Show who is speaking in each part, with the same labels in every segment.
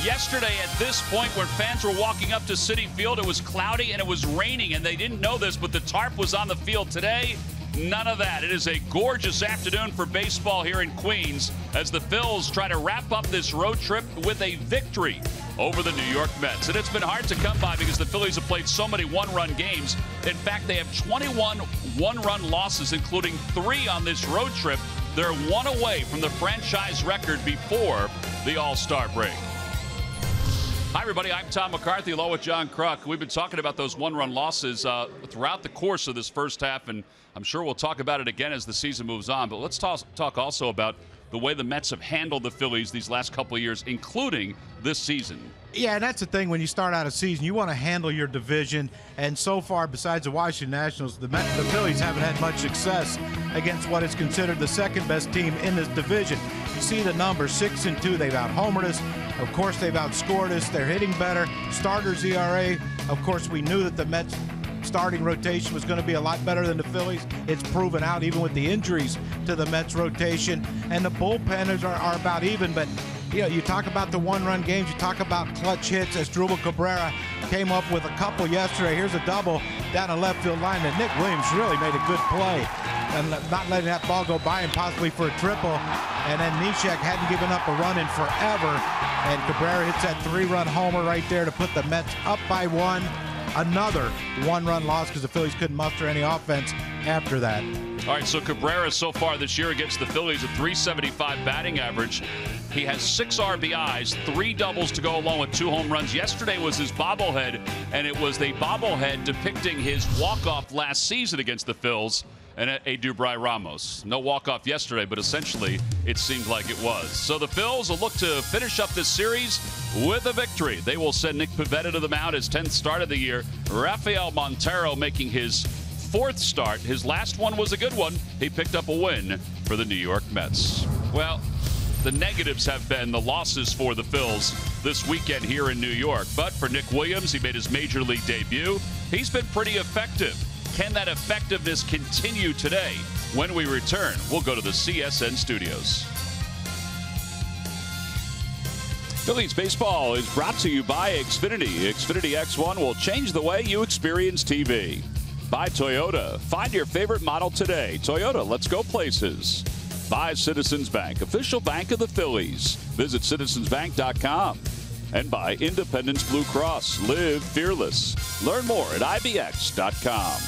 Speaker 1: yesterday at this point when fans were walking up to Citi Field, it was cloudy and it was raining, and they didn't know this, but the tarp was on the field today. None of that. It is a gorgeous afternoon for baseball here in Queens as the Phils try to wrap up this road trip with a victory over the New York Mets. And it's been hard to come by because the Phillies have played so many one-run games. In fact, they have 21 one-run losses, including 3 on this road trip. They're 1 away from the franchise record before the All-Star break. Hi, everybody. I'm Tom McCarthy along with John Kruk. We've been talking about those one-run losses throughout the course of this first half, and I'm sure we'll talk about it again as the season moves on. But let's talk also about the way the Mets have handled the Phillies these last couple of years, including this season.
Speaker 2: Yeah, and that's the thing when you start out a season, you want to handle your division. And so far, besides the Washington Nationals, the Phillies haven't had much success against what is considered the second-best team in this division. You see the numbers, 6-2. They've out-homered us. Of course, they've outscored us. They're hitting better. Starters ERA. Of course, we knew that the Mets starting rotation was going to be a lot better than the Phillies. It's proven out even with the injuries to the Mets rotation. And the bullpens are about even, but you know, you talk about the one-run games, you talk about clutch hits. Asdrubal Cabrera came up with a couple yesterday. Here's a double down the left field line that Nick Williams really made a good play and not letting that ball go by and possibly for a triple. And then Neshek hadn't given up a run in forever, and Cabrera hits that 3-run homer right there to put the Mets up by 1. Another one-run loss because the Phillies couldn't muster any offense after that.
Speaker 1: All right, so Cabrera so far this year against the Phillies, a .375 batting average. He has 6 RBIs, 3 doubles to go along with 2 home runs. Yesterday was his bobblehead, and it was the bobblehead depicting his walk-off last season against the Phils and a Dubry Ramos. No walk-off yesterday, but essentially it seemed like it was. So the Phils will look to finish up this series with a victory. They will send Nick Pivetta to the mound, his 10th start of the year. Rafael Montero making his 4th start. His last one was a good one. He picked up a win for the New York Mets. Well, the negatives have been the losses for the Phils this weekend here in New York. But for Nick Williams, he made his major league debut. He's been pretty effective. Can that effectiveness continue today? When we return, we'll go to the CSN studios. Phillies baseball is brought to you by Xfinity. Xfinity X1 will change the way you experience TV. By Toyota. Find your favorite model today. Toyota, let's go places. By Citizens Bank, official bank of the Phillies. Visit citizensbank.com. And by Independence Blue Cross. Live fearless. Learn more at ibx.com.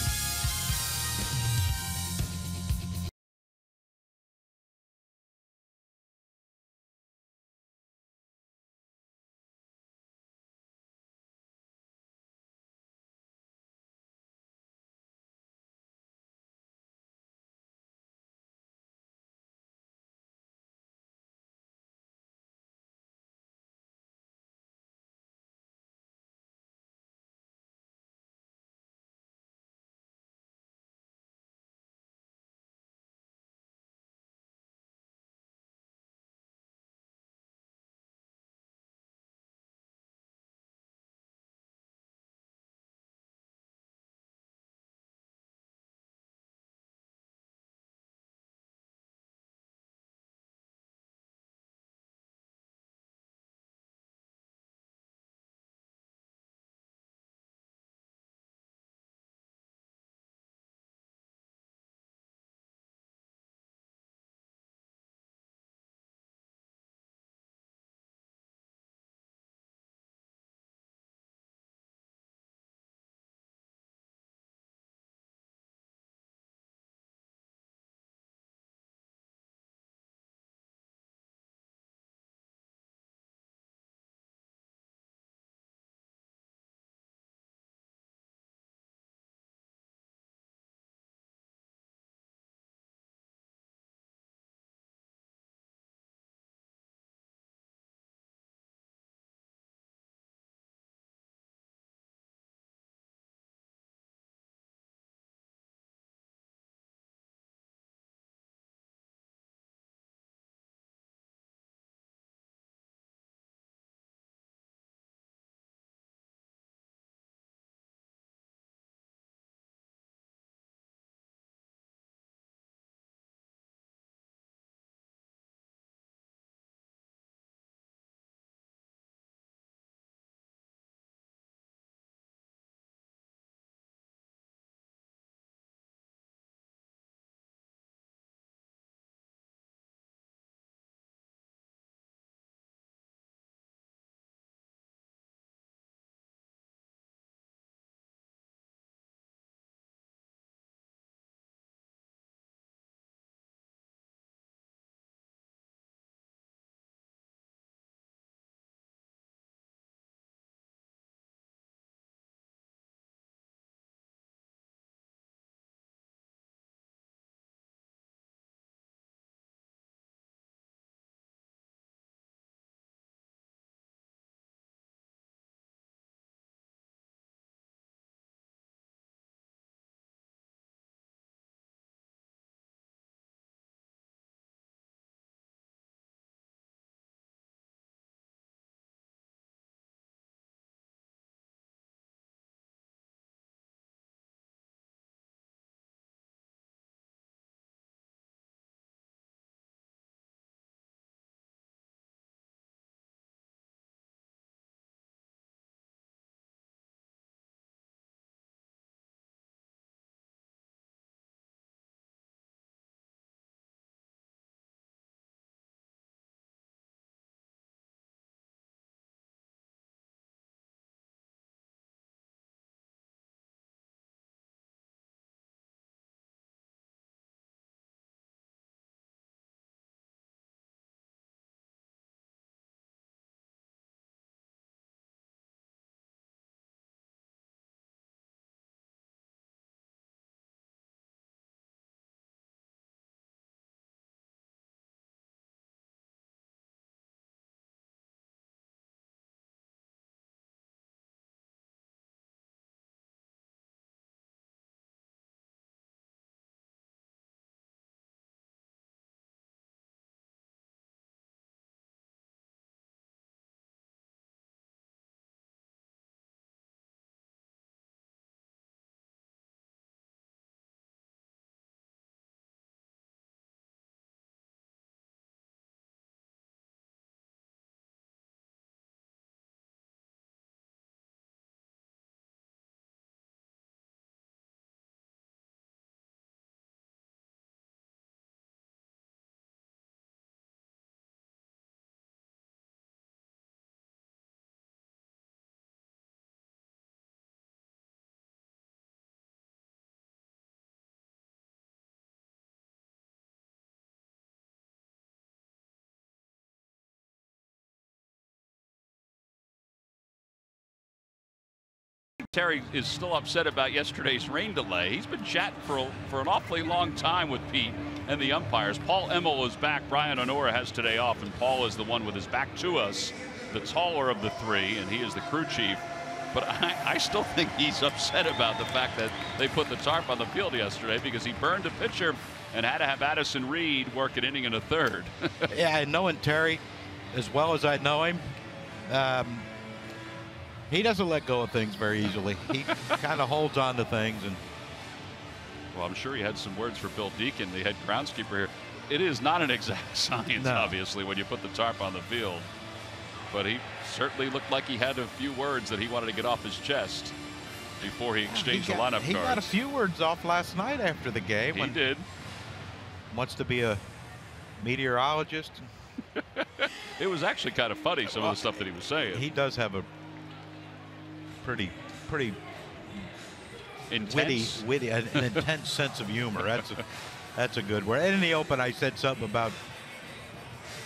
Speaker 1: Terry is still upset about yesterday's rain delay. He's been chatting for an awfully long time with Pete and the umpires. Paul Emmel is back. Brian Onora has today off, and Paul is the one with his back to us, the taller of the three, and he is the crew chief. But I still think he's upset about the fact that they put the tarp on the field yesterday because he burned a pitcher and had to have Addison Reed work an inning in a third.
Speaker 2: Yeah, and knowing Terry as well as I know him, he doesn't let go of things very easily. He kind of holds on to things. And
Speaker 1: well, I'm sure he had some words for Bill Deacon, the head groundskeeper here. It is not an exact science, obviously, when you put the tarp on the field. But he certainly looked like he had a few words that he wanted to get off his chest before he exchanged the lineup cards.
Speaker 2: He got a few words off last night after the game.
Speaker 1: He did.
Speaker 2: Wants to be a meteorologist.
Speaker 1: It was actually kind of funny, some of the stuff that he was saying.
Speaker 2: He does have a pretty
Speaker 1: intense,
Speaker 2: witty, an intense sense of humor. That's a good word. And in the open, I said something about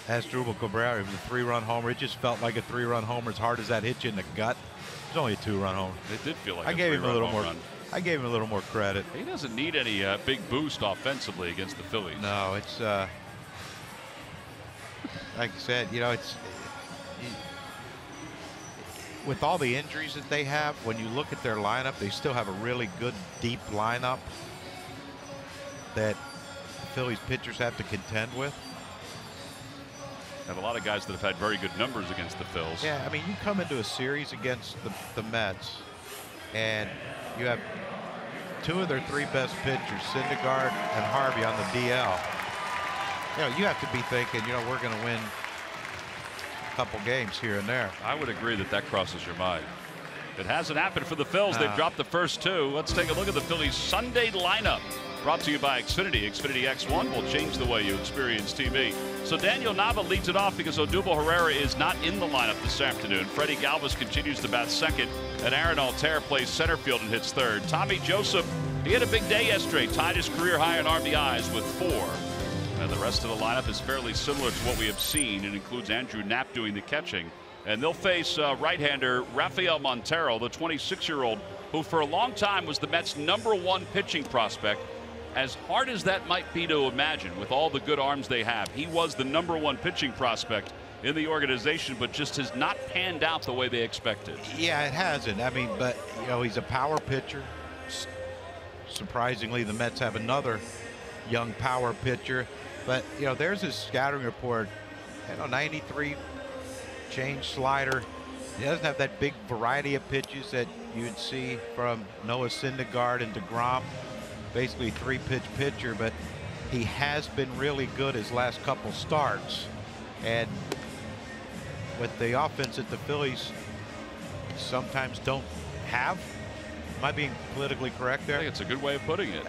Speaker 2: Asdrubal Cabrera. It was a 3-run homer. It just felt like a 3-run homer. As hard as that hit you in the gut, it was only a 2-run homer.
Speaker 1: It did feel like
Speaker 2: I gave him a little more. I gave him a little more credit.
Speaker 1: He doesn't need any big boost offensively against the Phillies.
Speaker 2: No, it's like I said, with all the injuries that they have, when you look at their lineup, they still have a really good deep lineup that the Phillies pitchers have to contend with.
Speaker 1: Have a lot of guys that have had very good numbers against the Phils.
Speaker 2: Yeah, I mean, you come into a series against the Mets, and you have two of their three best pitchers, Syndergaard and Harvey, on the DL. You have to be thinking, we're going to win a couple games here and there.
Speaker 1: I would agree that crosses your mind. It hasn't happened for the Phils. They've dropped the first two. Let's take a look at the Phillies' Sunday lineup. Brought to you by Xfinity. Xfinity X1 will change the way you experience TV. So Daniel Nava leads it off because Odubel Herrera is not in the lineup this afternoon. Freddie Galvis continues to bat second, and Aaron Altair plays center field and hits third. Tommy Joseph, he had a big day yesterday, tied his career high in RBIs with 4. And the rest of the lineup is fairly similar to what we have seen. It includes Andrew Knapp doing the catching. And they'll face right-hander Rafael Montero, the 26-year-old, who for a long time was the Mets' #1 pitching prospect. As hard as that might be to imagine, with all the good arms they have, he was the #1 pitching prospect in the organization, but just has not panned out the way they expected.
Speaker 2: Yeah, it hasn't. I mean, but, he's a power pitcher. Surprisingly, the Mets have another young power pitcher. But, there's his scouting report. 93 change slider. He doesn't have that big variety of pitches that you'd see from Noah Syndergaard and DeGrom. Basically 3-pitch pitcher, but he has been really good his last couple starts. And with the offense that the Phillies sometimes don't have, am I being politically correct there?
Speaker 1: I think it's a good way of putting it.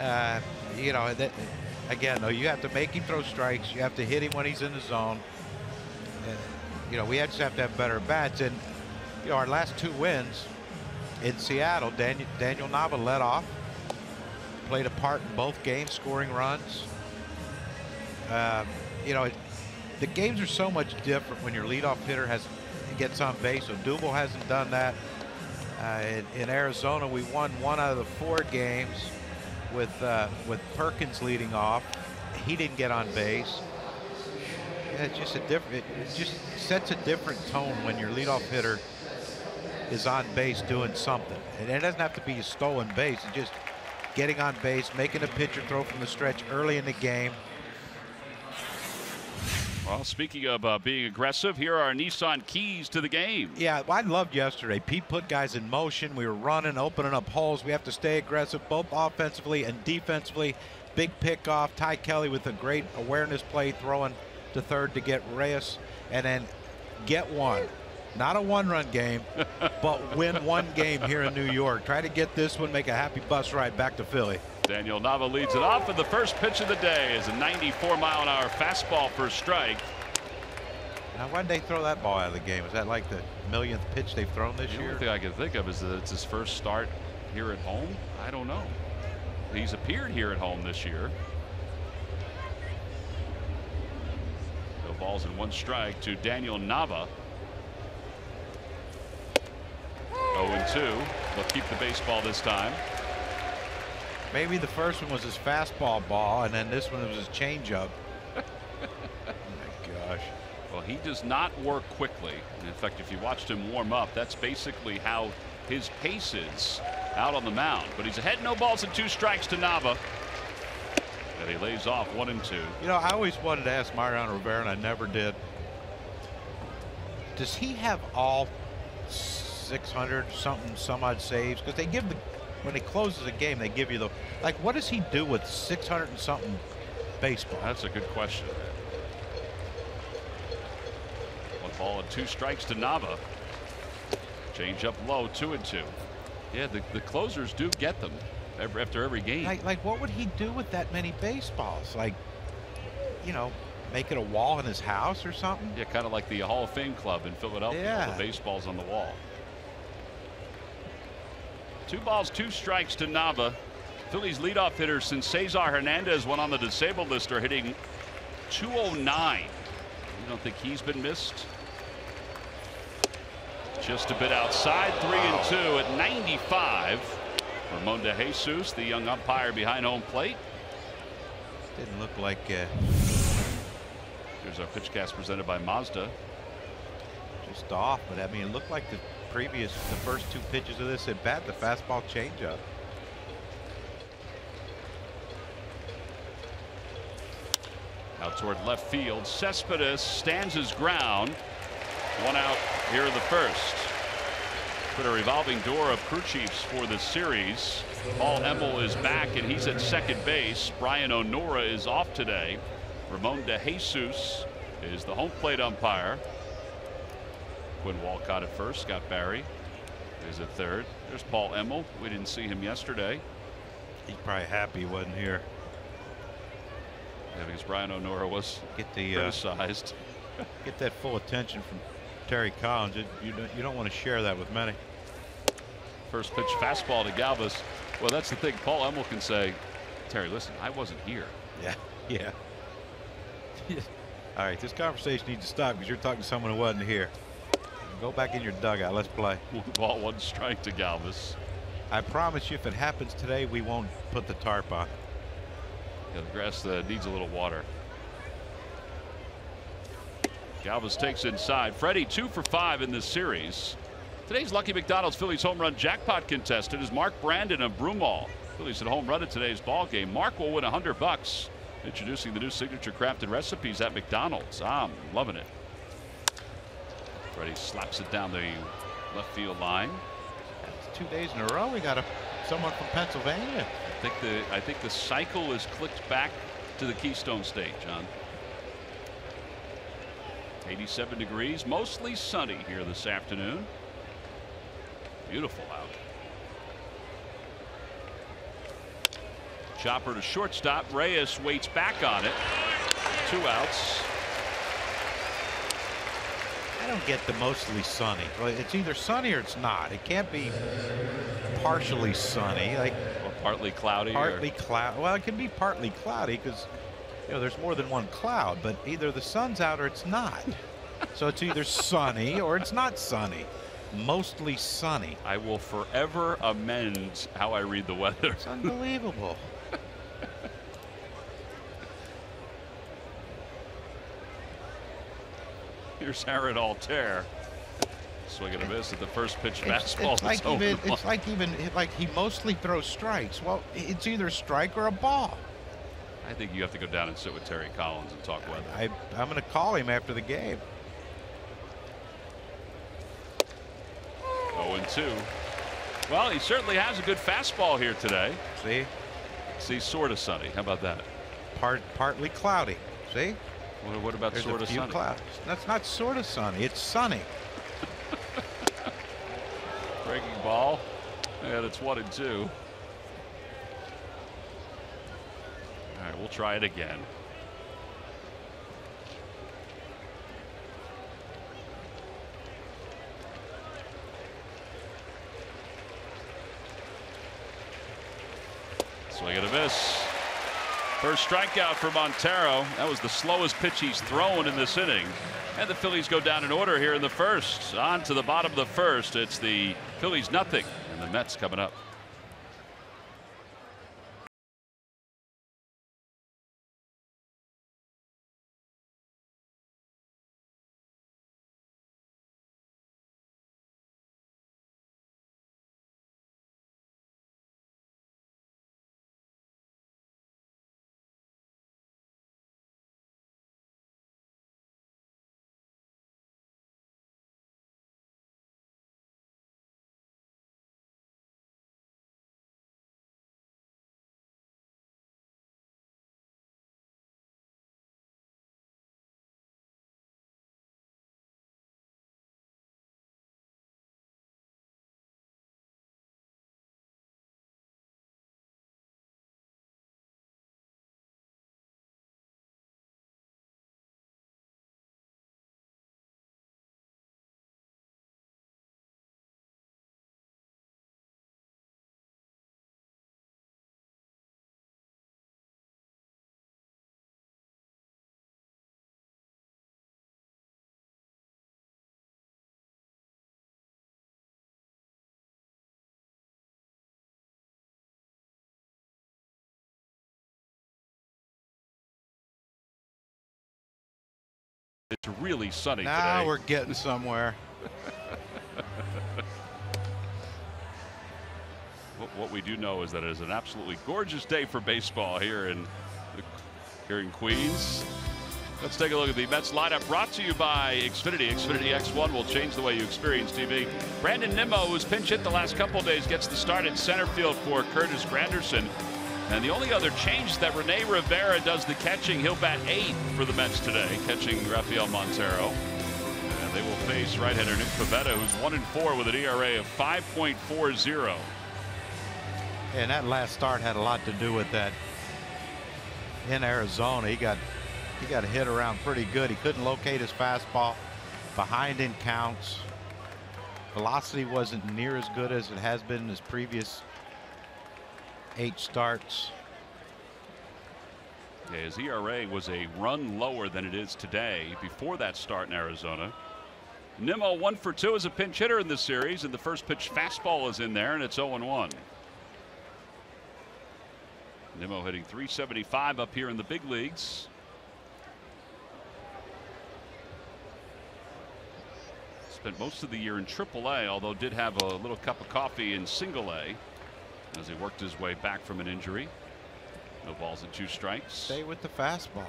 Speaker 2: Again, though, you have to make him throw strikes. You have to hit him when he's in the zone. And, we just have to have better bats. And, our last 2 wins in Seattle, Daniel Nava led off. Played a part in both games, scoring runs. The games are so much different when your leadoff hitter gets on base. Odubel hasn't done that. In Arizona, we won 1 out of the 4 games with Perkins leading off. He didn't get on base. It's just it just sets a different tone when your leadoff hitter is on base doing something. And it doesn't have to be a stolen base. It's just getting on base, making a pitcher throw from the stretch early in the game.
Speaker 1: Well, speaking of being aggressive, here are Nissan keys to the game.
Speaker 2: Yeah, I loved yesterday. Pete put guys in motion. We were running, opening up holes. We have to stay aggressive, both offensively and defensively. Big pickoff. Ty Kelly with a great awareness play, throwing to third to get Reyes, and then get one. Not a 1-run game, but win 1 game here in New York. Try to get this one, make a happy bus ride back to Philly.
Speaker 1: Daniel Nava leads it off, and the first pitch of the day is a 94-mile-an-hour fastball for a strike.
Speaker 2: Now, why did they throw that ball out of the game? Is that like the millionth pitch they've thrown this year?
Speaker 1: The only thing I can think of is that it's his first start here at home. I don't know. He's appeared here at home this year. No balls and 1 strike to Daniel Nava. 0-2. They'll keep the baseball this time.
Speaker 2: Maybe the first one was his fastball ball, and then this one was his changeup. Oh my gosh.
Speaker 1: Well, he does not work quickly. And in fact, if you watched him warm up, that's basically how his pace is out on the mound. But he's ahead, no balls and 2 strikes to Nava. And he lays off 1-2.
Speaker 2: You know, I always wanted to ask Mariano Rivera, and I never did. Does he have all 600 something some odd saves? Because they give the, when he closes a game, they give you the, like, what does he do with 600 and something baseball?
Speaker 1: That's a good question. 1 ball and 2 strikes to Nava. Change up low, 2-2. Yeah, the closers do get them after every game.
Speaker 2: Like what would he do with that many baseballs? Like, you know, make it a wall in his house or something?
Speaker 1: Yeah, kind of like the Hall of Fame club in Philadelphia.
Speaker 2: Yeah.
Speaker 1: All the baseballs on the wall. 2 balls, 2 strikes to Nava. Phillies leadoff hitter since Cesar Hernandez went on the disabled list are hitting .209. You don't think he's been missed? Just a bit outside, 3-2 at 95. Ramon De Jesus, the young umpire behind home plate.
Speaker 2: Didn't look like.
Speaker 1: Here's our pitch cast presented by Mazda.
Speaker 2: Just off, but I mean, it looked like the first 2 pitches of this at bat, the fastball changeup.
Speaker 1: Out toward left field, Cespedes stands his ground. 1 out here in the first. Put a revolving door of crew chiefs for this series. Paul Emmel is back and he's at second base. Brian Onora is off today. Ramon De Jesus is the home plate umpire. Quinn Walcott at first. Scott Barry is at third. There's Paul Emmel. We didn't see him yesterday.
Speaker 2: He's probably happy he wasn't here.
Speaker 1: Yeah, because Brian Onora was criticized.
Speaker 2: Get that full attention from Terry Collins. You don't want to share that with many.
Speaker 1: First pitch fastball to Galvis. Well, that's the thing. Paul Emmel can say, Terry, listen, I wasn't here.
Speaker 2: Yeah. All right, this conversation needs to stop because you're talking to someone who wasn't here. Go back in your dugout. Let's play.
Speaker 1: 1 ball, 1 strike to Galvis.
Speaker 2: I promise you, if it happens today, we won't put the tarp on.
Speaker 1: Yeah, the grass needs a little water. Galvis takes inside. Freddie 2 for 5 in this series. Today's Lucky McDonald's Phillies home run jackpot contestant is Mark Brandon of Broomall. Phillies hit a home run in today's ball game. Mark will win $100. Introducing the new signature crafted recipes at McDonald's. I'm loving it. Freddie slaps it down the left field line.
Speaker 2: That's 2 days in a row. We got someone from Pennsylvania.
Speaker 1: I think the cycle is clicked back to the Keystone State, John. 87 degrees, mostly sunny here this afternoon. Beautiful out. Chopper to shortstop. Reyes waits back on it. 2 outs.
Speaker 2: I don't get the mostly sunny. Well, it's either sunny or it's not. It can't be partially sunny, like,
Speaker 1: or partly cloudy.
Speaker 2: Partly cloud. Well, it can be partly cloudy because, you know, there's more than one cloud. But either the sun's out or it's not. So it's either sunny or it's not sunny. Mostly sunny.
Speaker 1: I will forever amend how I read the weather.
Speaker 2: It's unbelievable.
Speaker 1: Here's Aaron Altair. Swinging a miss at the first pitch fastball.
Speaker 2: It's like he mostly throws strikes. Well, it's either a strike or a ball.
Speaker 1: I think you have to go down and sit with Terry Collins and talk weather.
Speaker 2: I'm going to call him after the game.
Speaker 1: 0-2. Well, he certainly has a good fastball here today.
Speaker 2: See,
Speaker 1: sort of sunny. How about that?
Speaker 2: Partly cloudy. See?
Speaker 1: Well, what about sort of sunny?
Speaker 2: Clouds. That's not sort of sunny. It's sunny.
Speaker 1: Breaking ball, and it's 1-2. All right, we'll try it again. Swing and a miss. First strikeout for Montero. That was the slowest pitch he's thrown in this inning. And the Phillies go down in order here in the first. On to the bottom of the first. It's the Phillies nothing, and the Mets coming up. It's really sunny today.
Speaker 2: Now we're getting somewhere.
Speaker 1: What we do know is that it is an absolutely gorgeous day for baseball here in Queens. Let's take a look at the Mets lineup, brought to you by Xfinity. Xfinity X1 will change the way you experience TV. Brandon Nimmo, who's pinch hit the last couple of days, gets the start in center field for Curtis Granderson. And the only other change is that Rene Rivera does the catching. He'll bat 8th for the Mets today, catching Rafael Montero. And they will face right-hander Nick Pivetta, who's 1-4 with an ERA of 5.40.
Speaker 2: And that last start had a lot to do with that. In Arizona, he got hit around pretty good. He couldn't locate his fastball. Behind in counts. Velocity wasn't near as good as it has been in his previous 8 starts.
Speaker 1: Yeah, his ERA was a run lower than it is today before that start in Arizona. Nimmo 1 for 2 as a pinch hitter in this series, and the first pitch fastball is in there, and it's 0-1. Nimmo hitting .375 up here in the big leagues. Spent most of the year in AAA, although did have a little cup of coffee in Single A as he worked his way back from an injury. No balls and 2 strikes.
Speaker 2: Stay with the fastball.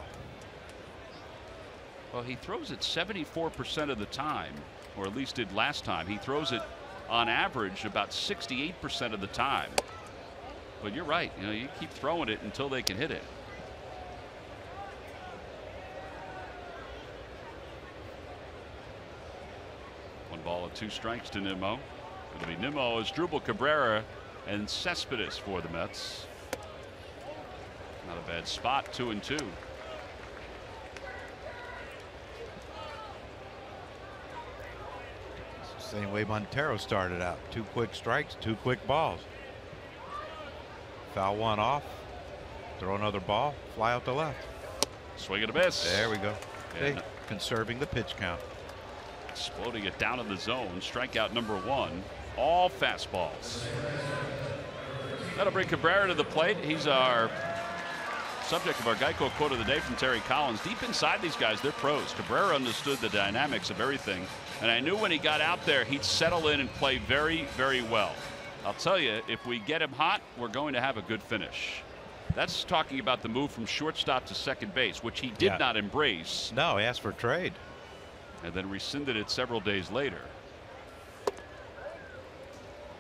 Speaker 1: Well, he throws it 74% of the time, or at least did last time. He throws it on average about 68% of the time. But you're right, you keep throwing it until they can hit it. One ball and 2 strikes to Nimmo. It'll be Nimmo, Asdrubal Cabrera, and Cespedes for the Mets. Not a bad spot, 2-2.
Speaker 2: Same way Montero started out. 2 quick strikes, 2 quick balls. Foul one off. Throw another ball. Fly out the left.
Speaker 1: Swing and a miss.
Speaker 2: There we go.
Speaker 1: And
Speaker 2: conserving the pitch count.
Speaker 1: Exploding it down in the zone. Strikeout number 1. All fastballs. That'll bring Cabrera to the plate. He's our subject of our Geico quote of the day from Terry Collins. Deep inside these guys, they're pros. Cabrera understood the dynamics of everything, and I knew when he got out there he'd settle in and play very, very well. I'll tell you, if we get him hot, we're going to have a good finish. That's talking about the move from shortstop to second base, which he did not embrace.
Speaker 2: No, he asked for a trade.
Speaker 1: And then rescinded it several days later.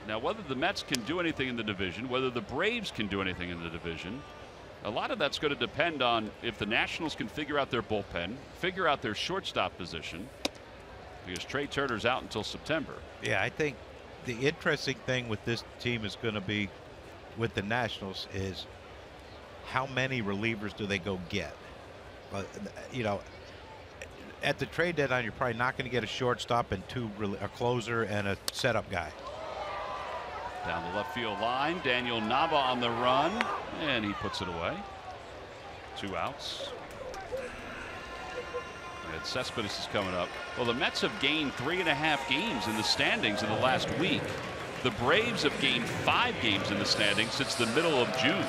Speaker 1: Now, whether the Mets can do anything in the division, whether the Braves can do anything in the division, a lot of that's going to depend on if the Nationals can figure out their bullpen, figure out their shortstop position, because Trey Turner's out until September.
Speaker 2: Yeah, I think the interesting thing with this team is going to be with the Nationals is how many relievers do they go get? At the trade deadline, you're probably not going to get a shortstop and a closer and a setup guy.
Speaker 1: Down the left field line, Daniel Nava on the run, and he puts it away. 2 outs. And Cespedes is coming up. Well, the Mets have gained 3.5 games in the standings in the last week. The Braves have gained 5 games in the standings since the middle of June.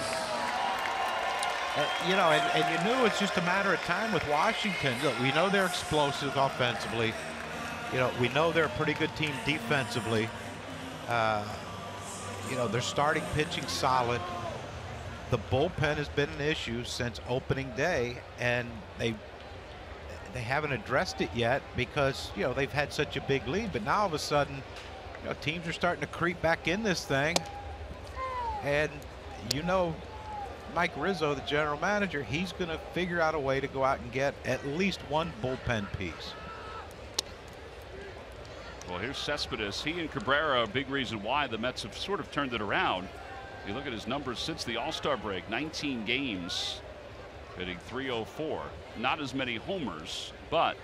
Speaker 3: You know, and you knew it's just a matter of time with Washington. Look, we know they're explosive offensively. You know, we know they're a pretty good team defensively. You know, their starting pitching solid. The bullpen has been an issue since opening day, and they haven't addressed it yet because, you know, they've had such a big lead. But now all of a sudden, you know, teams are starting to creep back in this thing. And, you know, Mike Rizzo, the general manager, he's going to figure out a way to go out and get at least one bullpen piece.
Speaker 1: Well, here's Cespedes. He and Cabrera are a big reason why the Mets have sort of turned it around. You look at his numbers since the All-Star break, 19 games, hitting .304. Not as many homers, but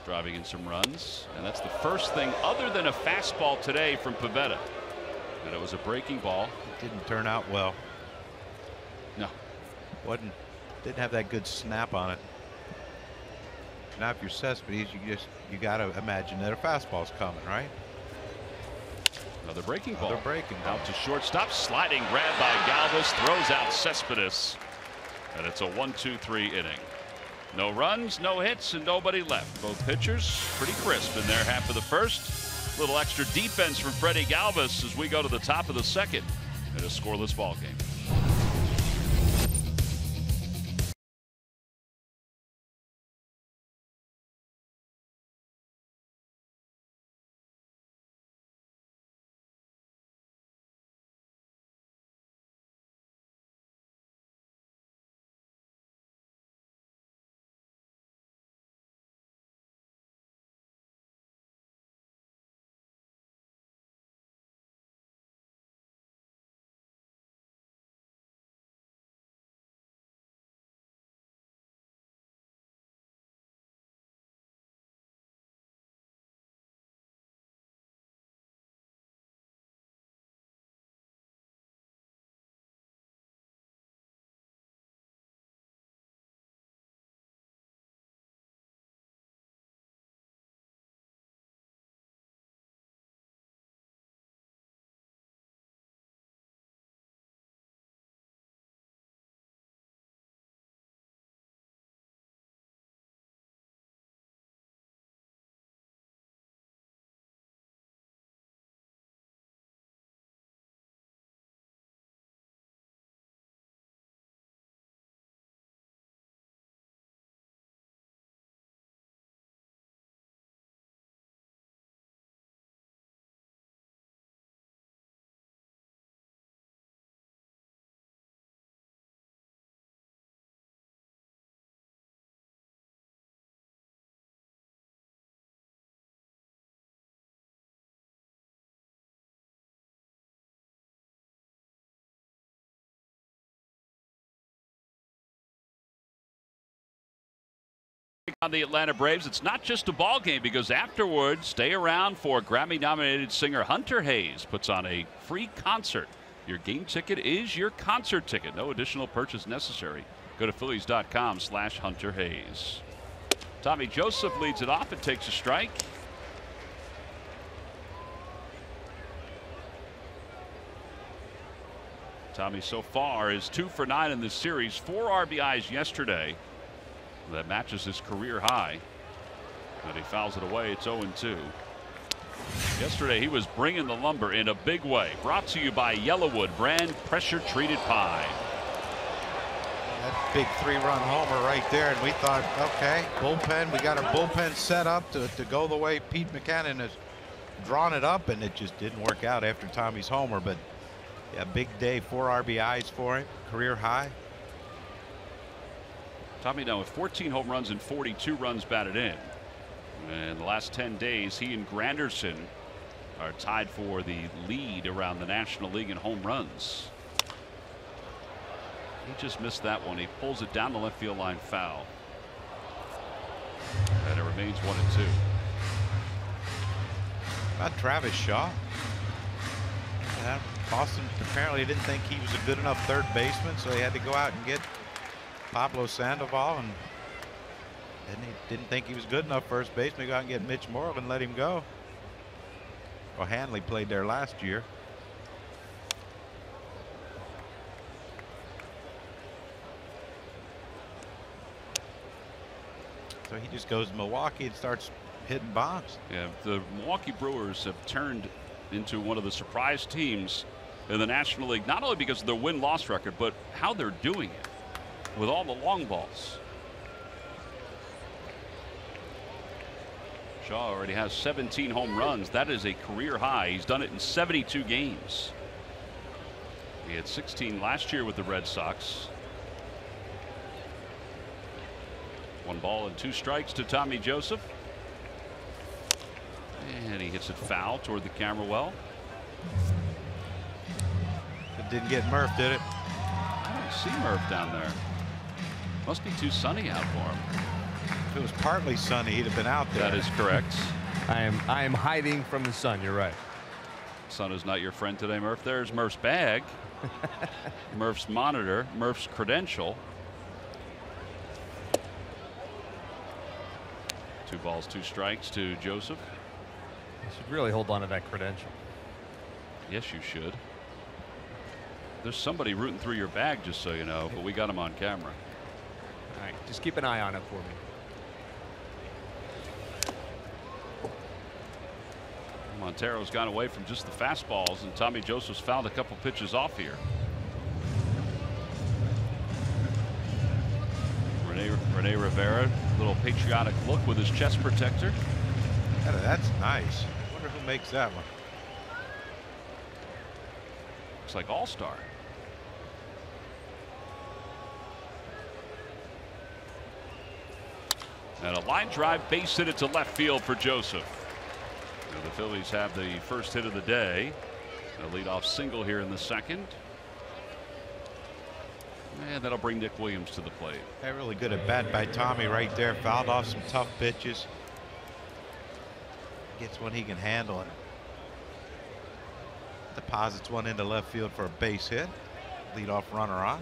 Speaker 1: driving in some runs. And that's the first thing other than a fastball today from Pivetta. And it was a breaking ball.
Speaker 3: It didn't turn out well.
Speaker 1: No.
Speaker 3: Didn't have that good snap on it. Now, if you're Cespedes, you got to imagine that a fastball's coming, right?
Speaker 1: Another breaking ball.
Speaker 3: Another breaking ball.
Speaker 1: Out to shortstop. Sliding grab by Galvis. Throws out Cespedes. And it's a 1-2-3 inning. No runs, no hits, and nobody left. Both pitchers pretty crisp in their half of the first. Little extra defense from Freddie Galvis as we go to the top of the second in a scoreless ball game. On the Atlanta Braves, it's not just a ball game because afterwards, stay around for Grammy-nominated singer Hunter Hayes puts on a free concert. Your game ticket is your concert ticket. No additional purchase necessary. Go to Phillies.com/Hunter Hayes. Tommy Joseph leads it off and takes a strike. Tommy so far is 2 for 9 in this series. 4 RBIs yesterday. That matches his career high. But he fouls it away. It's 0-2. Yesterday he was bringing the lumber in a big way. Brought to you by Yellowwood brand pressure treated pine.
Speaker 3: That big 3-run homer right there, and we thought, okay, bullpen, we got our bullpen set up to go the way Pete Mackanin has drawn it up, and it just didn't work out after Tommy's homer. But yeah, big day, 4 RBIs for him, career high.
Speaker 1: Tommy now with 14 home runs and 42 runs batted in. And the last 10 days, he and Granderson are tied for the lead around the National League in home runs. He just missed that one. He pulls it down the left field line, foul. And it remains 1-2.
Speaker 3: About Travis Shaw. Yeah, Boston apparently didn't think he was a good enough third baseman, so he had to go out and get Pablo Sandoval, and he didn't think he was good enough first baseman. Go out and get Mitch Morrow and let him go. Well, Hanley played there last year. So he just goes to Milwaukee and starts hitting bombs.
Speaker 1: Yeah, the Milwaukee Brewers have turned into one of the surprise teams in the National League, not only because of their win-loss record, but how they're doing it with all the long balls. Shaw already has 17 home runs. That is a career high. He's done it in 72 games. He had 16 last year with the Red Sox. 1 ball and 2 strikes to Tommy Joseph. And he hits it foul toward the camera well.
Speaker 3: It didn't get Murph, did it?
Speaker 1: I don't see Murph down there. Must be too sunny out for him.
Speaker 3: If it was partly sunny, he'd have been out there.
Speaker 1: That is correct.
Speaker 4: I am hiding from the sun. You're right.
Speaker 1: Sun is not your friend today, Murph. There's Murph's bag. Murph's monitor. Murph's credential. 2 balls, 2 strikes to Joseph.
Speaker 4: You should really hold on to that credential.
Speaker 1: Yes, you should. There's somebody rooting through your bag, just so you know, but we got him on camera.
Speaker 4: All right, just keep an eye on it for me.
Speaker 1: Montero's gone away from just the fastballs, and Tommy Joseph's fouled a couple pitches off here. Rene Rivera, little patriotic look with his chest protector.
Speaker 3: That's nice. I wonder who makes that one.
Speaker 1: Looks like All-Star. And a line drive base hit it to left field for Joseph. Now the Phillies have the first hit of the day. A leadoff single here in the second. And that'll bring Nick Williams to the plate.
Speaker 3: Yeah, really good at bat by Tommy right there. Fouled off some tough pitches. Gets one he can handle and deposits one into left field for a base hit. Leadoff runner on.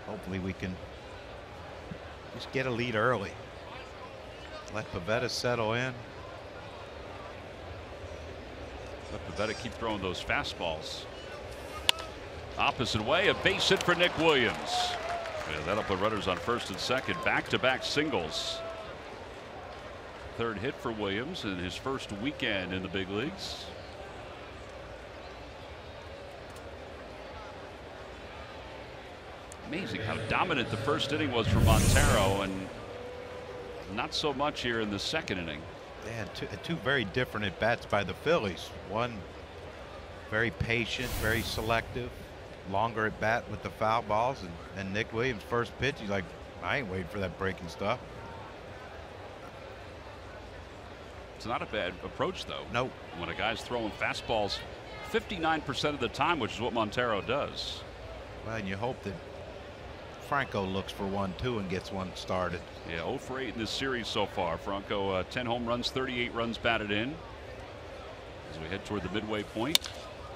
Speaker 3: Hopefully we can just get a lead early. Let Pivetta settle in.
Speaker 1: Let Pivetta keep throwing those fastballs. Opposite way, a base hit for Nick Williams. Yeah, that'll put runners on first and second. Back-to-back singles. 3rd hit for Williams in his first weekend in the big leagues. Amazing how dominant the first inning was for Montero, and not so much here in the second inning.
Speaker 3: Yeah, two very different at bats by the Phillies. One very patient, very selective, longer at bat with the foul balls, and Nick Williams' first pitch, he's like, I ain't waiting for that breaking stuff.
Speaker 1: It's not a bad approach, though.
Speaker 3: Nope.
Speaker 1: When a guy's throwing fastballs 59% of the time, which is what Montero does.
Speaker 3: Well, and you hope that Franco looks for one too and gets one started.
Speaker 1: Yeah, 0 for 8 in this series so far. Franco 10 home runs, 38 runs batted in. As we head toward the midway point.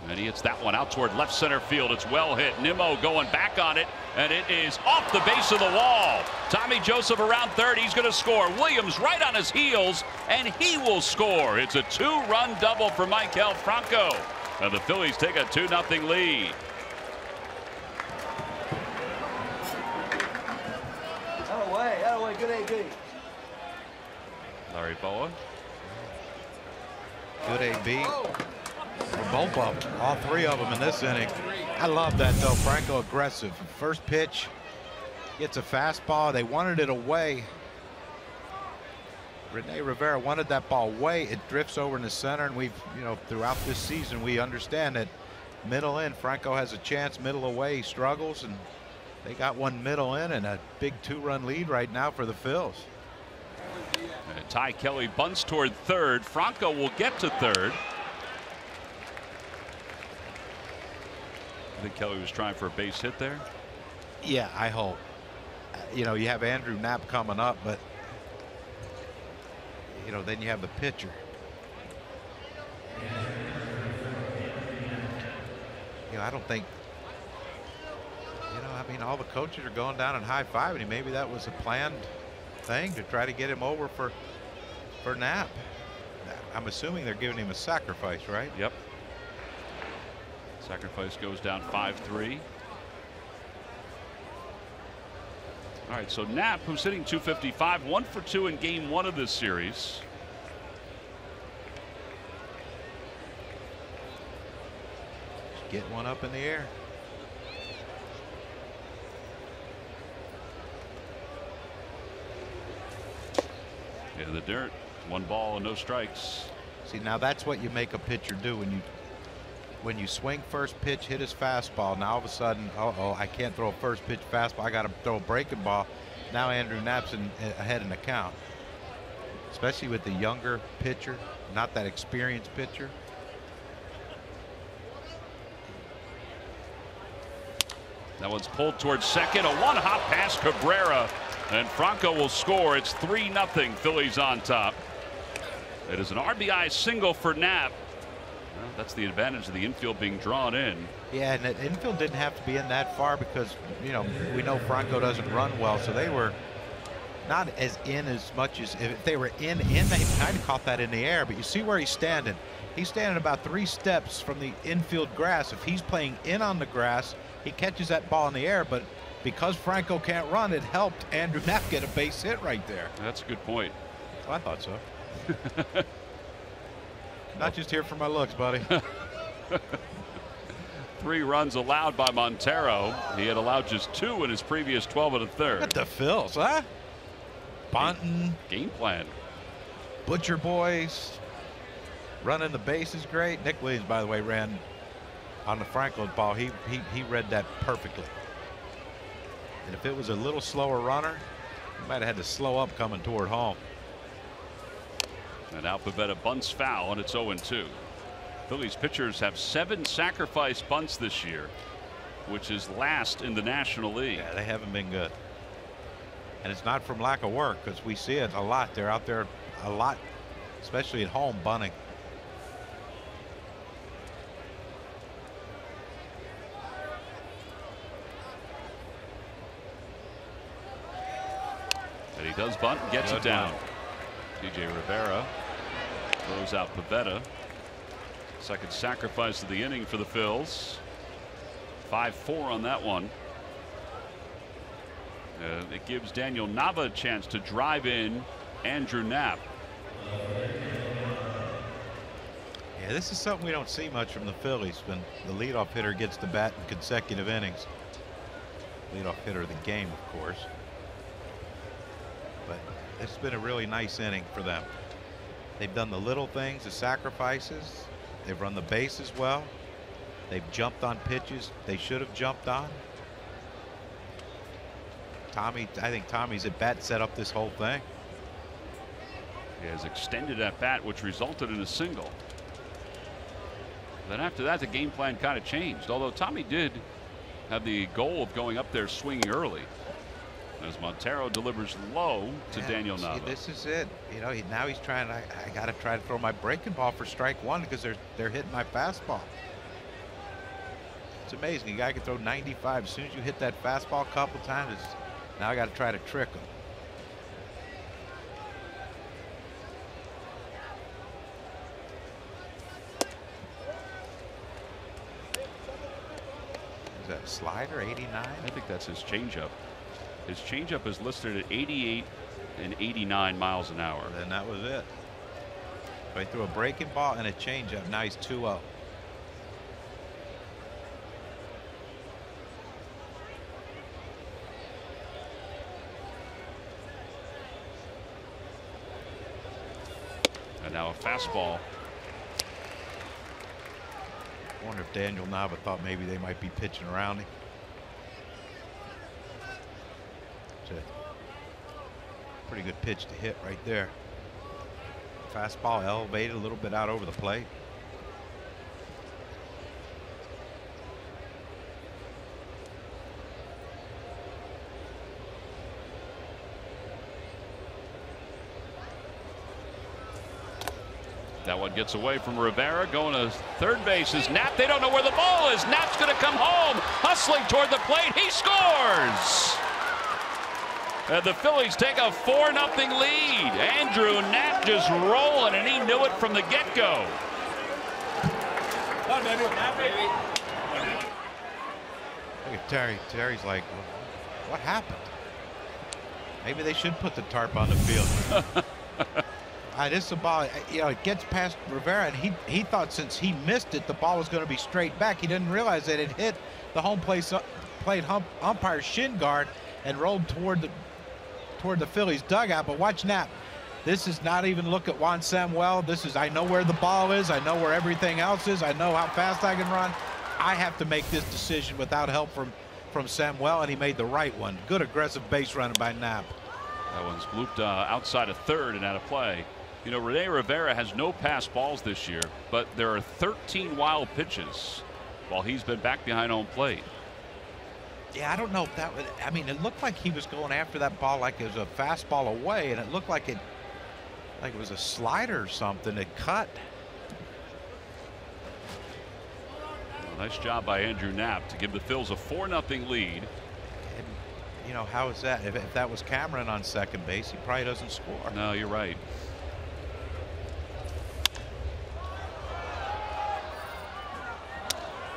Speaker 1: And he hits that one out toward left center field. It's well hit. Nimmo going back on it, and it is off the base of the wall. Tommy Joseph around third. He's going to score. Williams right on his heels, and he will score. It's a 2-run double for Maikel Franco. And the Phillies take a 2-0 lead.
Speaker 5: That way, good AB.
Speaker 1: Larry Boa.
Speaker 3: Good AB. Both of them, all 3 of them in this inning. I love that though. Franco aggressive. First pitch, gets a fastball. They wanted it away. Rene Rivera wanted that ball away. It drifts over in the center, and we've, throughout this season, we understand that middle in, Franco has a chance. Middle away, he struggles, and they got one middle in, and a big 2-run lead right now for the Phils.
Speaker 1: Ty Kelly bunts toward third. Franco will get to third. I think Kelly was trying for a base hit there.
Speaker 3: Yeah, I hope. You have Andrew Knapp coming up, but then you have the pitcher. I don't think. I mean, all the coaches are going down and high-fiving him. Maybe that was a planned thing to try to get him over for Knapp. I'm assuming they're giving him a sacrifice, right?
Speaker 1: Yep. Sacrifice goes down 5-3. All right, so Knapp, who's hitting .255, 1 for 2 in game 1 of this series.
Speaker 3: Get one up in the air.
Speaker 1: Yeah, the dirt. 1 ball and no strikes.
Speaker 3: See, now that's what you make a pitcher do when you swing first pitch, hit his fastball. Now all of a sudden, I can't throw a first pitch fastball. I got to throw a breaking ball. Now Andrew Knapp's ahead in the count, especially with the younger pitcher, not that experienced pitcher.
Speaker 1: That one's pulled towards second. A one-hop pass Cabrera, and Franco will score. It's 3-0. Phillies on top. It is an RBI single for Knapp. Well, that's the advantage of the infield being drawn in.
Speaker 3: Yeah, and the infield didn't have to be in that far because, you know, we know Franco doesn't run well, so they were not as much as if they were in, they kind of caught that in the air. But you see where he's standing. He's standing about 3 steps from the infield grass. If he's playing in on the grass, he catches that ball in the air. But because Franco can't run, it helped Andrew Knapp get a base hit right there.
Speaker 1: That's a good point.
Speaker 3: Well, I thought so. Not just here for my looks, buddy.
Speaker 1: 3 runs allowed by Montero. He had allowed just 2 in his previous 12 1/3.
Speaker 3: At the Phils, huh? Bunting.
Speaker 1: Game plan.
Speaker 3: Butcher Boys. Running the bases great. Nick Williams, by the way, ran on the Franco ball. He read that perfectly. And if it was a little slower runner, he might have had to slow up coming toward home.
Speaker 1: And now Pivetta bunts foul, and it's 0-2. Phillies pitchers have 7 sacrifice bunts this year, which is last in the National League.
Speaker 3: Yeah, they haven't been good. And it's not from lack of work, because we see it a lot. They're out there a lot, especially at home, bunting.
Speaker 1: And he does bunt and gets
Speaker 3: Good
Speaker 1: it down.
Speaker 3: one.
Speaker 1: TJ Rivera throws out Pivetta. Second sacrifice of the inning for the Phils. 5-4 on that one. It gives Daniel Nava a chance to drive in Andrew Knapp.
Speaker 3: Yeah, this is something we don't see much from the Phillies when the leadoff hitter gets the bat in consecutive innings. Leadoff hitter of the game, of course. But it's been a really nice inning for them. They've done the little things, the sacrifices. They've run the bases well. They've jumped on pitches they should have jumped on. I think Tommy's at bat set up this whole thing.
Speaker 1: He has extended at bat, which resulted in a single. Then after that, the game plan kind of changed, although Tommy did have the goal of going up there swinging early. As Montero delivers low to Daniel Nava.
Speaker 3: This is it. You know, now he's trying. I got to try to throw my breaking ball for strike 1 because they're hitting my fastball. It's amazing. A guy can throw 95 as soon as you hit that fastball a couple times. Now I got to try to trick him. Is that a slider? 89?
Speaker 1: I think that's his changeup. His changeup is listed at 88 and 89 miles an hour.
Speaker 3: And that was it. So he threw a breaking ball and a changeup. Now he's 2-0.
Speaker 1: And now a fastball.
Speaker 3: I wonder if Daniel Nava thought maybe they might be pitching around him. It's a pretty good pitch to hit right there. Fastball elevated a little bit out over the plate.
Speaker 1: That one gets away from Rivera. Going to third base is Knapp. They don't know where the ball is. Knapp's going to come home. Hustling toward the plate. He scores. And the Phillies take a 4-0 lead. Andrew Knapp just rolling, and he knew it from the get-go.
Speaker 3: Look at Terry. Terry's like, what happened? Maybe they should put the tarp on the field. This is a ball, you know, it gets past Rivera, and he thought since he missed it, the ball was going to be straight back. He didn't realize that it hit the home plate umpire's shin guard and rolled toward the Phillies dugout. But watch Knapp. This is not even look at Juan Samuel. This is, I know where the ball is. I know where everything else is. I know how fast I can run. I have to make this decision without help from Samuel, and he made the right one. Good aggressive base running by Knapp.
Speaker 1: That one's looped outside of third and out of play. You know, Rene Rivera has no pass balls this year, but there are 13 wild pitches while he's been back behind home plate.
Speaker 3: Yeah, I don't know if that would, I mean, it looked like he was going after that ball like it was a fastball away, and it looked like it was a slider or something. It cut.
Speaker 1: Well, nice job by Andrew Knapp to give the Phils a 4-0 lead.
Speaker 3: And, you know, how is that? If that was Cameron on second base, he probably doesn't score.
Speaker 1: No, you're right.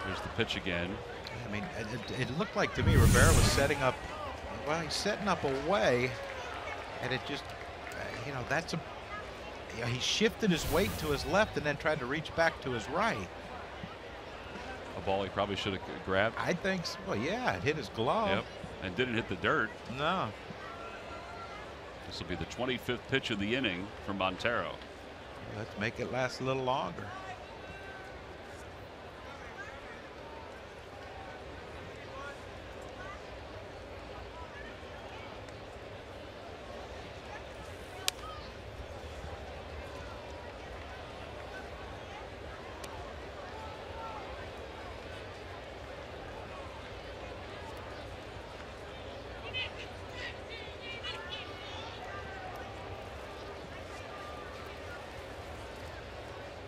Speaker 1: Here's the pitch again.
Speaker 3: I mean, it looked like to me Rivera was setting up. Well, he's setting up away, and it just, you know, that's a. You know, he shifted his weight to his left and then tried to reach back to his right.
Speaker 1: A ball he probably should have grabbed.
Speaker 3: I think so. Well, yeah, it hit his glove.
Speaker 1: Yep, and didn't hit the dirt.
Speaker 3: No.
Speaker 1: This will be the 25th pitch of the inning from Montero.
Speaker 3: Let's make it last a little longer.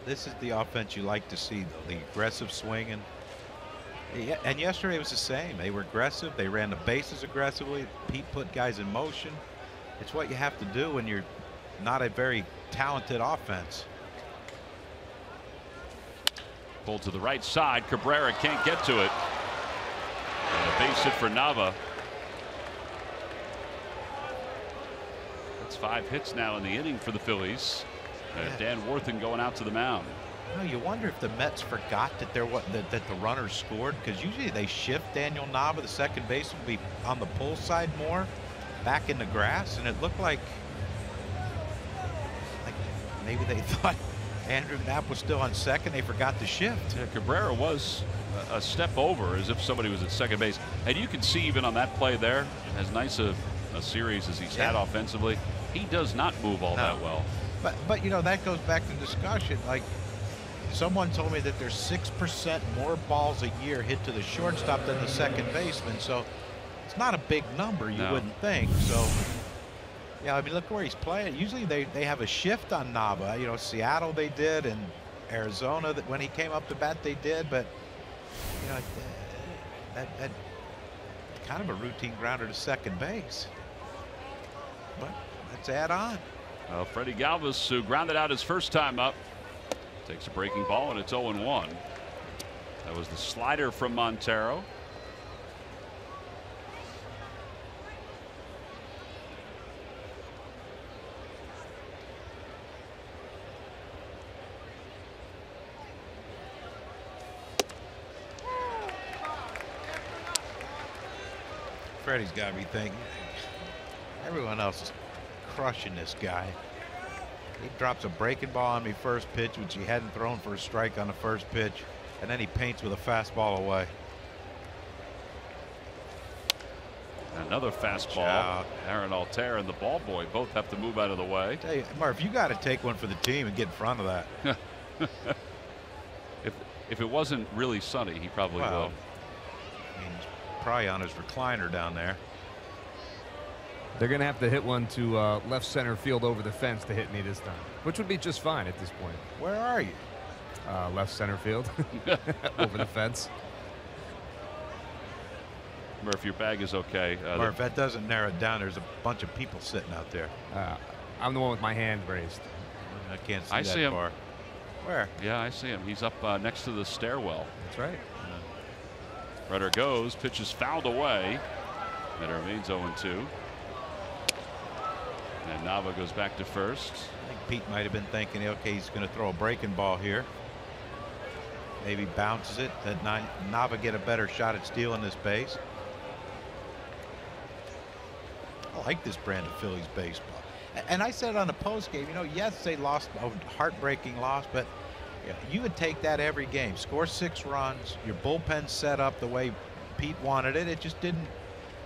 Speaker 3: This is the offense you like to see, though. The aggressive swinging. Yeah, and yesterday was the same. They were aggressive. They ran the bases aggressively. Pete put guys in motion. It's what you have to do when you're not a very talented offense.
Speaker 1: Pulled to the right side. Cabrera can't get to it. And a base hit for Nava. That's 5 hits now in the inning for the Phillies. Dan Warthen going out to the mound.
Speaker 3: You know, you wonder if the Mets forgot that that the runners scored, because usually they shift Daniel Nava, the second baseman, will be on the pull side more, back in the grass, and it looked like maybe they thought Andrew Knapp was still on second. They forgot to shift.
Speaker 1: Yeah, Cabrera was a step over, as if somebody was at second base, and you can see even on that play there, as nice a series as he's had offensively, he does not move all that well.
Speaker 3: But you know, that goes back to discussion. Like, someone told me that there's 6% more balls a year hit to the shortstop than the second baseman. So it's not a big number, you wouldn't think. So yeah, I mean, look where he's playing. Usually they have a shift on Nava. You know, Seattle they did, and Arizona that when he came up to bat they did. But you know, that kind of a routine grounder to second base. But let's add on.
Speaker 1: Freddie Galvis, who grounded out his first time up, takes a breaking ball, and it's 0-1. That was the slider from Montero.
Speaker 3: Freddie's got to be thinking, everyone else is crushing this guy. He drops a breaking ball on me first pitch, which he hadn't thrown for a strike on the first pitch, and then he paints with a fastball away.
Speaker 1: Another fastball. Aaron Altair and the ball boy both have to move out of the way.
Speaker 3: Tell you, Murph, you got to take one for the team and get in front of that.
Speaker 1: If it wasn't really sunny, he probably will.
Speaker 3: I mean, he's probably on his recliner down there.
Speaker 4: They're going to have to hit one to left center field over the fence to hit me this time, which would be just fine at this point.
Speaker 3: Where are you?
Speaker 4: Left center field over the fence.
Speaker 1: Murph, your bag is okay.
Speaker 3: Murph, that doesn't narrow it down. There's a bunch of people sitting out there.
Speaker 4: I'm the one with my hand raised.
Speaker 3: I can't see
Speaker 1: I
Speaker 3: that
Speaker 1: see him.
Speaker 3: far. Where?
Speaker 1: Yeah, I see him. He's up next to the stairwell.
Speaker 4: That's right.
Speaker 1: Runner goes, pitch is fouled away, and it remains 0-2. And Nava goes back to first.
Speaker 3: I think Pete might have been thinking, okay, he's going to throw a breaking ball here. Maybe bounces it. Let Nava get a better shot at stealing this base. I like this brand of Phillies baseball. And I said on the post game, you know, yes, they lost a heartbreaking loss, but you would take that every game. Score 6 runs. Your bullpen set up the way Pete wanted it. It just didn't,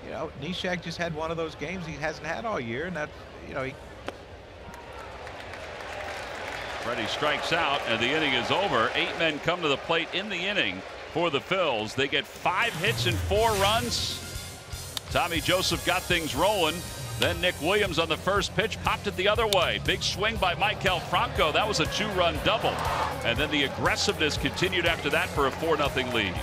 Speaker 3: you know, Neshek just had one of those games he hasn't had all year, and that's, you know,
Speaker 1: Freddie strikes out, and the inning is over. 8 men come to the plate in the inning for the Phils. They get 5 hits and 4 runs. Tommy Joseph got things rolling. Then Nick Williams on the first pitch popped it the other way. Big swing by Maikel Franco. That was a 2-run double. And then the aggressiveness continued after that for a 4-0 lead.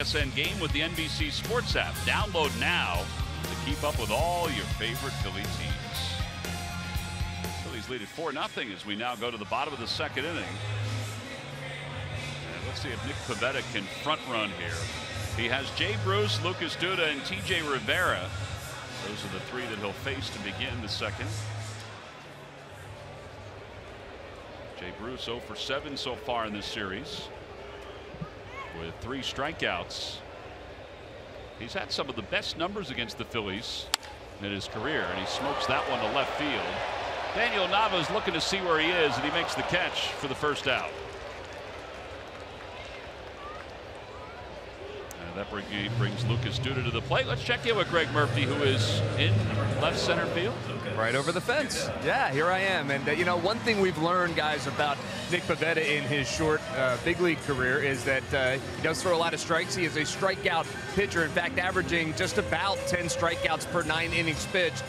Speaker 1: TSN game with the NBC Sports app. Download now to keep up with all your favorite Philly teams. Phillies lead at 4-0 as we now go to the bottom of the second inning. And let's see if Nick Pivetta can front run here. He has Jay Bruce, Lucas Duda, and TJ Rivera. Those are the 3 that he'll face to begin the second. Jay Bruce 0 for 7 so far in this series, with 3 strikeouts. He's had some of the best numbers against the Phillies in his career, and he smokes that one to left field. Daniel Nava is looking to see where he is, and he makes the catch for the first out. And that brings Lucas Duda to the plate. Let's check in with Greg Murphy, who is in left center field.
Speaker 4: Right over the fence. Yeah, here I am. And, you know, one thing we've learned, guys, about Nick Pivetta in his short big league career is that he does throw a lot of strikes. He is a strikeout pitcher, in fact, averaging just about 10 strikeouts per 9 innings pitched.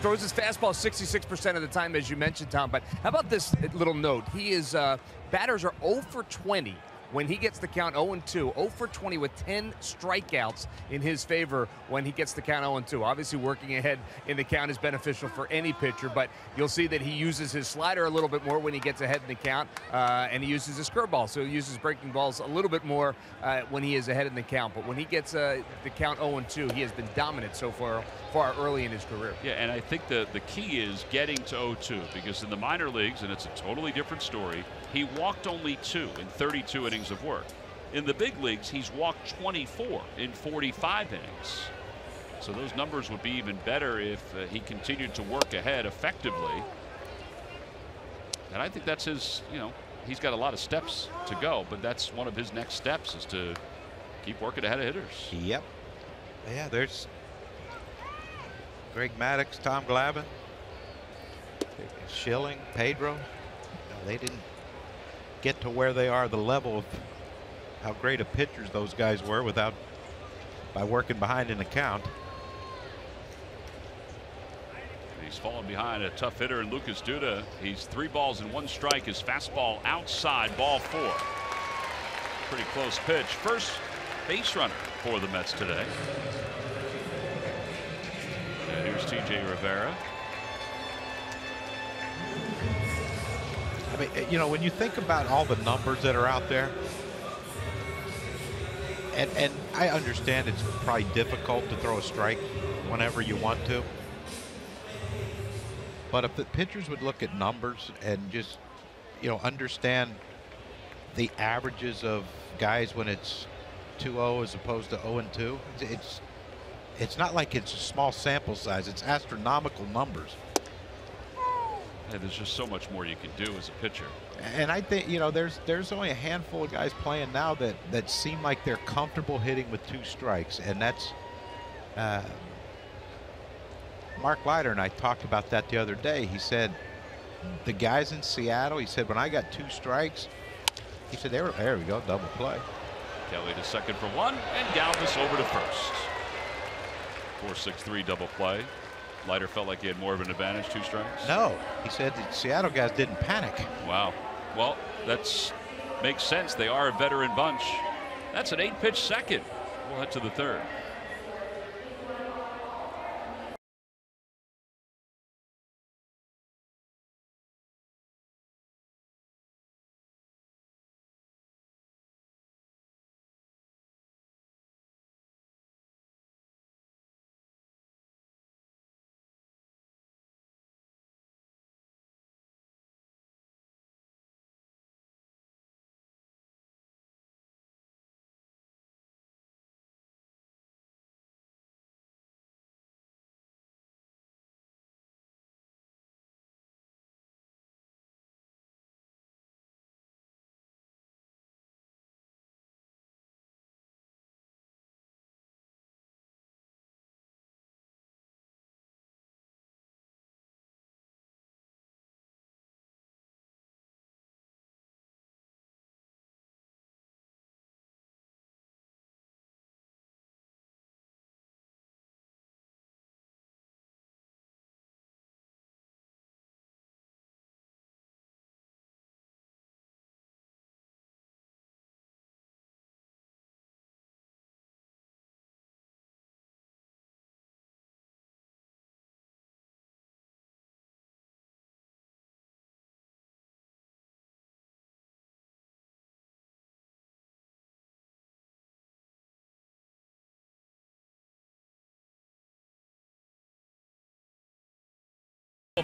Speaker 4: Throws his fastball 66% of the time, as you mentioned, Tom. But how about this little note? He is batters are 0 for 20. When he gets the count 0-2, 0 for 20 with 10 strikeouts in his favor when he gets the count 0-2. Obviously, working ahead in the count is beneficial for any pitcher, but you'll see that he uses his slider a little bit more when he gets ahead in the count, and he uses his curveball. So he uses breaking balls a little bit more when he is ahead in the count. But when he gets the count 0-2, he has been dominant so far early in his career.
Speaker 1: Yeah, and I think the key is getting to 0-2, because in the minor leagues, and it's a totally different story, he walked only 2 in 32 innings of work. In the big leagues, he's walked 24 in 45 innings. So those numbers would be even better if he continued to work ahead effectively. And I think that's his, he's got a lot of steps to go, but that's one of his next steps is to keep working ahead of hitters.
Speaker 3: Yep. Yeah, there's Greg Maddux, Tom Glavine, Schilling, Pedro. They didn't get to where they are, the level of how great of pitchers those guys were by working behind in the count.
Speaker 1: He's fallen behind a tough hitter in Lucas Duda. He's 3 balls and 1 strike. His fastball outside, ball 4. Pretty close pitch. First base runner for the Mets today. And here's TJ Rivera.
Speaker 3: I mean, you know, when you think about all the numbers that are out there, and I understand it's probably difficult to throw a strike whenever you want to. But if the pitchers would look at numbers and just, you know, understand the averages of guys when it's 2-0 as opposed to 0-2, it's not like it's a small sample size. It's astronomical numbers.
Speaker 1: And there's just so much more you can do as a pitcher.
Speaker 3: And I think, you know, there's only a handful of guys playing now that seem like they're comfortable hitting with 2 strikes, and that's Mark Leiter and I talked about that the other day. He said the guys in Seattle, he said, when I got 2 strikes, he said, there we go, double play.
Speaker 1: Kelly to second for 1, and Galvis over to first. 4-6-3 double play. Leiter felt like he had more of an advantage, 2 strikes.
Speaker 3: No, he said the Seattle guys didn't panic.
Speaker 1: Wow. Well, that's makes sense. They are a veteran bunch. That's an 8-pitch second. We'll head to the 3rd.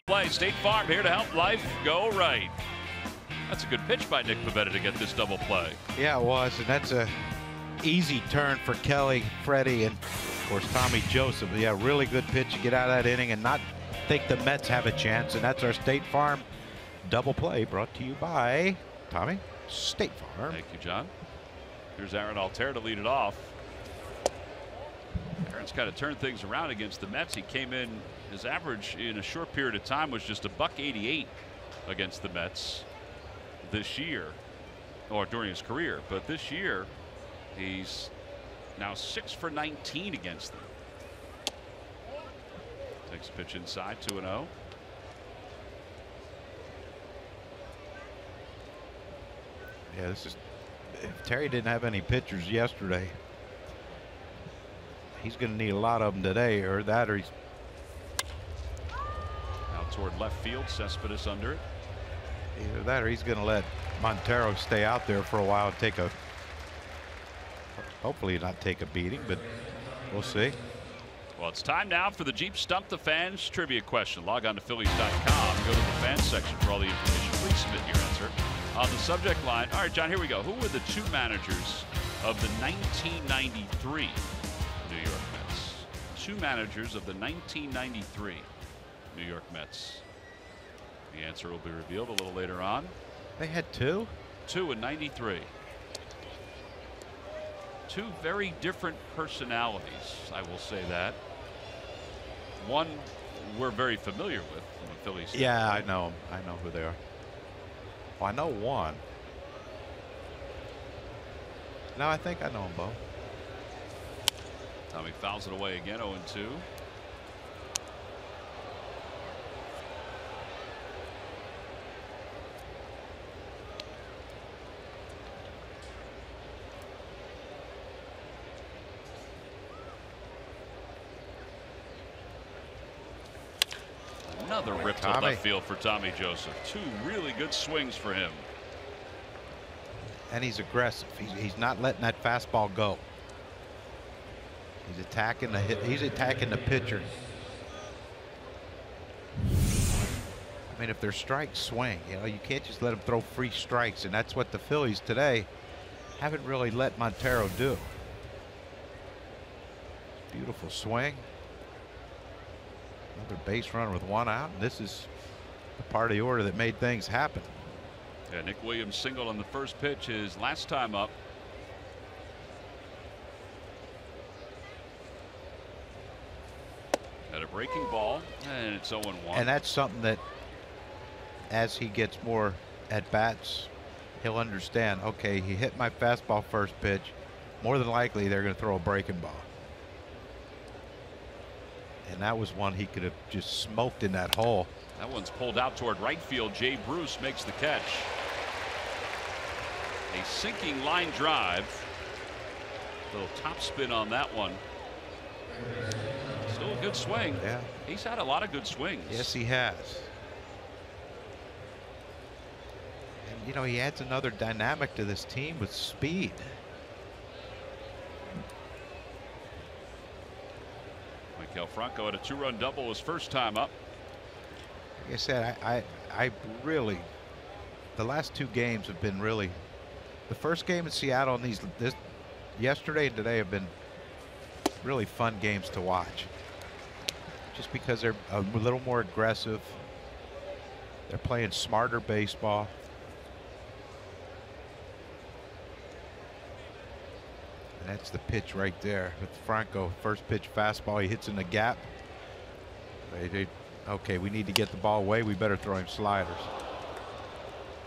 Speaker 1: Play. State Farm here to help life go right. That's a good pitch by Nick Pivetta to get this double play.
Speaker 3: Yeah, it was, and that's a easy turn for Kelly, Freddie, and of course Tommy Joseph. Yeah, really good pitch to get out of that inning and not think the Mets have a chance. And that's our State Farm double play, brought to you by Tommy, State Farm.
Speaker 1: Thank you, John. Here's Aaron Altherr to lead it off. Aaron's kind of turned things around against the Mets. He came in, his average in a short period of time was just $188 against the Mets this year, or during his career. But this year, he's now 6 for 19 against them. Takes a pitch inside, 2-0.
Speaker 3: Yeah, this is, if Terry didn't have any pitchers yesterday, he's going to need a lot of them today, or he's
Speaker 1: out toward left field. Cespedes under it.
Speaker 3: Either that or he's going to let Montero stay out there for a while and take a, hopefully not take a beating, but we'll see.
Speaker 1: Well, it's time now for the Jeep Stump the Fans trivia question. Log on to Phillies.com. Go to the fans section for all the information. Please submit your answer on the subject line. All right, John, here we go. Who were the 2 managers of the 1993 New York Mets? 2 managers of the 1993 New York Mets. The answer will be revealed a little later on.
Speaker 3: They had two?
Speaker 1: 2 in 93. Two very different personalities, I will say that. One we're very familiar with from the Phillies.
Speaker 3: Yeah, I know them. I know who they are. Well, I know one. No, I think I know them both.
Speaker 1: Tommy fouls it away again, 0-2. Another rip to
Speaker 3: Tommy.
Speaker 1: left field for Tommy Joseph. Two really good swings for him.
Speaker 3: And he's aggressive. He's not letting that fastball go. He's attacking the hit. He's attacking the pitcher. I mean, if there's strikes, swing. You know, you can't just let him throw free strikes, and that's what the Phillies today haven't really let Montero do. Beautiful swing. Another base run with one out, and this is the part of the order that made things happen.
Speaker 1: Yeah, Nick Williams singled on the first pitch his last time up. At a breaking ball, and it's 0-1.
Speaker 3: And that's something that, as he gets more at bats, he'll understand. Okay, he hit my fastball first pitch. More than likely, they're going to throw a breaking ball. And that was one he could have just smoked in that hole.
Speaker 1: That one's pulled out toward right field. Jay Bruce makes the catch. A sinking line drive. Little top spin on that one. Still a good swing.
Speaker 3: Yeah.
Speaker 1: He's had a lot of good swings.
Speaker 3: Yes, he has. And, you know, he adds another dynamic to this team with speed.
Speaker 1: Maikel Franco had a 2-run double his first time up.
Speaker 3: Like I said, I really, the last two games have been really, the first game in Seattle and this yesterday and today have been really fun games to watch. Just because they're a little more aggressive. They're playing smarter baseball. And that's the pitch right there with Franco. First pitch fastball. He hits in the gap. Okay, we need to get the ball away. We better throw him sliders.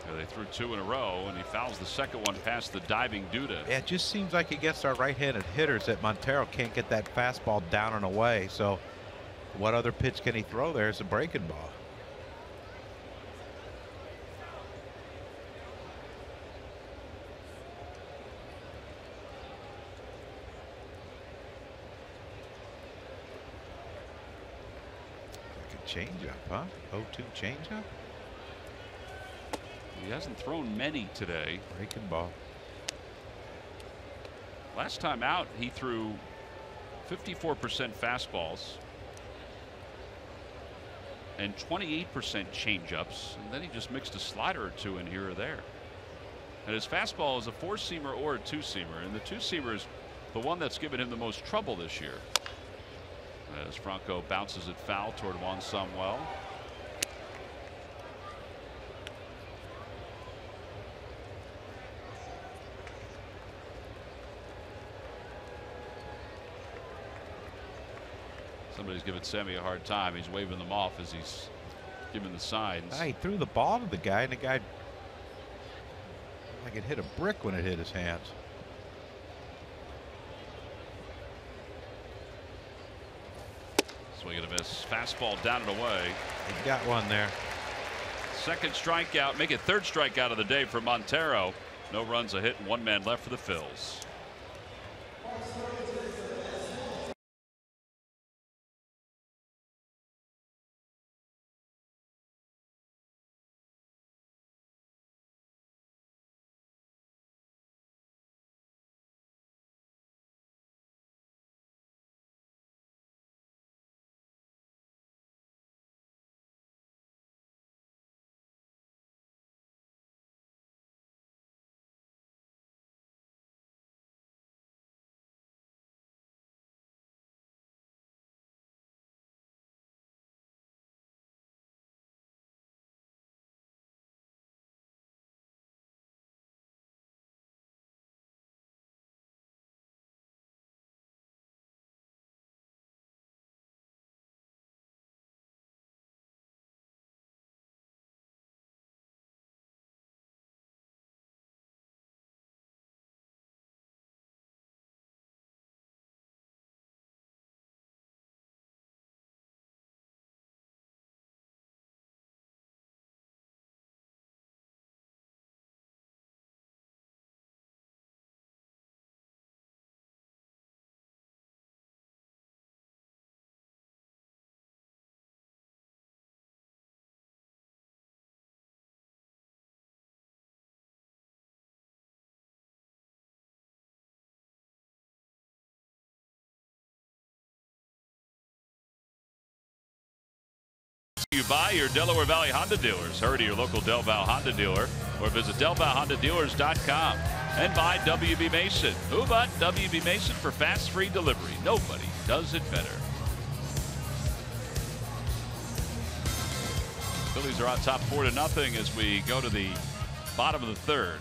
Speaker 1: Yeah, they threw two in a row, and he fouls the second one past the diving Duda.
Speaker 3: Yeah, it just seems like against our right-handed hitters that Montero can't get that fastball down and away. So what other pitch can he throw there? It's a breaking ball. Like a changeup, huh? 0-2 changeup?
Speaker 1: He hasn't thrown many today.
Speaker 3: Breaking ball.
Speaker 1: Last time out, he threw 54% fastballs and 28% changeups, and then he just mixed a slider or two in here or there. And his fastball is a four-seamer or a two-seamer, and the two-seamer is the one that's given him the most trouble this year. As Franco bounces it foul toward Juan Samuel. Somebody's giving Sammy a hard time. He's waving them off as he's giving the signs.
Speaker 3: He threw the ball to the guy, and the guy like it hit a brick when it hit his hands.
Speaker 1: Swing and a miss. Fastball down and away.
Speaker 3: He got one there.
Speaker 1: Second strikeout. Make it third strikeout of the day for Montero. No runs, a hit, and one man left for the Phils. You buy your Delaware Valley Honda dealers. Hurry to your local Del Val Honda dealer or visit DelValHondaDealers.com and buy WB Mason. Who but WB Mason for fast, free delivery? Nobody does it better. Phillies are on top 4-0 as we go to the bottom of the third.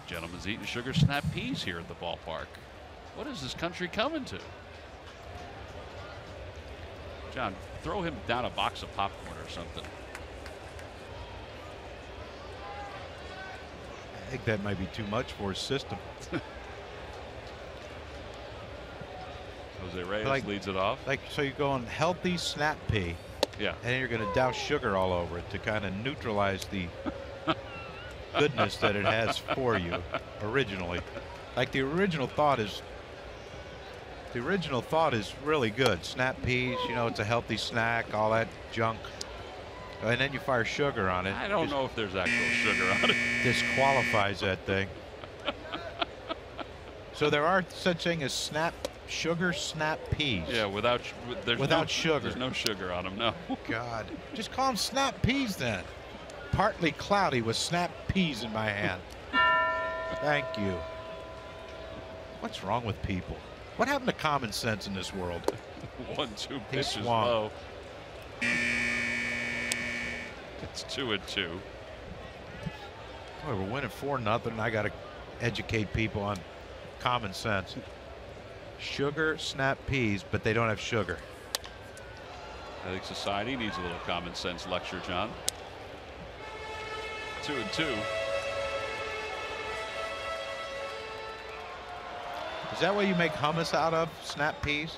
Speaker 1: Gentlemen's eating sugar snap peas here at the ballpark. What is this country coming to? John, throw him down a box of popcorn or something.
Speaker 3: I think that might be too much for his system.
Speaker 1: Jose Reyes leads it off.
Speaker 3: So you're going healthy snap pea.
Speaker 1: Yeah.
Speaker 3: And then you're going to douse sugar all over it to kind of neutralize the goodness that it has for you originally. Like the original thought is really good. Snap peas, you know, it's a healthy snack, all that junk. And then you fire sugar on it.
Speaker 1: I don't know if there's actual sugar on it.
Speaker 3: Disqualifies that thing. So there are such thing as sugar snap peas.
Speaker 1: Yeah, without
Speaker 3: sugar.
Speaker 1: There's no sugar on them, no.
Speaker 3: God. Just call them snap peas then. Partly cloudy with snap peas in my hand. Thank you. What's wrong with people? What happened to common sense in this world?
Speaker 1: 1-2 pitches low. It's 2-2.
Speaker 3: Boy, we're winning 4-0. I got to educate people on common sense. Sugar snap peas, but they don't have sugar.
Speaker 1: I think society needs a little common sense lecture, John. 2-2.
Speaker 3: Is that what you make hummus out of? Snap peas?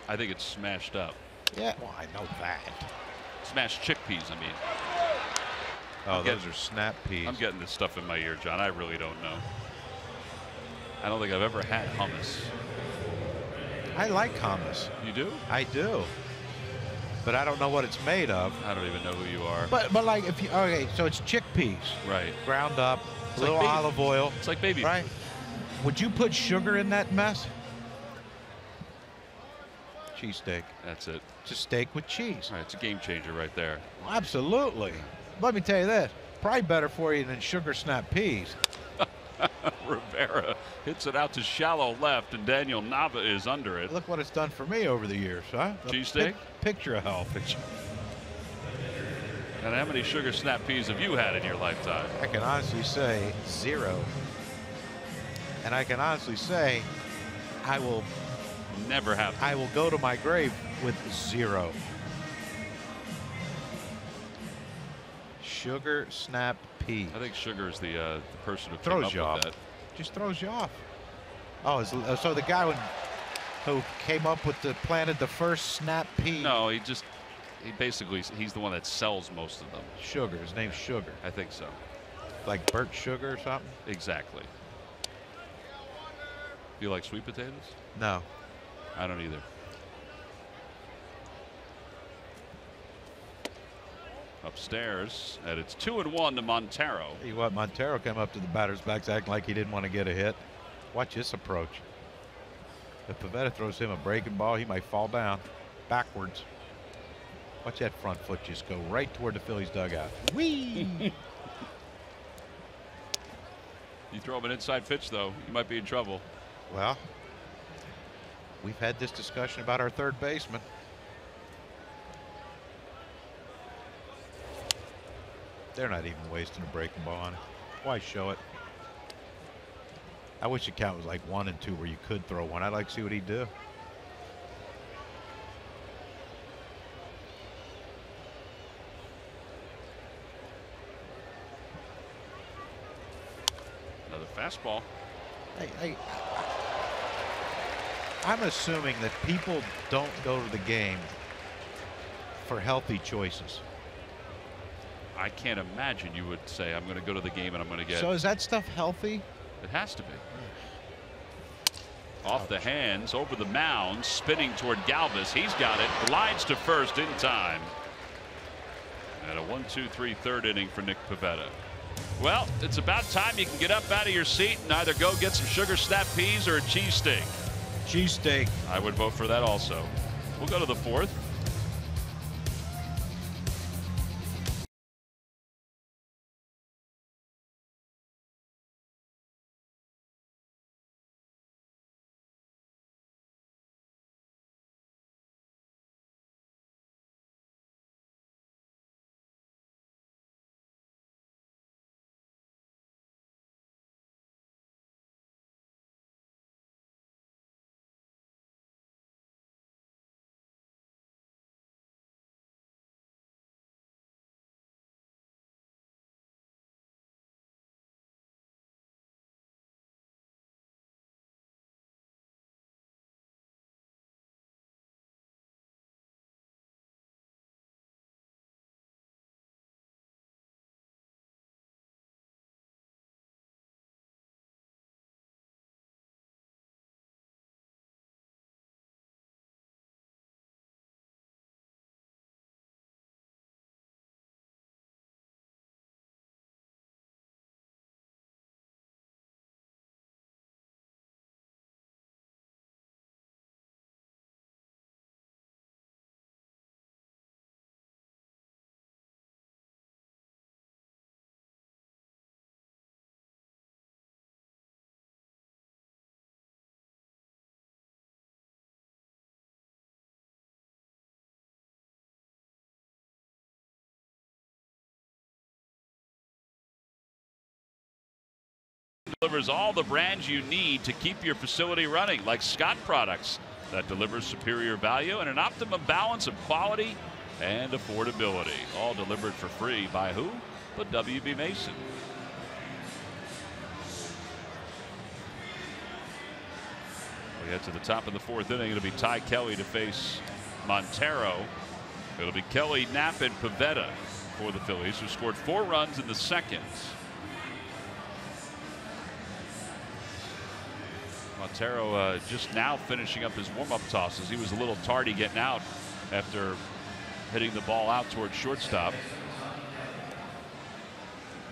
Speaker 1: I think it's smashed up.
Speaker 3: Yeah, well, I know that.
Speaker 1: Smashed chickpeas, I mean.
Speaker 3: Oh, those are snap peas.
Speaker 1: I'm getting this stuff in my ear, John. I really don't know. I don't think I've ever had hummus.
Speaker 3: I like hummus.
Speaker 1: You do?
Speaker 3: I do. But I don't know what it's made of.
Speaker 1: I don't even know who you are.
Speaker 3: But like if you so it's chickpeas.
Speaker 1: Right.
Speaker 3: Ground up,
Speaker 1: It's
Speaker 3: a little
Speaker 1: like
Speaker 3: olive oil.
Speaker 1: It's like baby.
Speaker 3: Right. Would you put sugar in that mess? Cheesesteak.
Speaker 1: That's it.
Speaker 3: It's a steak with cheese.
Speaker 1: All right, it's a game changer right there.
Speaker 3: Well, absolutely. Let me tell you this. Probably better for you than sugar snap peas.
Speaker 1: Rivera hits it out to shallow left, and Daniel Nava is under it.
Speaker 3: Look what it's done for me over the years, huh?
Speaker 1: Cheesesteak?
Speaker 3: Picture of health.
Speaker 1: And how many sugar snap peas have you had in your lifetime?
Speaker 3: I can honestly say 0. And I can honestly say I will
Speaker 1: never have.
Speaker 3: I will go to my grave with 0. Sugar snap pea.
Speaker 1: I think sugar is the person who
Speaker 3: throws
Speaker 1: came
Speaker 3: you
Speaker 1: up
Speaker 3: off.
Speaker 1: with that.
Speaker 3: Just throws you off. Oh, so the guy who came up with planted the first snap pea.
Speaker 1: No, he's the one that sells most of them.
Speaker 3: Sugar. His name's Sugar.
Speaker 1: I think so.
Speaker 3: Like Burt Sugar or something?
Speaker 1: Exactly. Do you like sweet potatoes?
Speaker 3: No.
Speaker 1: I don't either. Upstairs, and it's 2-1 to Montero.
Speaker 3: Tell you what, Montero came up to the batter's box acting like he didn't want to get a hit. Watch this approach. If Pivetta throws him a breaking ball, he might fall down backwards. Watch that front foot just go right toward the Phillies dugout. Whee!
Speaker 1: You throw him an inside pitch, though, you might be in trouble.
Speaker 3: Well, we've had this discussion about our third baseman. They're not even wasting a breaking ball on it. Why show it? I wish the count was like 1 and 2 where you could throw one. I'd like to see what he'd do.
Speaker 1: Another fastball.
Speaker 3: I'm assuming that people don't go to the game for healthy choices.
Speaker 1: I can't imagine you would say, I'm going to go to the game and I'm going to get.
Speaker 3: So is that stuff healthy?
Speaker 1: It has to be. Off the hands, over the mound, spinning toward Galvis. He's got it. Glides to first in time. And a 1-2-3 third inning for Nick Pivetta. Well, it's about time you can get up out of your seat and either go get some sugar snap peas or a cheesesteak.
Speaker 3: Cheesesteak.
Speaker 1: I would vote for that also. We'll go to the fourth. Delivers all the brands you need to keep your facility running, like Scott Products, that delivers superior value and an optimum balance of quality and affordability. All delivered for free by who? But WB Mason. We get to the top of the fourth inning. It'll be Ty Kelly to face Montero. It'll be Kelly, Knapp, and Pivetta for the Phillies, who scored 4 runs in the second. Montero just now finishing up his warm-up tosses. He was a little tardy getting out after hitting the ball out towards shortstop.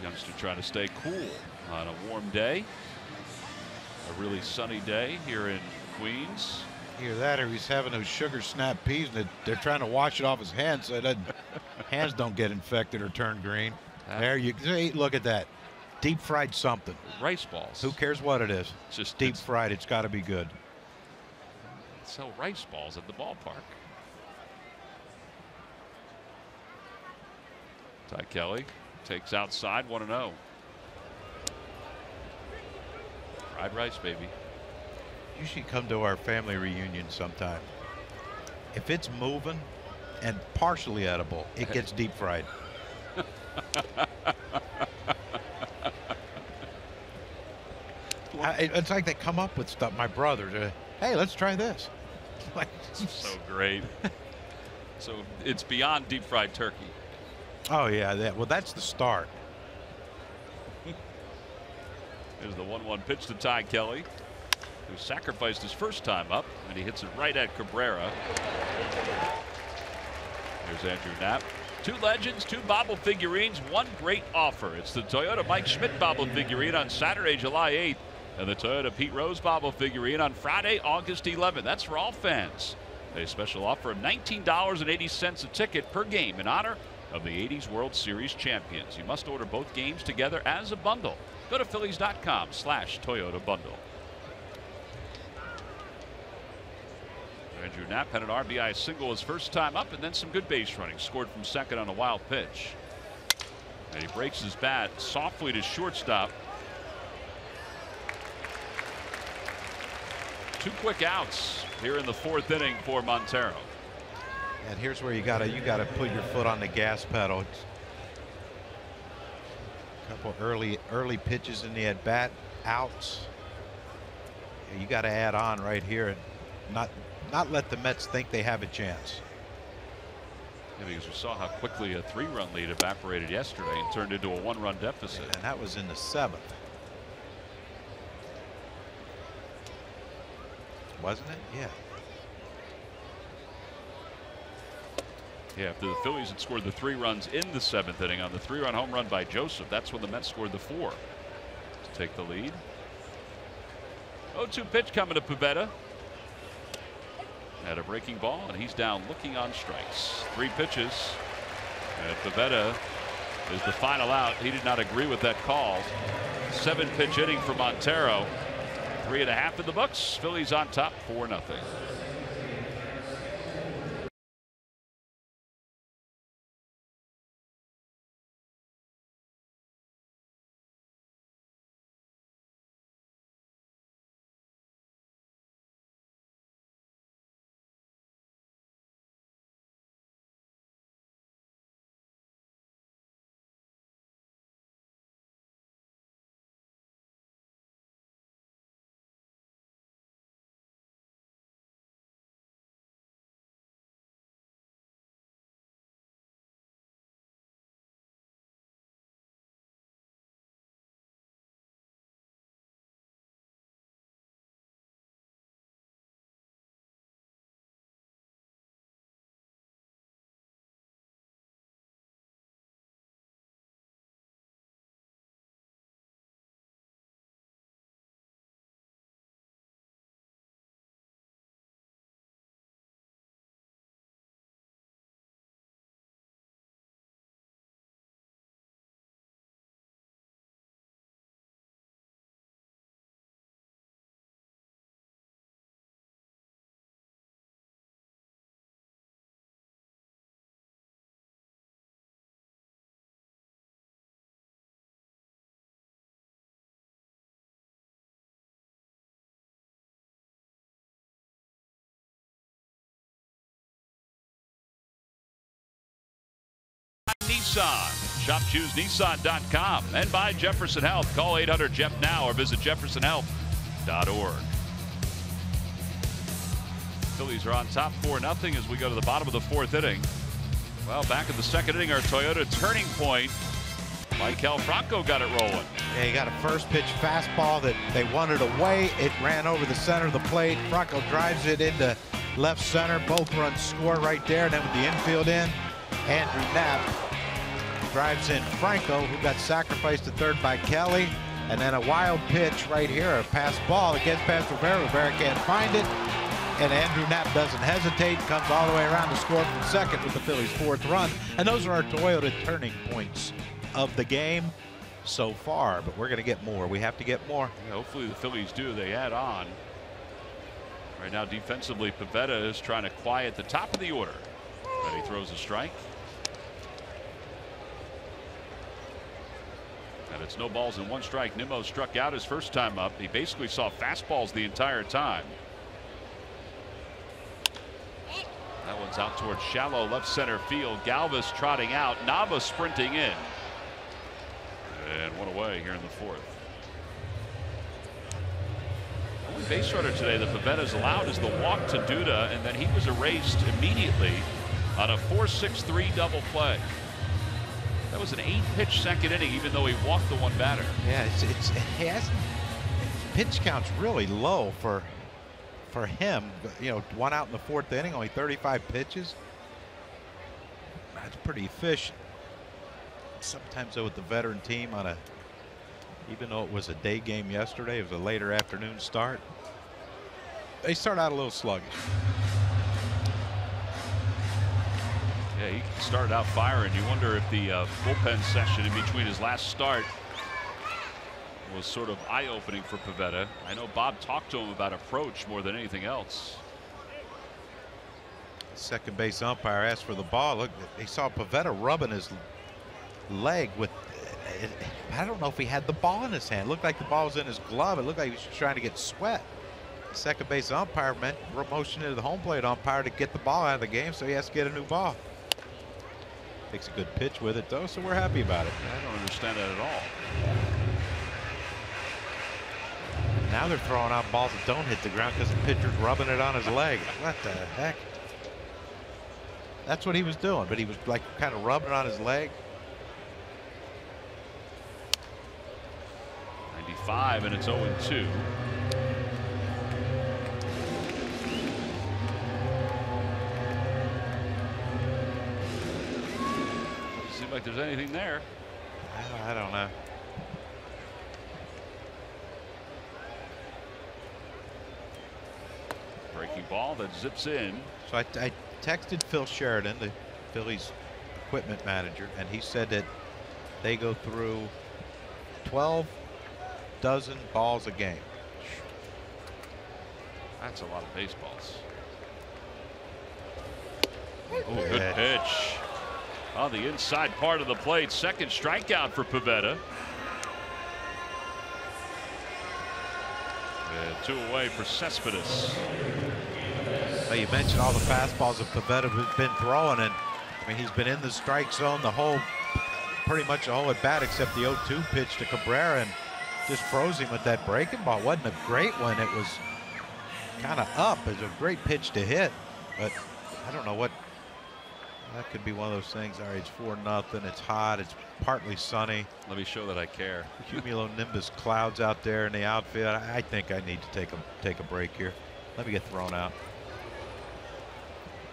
Speaker 1: Youngster trying to stay cool on a warm day. A really sunny day here in Queens.
Speaker 3: Either that or he's having those sugar snap peas and they're trying to wash it off his hands so that hands don't get infected or turn green. There you see, look at that. Deep fried something.
Speaker 1: Rice balls.
Speaker 3: Who cares what it is?
Speaker 1: It's just
Speaker 3: deep fried. It's got to be good.
Speaker 1: Sell rice balls at the ballpark. Ty Kelly takes outside, 1-0. Fried rice, baby.
Speaker 3: You should come to our family reunion sometime. If it's moving and partially edible, it gets deep fried. It's like they come up with stuff. My brothers, hey, let's try this. Like,
Speaker 1: so great. So it's beyond deep fried turkey.
Speaker 3: Oh yeah, well that's the start.
Speaker 1: There's the 1-1 pitch to Ty Kelly, who sacrificed his first time up, and he hits it right at Cabrera. Here's Andrew Knapp. 2 legends, 2 bobble figurines, 1 great offer. It's the Toyota Mike Schmidt bobble figurine on Saturday, July 8th, and the Toyota Pete Rose bobble figurine on Friday, August 11th. That's for all fans. A special offer of $19.80 a ticket per game in honor of the 80s World Series champions. You must order both games together as a bundle. Go to Phillies.com/Toyota bundle. Andrew Knapp had an RBI single his first time up, and then some good base running. Scored from second on a wild pitch. And he breaks his bat softly to shortstop. 2 quick outs here in the 4th inning for Montero.
Speaker 3: And here's where you gotta put your foot on the gas pedal. A couple early pitches in the at bat, outs. You got to add on right here and not let the Mets think they have a chance.
Speaker 1: Yeah, because we saw how quickly a 3-run lead evaporated yesterday and turned into a 1-run deficit.
Speaker 3: And that was in the 7th. Wasn't it? Yeah.
Speaker 1: Yeah, after the Phillies had scored the 3 runs in the 7th inning on the 3-run home run by Joseph, that's when the Mets scored the 4 to take the lead. 0-2 pitch coming to Pivetta. At a breaking ball, and he's down looking on strikes. 3 pitches. And Pivetta is the final out. He did not agree with that call. 7-pitch inning for Montero. 3.5 in the books. Phillies on top 4-0. Nissan. Shop ChooseNissan.com and by Jefferson Health. Call 800-JEF-NOW or visit jeffersonhealth.org. Phillies are on top 4-0 as we go to the bottom of the 4th inning. Well, back in the 2nd inning, our Toyota turning point. Maikel Franco got it rolling.
Speaker 3: Yeah, he got a first pitch fastball that they wanted away. It ran over the center of the plate. Franco drives it into left center. Both runs score right there. And then with the infield in, Andrew Knapp drives in Franco, who got sacrificed to third by Kelly. And then a wild pitch right here, a pass ball that gets past Rivera. Rivera can't find it. And Andrew Knapp doesn't hesitate, comes all the way around to score from second with the Phillies' 4th run. And those are our Toyota turning points of the game so far, but we're going to get more. We have to get more.
Speaker 1: Yeah, hopefully the Phillies do. They add on. Right now defensively, Pivetta is trying to quiet the top of the order. But he throws a strike. And it's no balls and 1 strike. Nimmo struck out his first time up. He basically saw fastballs the entire time. That one's out towards shallow left center field. Galvis trotting out. Nava sprinting in. And 1 away here in the 4th. The only base runner today that Pivetta's allowed is the walk to Duda, and then he was erased immediately on a 4-6-3 double play. That was an 8-pitch 2nd inning, even though he walked the 1 batter.
Speaker 3: Yeah, he hasn't. Pitch count's really low for him. You know, 1 out in the 4th inning, only 35 pitches. That's pretty efficient. Sometimes though with the veteran team on even though it was a day game yesterday, it was a later afternoon start. They start out a little sluggish.
Speaker 1: Yeah, he started out firing. You wonder if the bullpen session in between his last start was sort of eye-opening for Pivetta. I know Bob talked to him about approach more than anything else.
Speaker 3: Second base umpire asked for the ball. Look, he saw Pivetta rubbing his leg with, I don't know if he had the ball in his hand. It looked like the ball was in his glove. It looked like he was trying to get sweat. The second base umpire motioned to the home plate umpire to get the ball out of the game, so he has to get a new ball. Takes a good pitch with it though, so we're happy about it.
Speaker 1: I don't understand that at all.
Speaker 3: Now they're throwing out balls that don't hit the ground because the pitcher's rubbing it on his leg. What the heck? That's what he was doing, but he was like kind of rubbing it on his leg.
Speaker 1: 95, and it's 0-2. Doesn't seem like there's anything there.
Speaker 3: I don't know.
Speaker 1: Breaking ball that zips in.
Speaker 3: So I texted Phil Sheridan, the Phillies equipment manager, and he said that they go through 12 dozen balls a game.
Speaker 1: That's a lot of baseballs. Oh, good pitch. On the inside part of the plate. Second strikeout for Pivetta. And 2 away for Cespedes.
Speaker 3: Well, you mentioned all the fastballs that Pivetta has been throwing, and I mean he's been in the strike zone pretty much the whole at bat except the 0-2 pitch to Cabrera, and just froze him with that breaking ball. Wasn't a great one. It was kind of up. It was a great pitch to hit, but I don't know what. That could be one of those things. All right, it's 4-0. It's hot. It's partly sunny.
Speaker 1: Let me show that I care.
Speaker 3: Cumulonimbus clouds out there in the outfield. I think I need to take a break here. Let me get thrown out.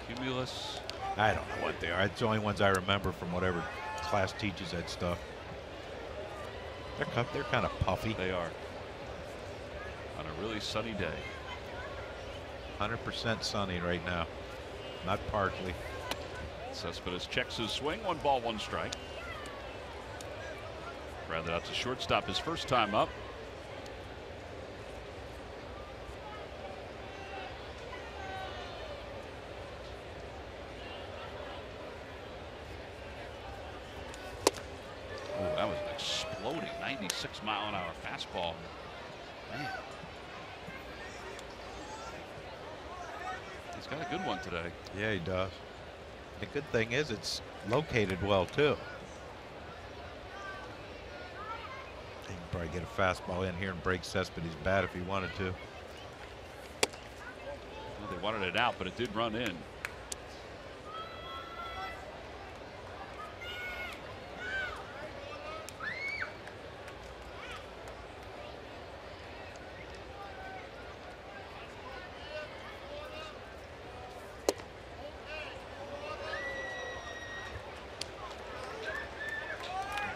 Speaker 1: Cumulus.
Speaker 3: I don't know what they are. It's the only ones I remember from whatever class teaches that stuff. They're kind of puffy.
Speaker 1: They are. On a really sunny day.
Speaker 3: 100% sunny right now. Not partly.
Speaker 1: Cespedes checks his swing. 1 ball, 1 strike. Grounded out to shortstop his first time up. Oh, that was an exploding 96-mile-an-hour fastball. Man. He's got a good one today.
Speaker 3: Yeah, he does. The good thing is it's located well too. He can probably get a fastball in here and break Cespedes' bat if he wanted to.
Speaker 1: Well, they wanted it out, but it did run in.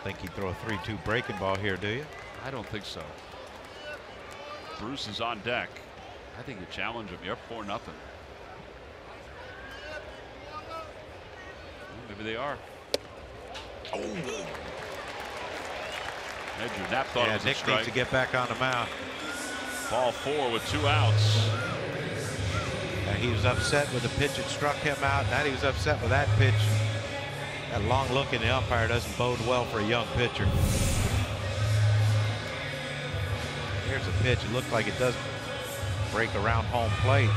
Speaker 3: Think he'd throw a 3-2 breaking ball here, do you?
Speaker 1: I don't think so. Bruce is on deck. I think you challenge him. You're up 4-0. Well, maybe they are. Oh. Andrew Knapp thought it was
Speaker 3: Nick
Speaker 1: a strike.
Speaker 3: needs to get back on the mound.
Speaker 1: Ball 4 with 2 outs.
Speaker 3: And he was upset with the pitch that struck him out. Now he was upset with that pitch. That long look in the umpire doesn't bode well for a young pitcher. Here's a pitch. It looked like it does break around home plate.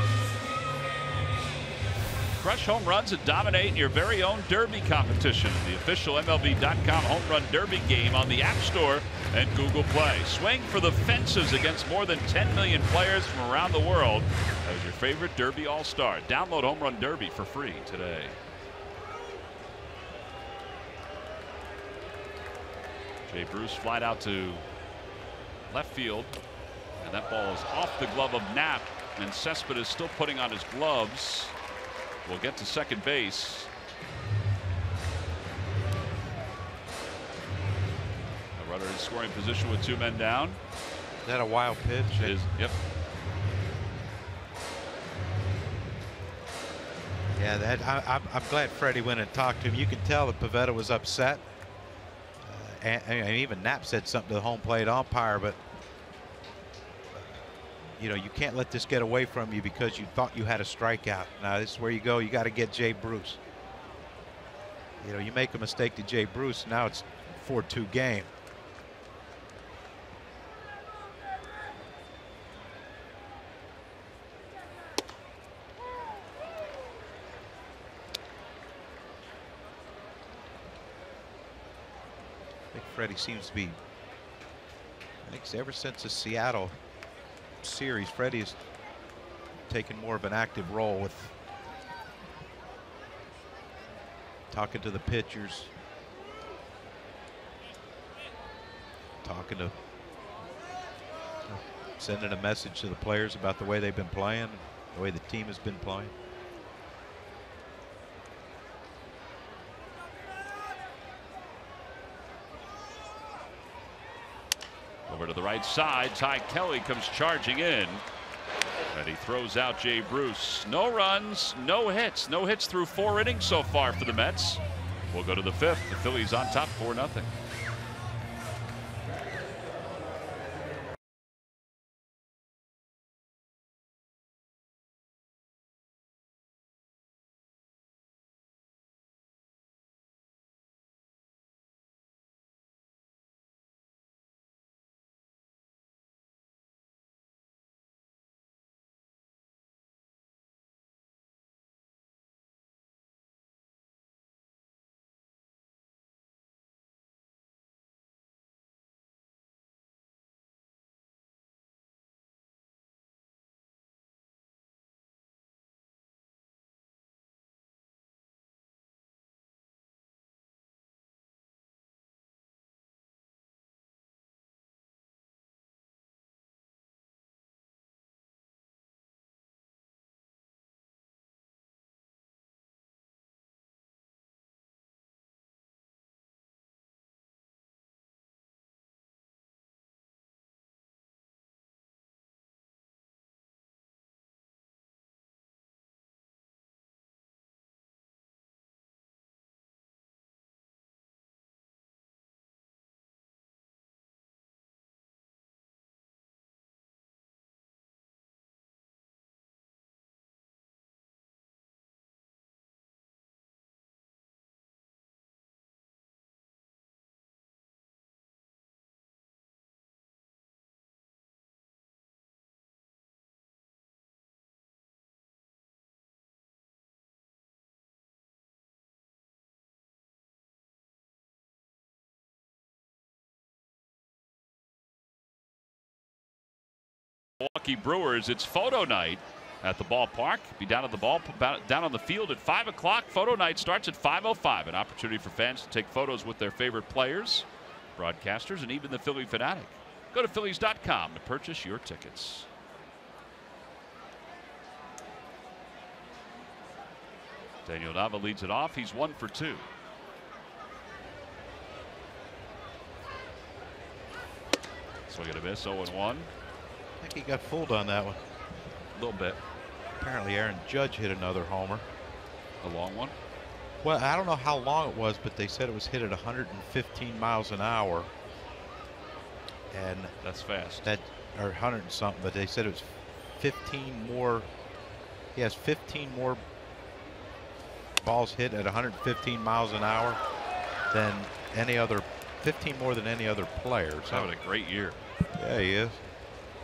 Speaker 1: Crush home runs and dominate in your very own Derby competition. The official MLB.com Home Run Derby game on the App Store and Google Play. Swing for the fences against more than 10 million players from around the world as your favorite Derby All-Star. Download Home Run Derby for free today. Jay Bruce flied out to left field, and that ball is off the glove of Knapp, and Cespedes still putting on his gloves. Will get to second base. A runner in scoring position with 2 men down.
Speaker 3: Is that a wild pitch?
Speaker 1: Yep.
Speaker 3: Yeah, I'm glad Freddie went and talked to him. You can tell that Pivetta was upset. And even Knapp said something to the home plate umpire, but you know, you can't let this get away from you because you thought you had a strikeout. Now this is where you go. You got to get Jay Bruce. You know, you make a mistake to Jay Bruce, now it's 4-2 game. Freddie seems to be, I think ever since the Seattle series, Freddie has taken more of an active role with talking to the pitchers, talking to, sending a message to the players about the way they've been playing, the way the team has been playing.
Speaker 1: Over to the right side, Ty Kelly comes charging in. And he throws out Jay Bruce. No runs, no hits. No hits through 4 innings so far for the Mets. We'll go to the 5th. The Phillies on top 4-0. Milwaukee Brewers, it's photo night at the ballpark. Be down at the down on the field at 5 o'clock. Photo night starts at 5:05. An opportunity for fans to take photos with their favorite players, broadcasters, and even the Phillie Fanatic. Go to Phillies.com to purchase your tickets. Daniel Nava leads it off. He's 1 for 2. Swing and a miss, 0-1.
Speaker 3: I think he got fooled on that one.
Speaker 1: A little bit.
Speaker 3: Apparently Aaron Judge hit another homer.
Speaker 1: A long one?
Speaker 3: Well, I don't know how long it was, but they said it was hit at 115 miles an hour. And
Speaker 1: that's fast.
Speaker 3: That, or 100 and something, but they said it was 15 more. He has 15 more balls hit at 115 miles an hour than any other, 15 more than any other player.
Speaker 1: He's having a great year.
Speaker 3: Yeah, he is.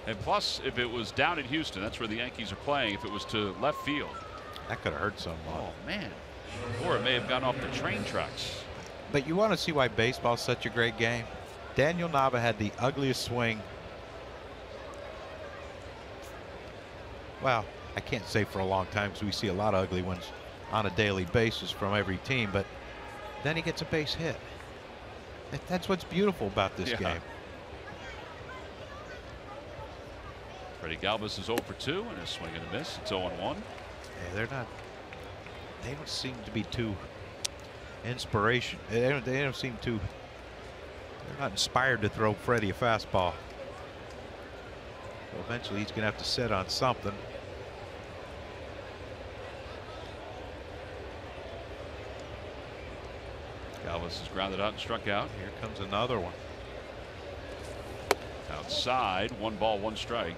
Speaker 1: And plus, if it was down in Houston, that's where the Yankees are playing. If it was to left field,
Speaker 3: that could have hurt someone.
Speaker 1: Oh man, or it may have gone off the train tracks.
Speaker 3: But you want to see why baseball is such a great game? Daniel Nava had the ugliest swing. Well, I can't say for a long time because we see a lot of ugly ones on a daily basis from every team, but then he gets a base hit. That's what's beautiful about this game.
Speaker 1: Freddie Galvis is 0 for 2 and a swing and a miss. It's 0-1.
Speaker 3: Yeah, they don't seem to be too inspiration. They don't seem to. They're not inspired to throw Freddie a fastball. So eventually he's going to have to sit on something.
Speaker 1: Galvis is grounded out and struck out.
Speaker 3: Here comes another one.
Speaker 1: Outside, 1 ball, 1 strike.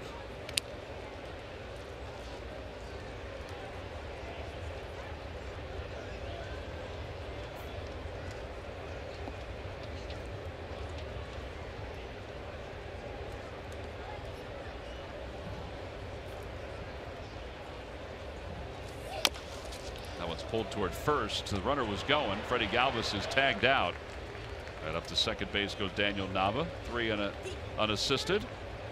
Speaker 1: Pulled toward first. The runner was going. Freddie Galvis is tagged out. And up to second base goes Daniel Nava. 3 unassisted.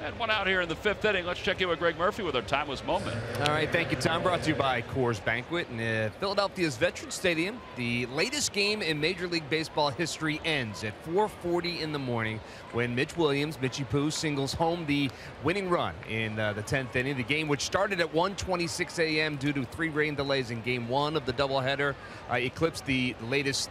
Speaker 1: And 1 out here in the 5th inning. Let's check in with Greg Murphy with our timeless moment.
Speaker 4: All right, thank you, Tom. Brought to you by Coors Banquet in Philadelphia's Veterans Stadium. The latest game in Major League Baseball history ends at 4:40 in the morning when Mitch Williams, Mitchie Poo, singles home the winning run in the 10th inning. The game, which started at 1:26 a.m. due to 3 rain delays in Game 1 of the doubleheader, eclipsed the latest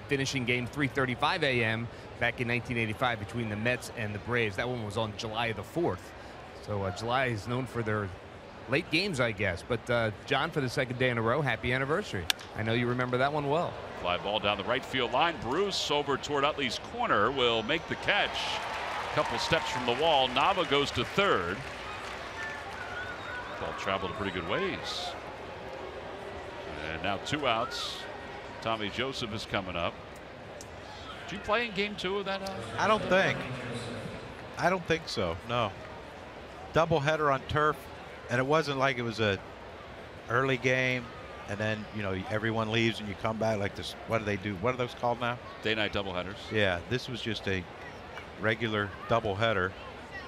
Speaker 4: finishing game, 3:35 a.m. back in 1985 between the Mets and the Braves. That one was on July the 4th. So July is known for their late games, I guess. But John, for the second day in a row, happy anniversary. I know you remember that one well.
Speaker 1: Fly ball down the right field line. Bruce over toward Utley's corner will make the catch. A couple steps from the wall. Nava goes to third. Ball traveled a pretty good ways. And now 2 outs. Tommy Joseph is coming up. Did you play in game 2 of that?
Speaker 3: I don't think so. No. Doubleheader on turf, and it wasn't like it was a early game and then, you know, everyone leaves and you come back like this. What do they do? What are those called now?
Speaker 1: Day-night doubleheaders.
Speaker 3: Yeah, this was just a regular doubleheader.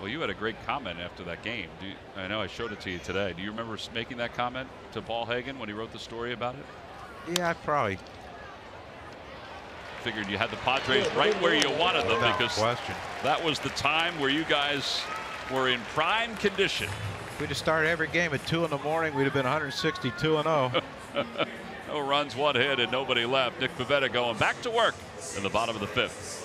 Speaker 1: Well, you had a great comment after that game. I know I showed it to you today. Do you remember making that comment to Paul Hagen when he wrote the story about it?
Speaker 3: Yeah, I probably
Speaker 1: figured you had the Padres right where you wanted them, because that was the time where you guys were in prime condition.
Speaker 3: If we'd have started every game at 2 in the morning, we'd have been 162-0.
Speaker 1: No runs, 1 hit, and nobody left. Nick Pivetta going back to work in the bottom of the 5th.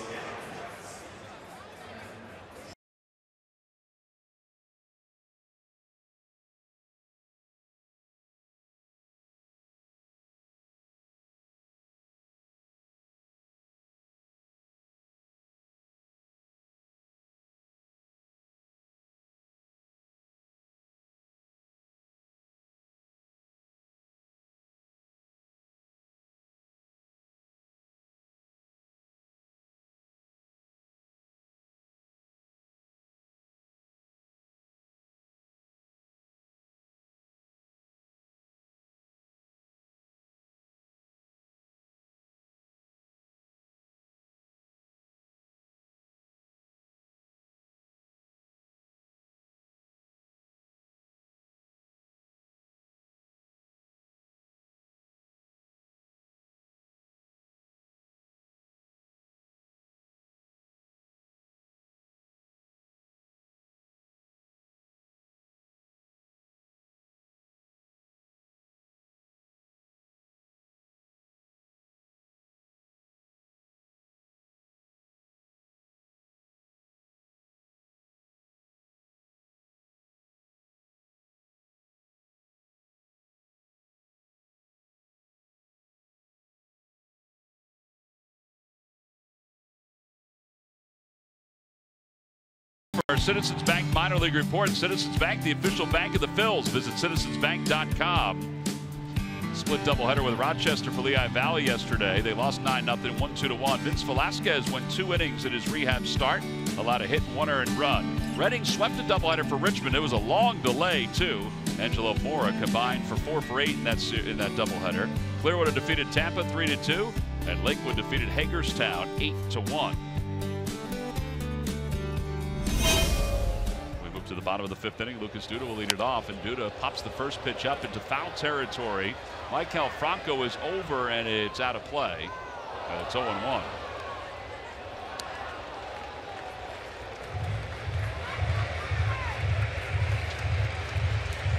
Speaker 1: Our Citizens Bank minor league report. Citizens Bank, the official bank of the Phils. Visit citizensbank.com. Split doubleheader with Rochester for Lehigh Valley yesterday. They lost 9-0, 1-2-1. Vince Velasquez went 2 innings in his rehab start. Allowed a hit and 1 earned run. Reading swept a doubleheader for Richmond. It was a long delay, too. Angelo Mora combined for 4 for 8 in that doubleheader. Clearwater defeated Tampa 3-2, and Lakewood defeated Hagerstown 8-1. To the bottom of the 5th inning, Lucas Duda will lead it off, and Duda pops the first pitch up into foul territory. Michael Franco is over, and it's out of play. It's 0-1.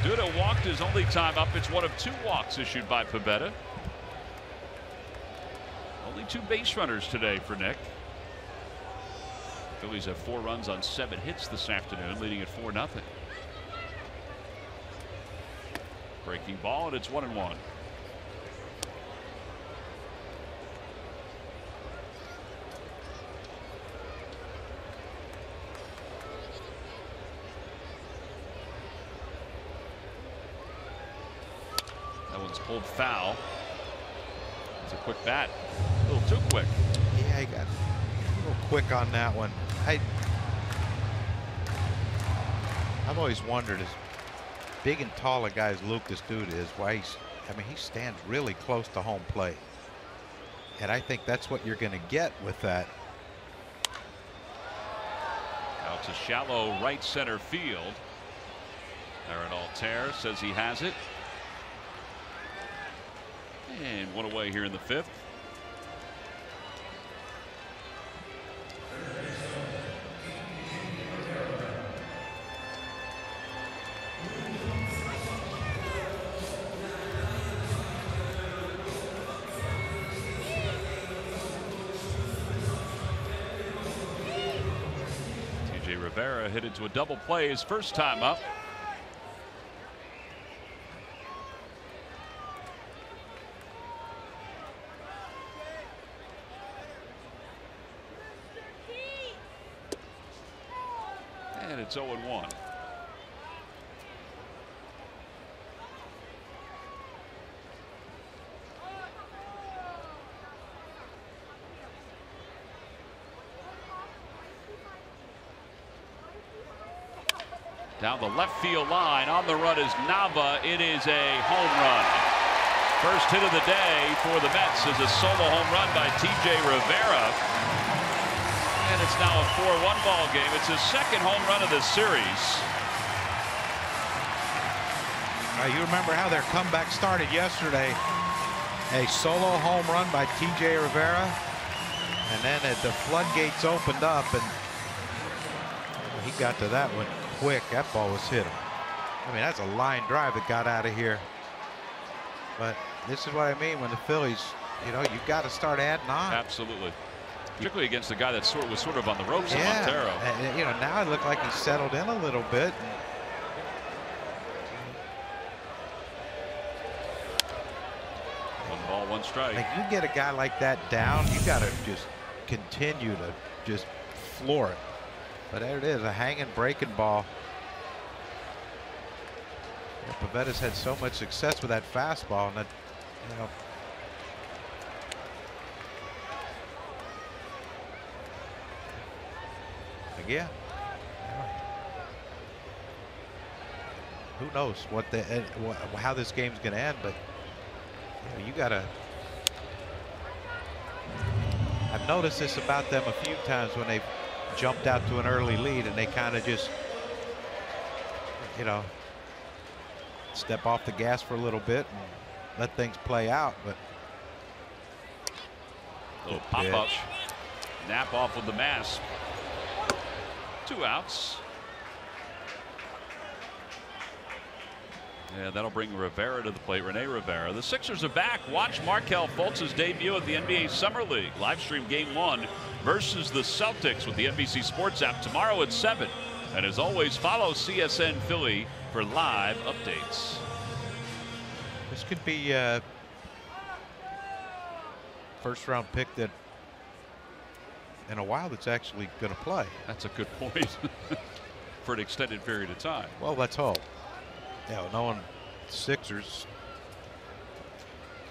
Speaker 1: Duda walked his only time up. It's one of 2 walks issued by Pivetta. Only 2 base runners today for Nick. Phillies have 4 runs on 7 hits this afternoon, leading at 4-0. Breaking ball, and it's 1-1. That one's pulled foul. It's a quick bat. A little too quick.
Speaker 3: Yeah, he got a little quick on that one. I've always wondered, as big and tall a guy as Lucas Duda is, why he stands really close to home plate. And I think that's what you're going to get with that.
Speaker 1: Out to shallow right center field. Aaron Altair says he has it. And 1 away here in the 5th. Rivera hit into a double play his first time up. And it's 0-1. Down the left field line, on the run is Nava. It is a home run. First hit of the day for the Mets is a solo home run by T.J. Rivera. And it's now a 4-1 ball game. It's his second home run of the series.
Speaker 3: You remember how their comeback started yesterday. A solo home run by T.J. Rivera. And then the floodgates opened up, and he got to that one quick. That ball was hit him. I mean, that's a line drive that got out of here. But this is what I mean when the Phillies, you know, you've got to start adding on.
Speaker 1: Absolutely. Particularly against a guy that was sort of on the ropes,
Speaker 3: yeah.
Speaker 1: Montero.
Speaker 3: And, you know, now it looked like he settled in a little bit.
Speaker 1: One ball, one strike.
Speaker 3: Like, you get a guy like that down, you got to just continue to just floor it. But there it is, a hanging breaking ball. Yeah, Pavetta's had so much success with that fastball, and that, you know. Again. Who knows what how this game's going to end, but you know, you got to. I've noticed this about them a few times when they've jumped out to an early lead and they kind of just, you know, step off the gas for a little bit and let things play out. But
Speaker 1: little pop up, nap off with the mask. 2 outs. Yeah, that'll bring Rivera to the plate. Rene Rivera. The Sixers are back. Watch Markelle Fultz's debut at the NBA Summer League. Live stream Game 1 versus the Celtics with the NBC Sports app tomorrow at 7. And as always, follow CSN Philly for live updates.
Speaker 3: This could be a first-round pick that, in a while, that's actually going to play.
Speaker 1: That's a good point for an extended period of time.
Speaker 3: Well, let's hope. Yeah, knowing Sixers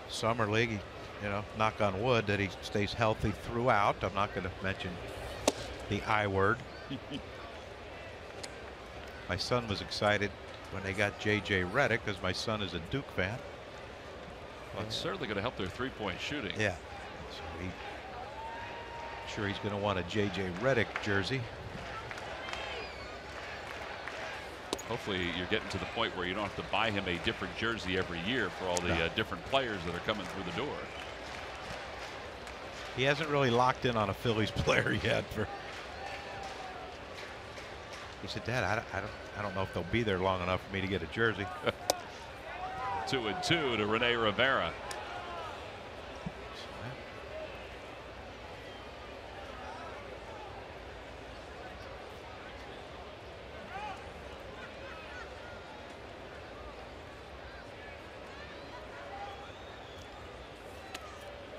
Speaker 3: Summer League, you know, knock on wood that he stays healthy throughout. I'm not going to mention the I word. My son was excited when they got J.J. Redick, because my son is a Duke fan.
Speaker 1: Well, it's certainly going to help their three-point shooting.
Speaker 3: Yeah. So sure he's going to want a J.J. Redick jersey.
Speaker 1: Hopefully you're getting to the point where you don't have to buy him a different jersey every year for all the different players that are coming through the door.
Speaker 3: He hasn't really locked in on a Phillies player yet. He said, Dad, I don't know if they'll be there long enough for me to get a jersey.
Speaker 1: 2-2 to Rene Rivera.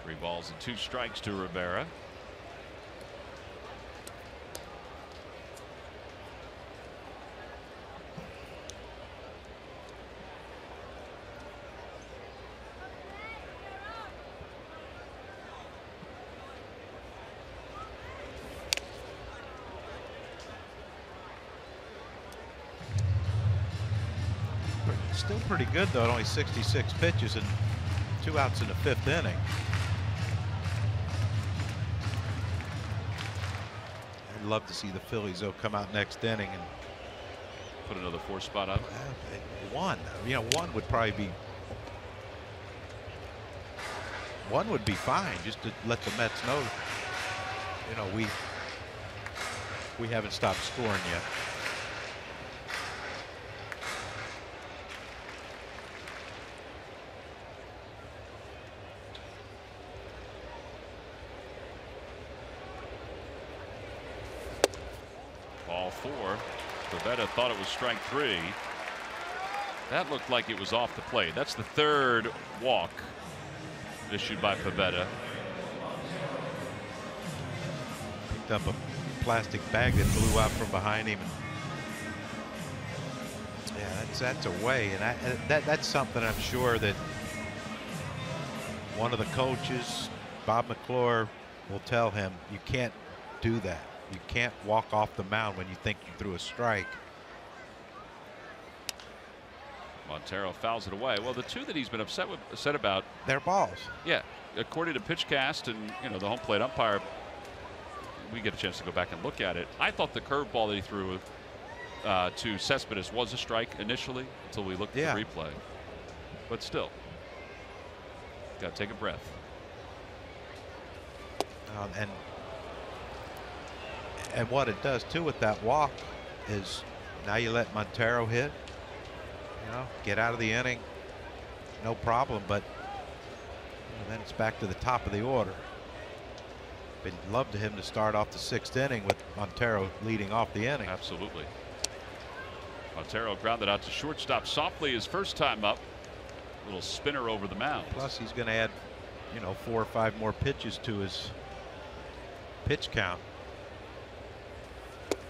Speaker 1: Three balls and 2 strikes to Rivera.
Speaker 3: Still pretty good, though, at only 66 pitches and 2 outs in the 5th inning. I'd love to see the Phillies, though, come out next inning and
Speaker 1: put another 4 spot up.
Speaker 3: One, you know, one would probably be. One would be fine, just to let the Mets know, you know, we haven't stopped scoring yet.
Speaker 1: Ball 4. Pivetta thought it was strike 3. That looked like it was off the plate. That's the 3rd walk issued by Pivetta.
Speaker 3: Picked up a plastic bag that blew out from behind him and That's away, and that's something I'm sure that one of the coaches, Bob McClure, will tell him, you can't do that. You can't walk off the mound when you think you threw a strike.
Speaker 1: Montero fouls it away. Well, the two that he's been upset about,
Speaker 3: they're balls.
Speaker 1: Yeah, according to PitchCast and the home plate umpire, we get a chance to go back and look at it. I thought the curveball that he threw to Cespedes was a strike initially until we looked at the replay. But still, got to take a breath.
Speaker 3: And what it does too with that walk is now you let Montero hit, get out of the inning, no problem. But then it's back to the top of the order. Been love to him to start off the 6th inning with Montero leading off the inning.
Speaker 1: Absolutely. Montero grounded out to shortstop softly his first time up. A little spinner over the mound.
Speaker 3: Plus he's going to add 4 or 5 more pitches to his pitch count.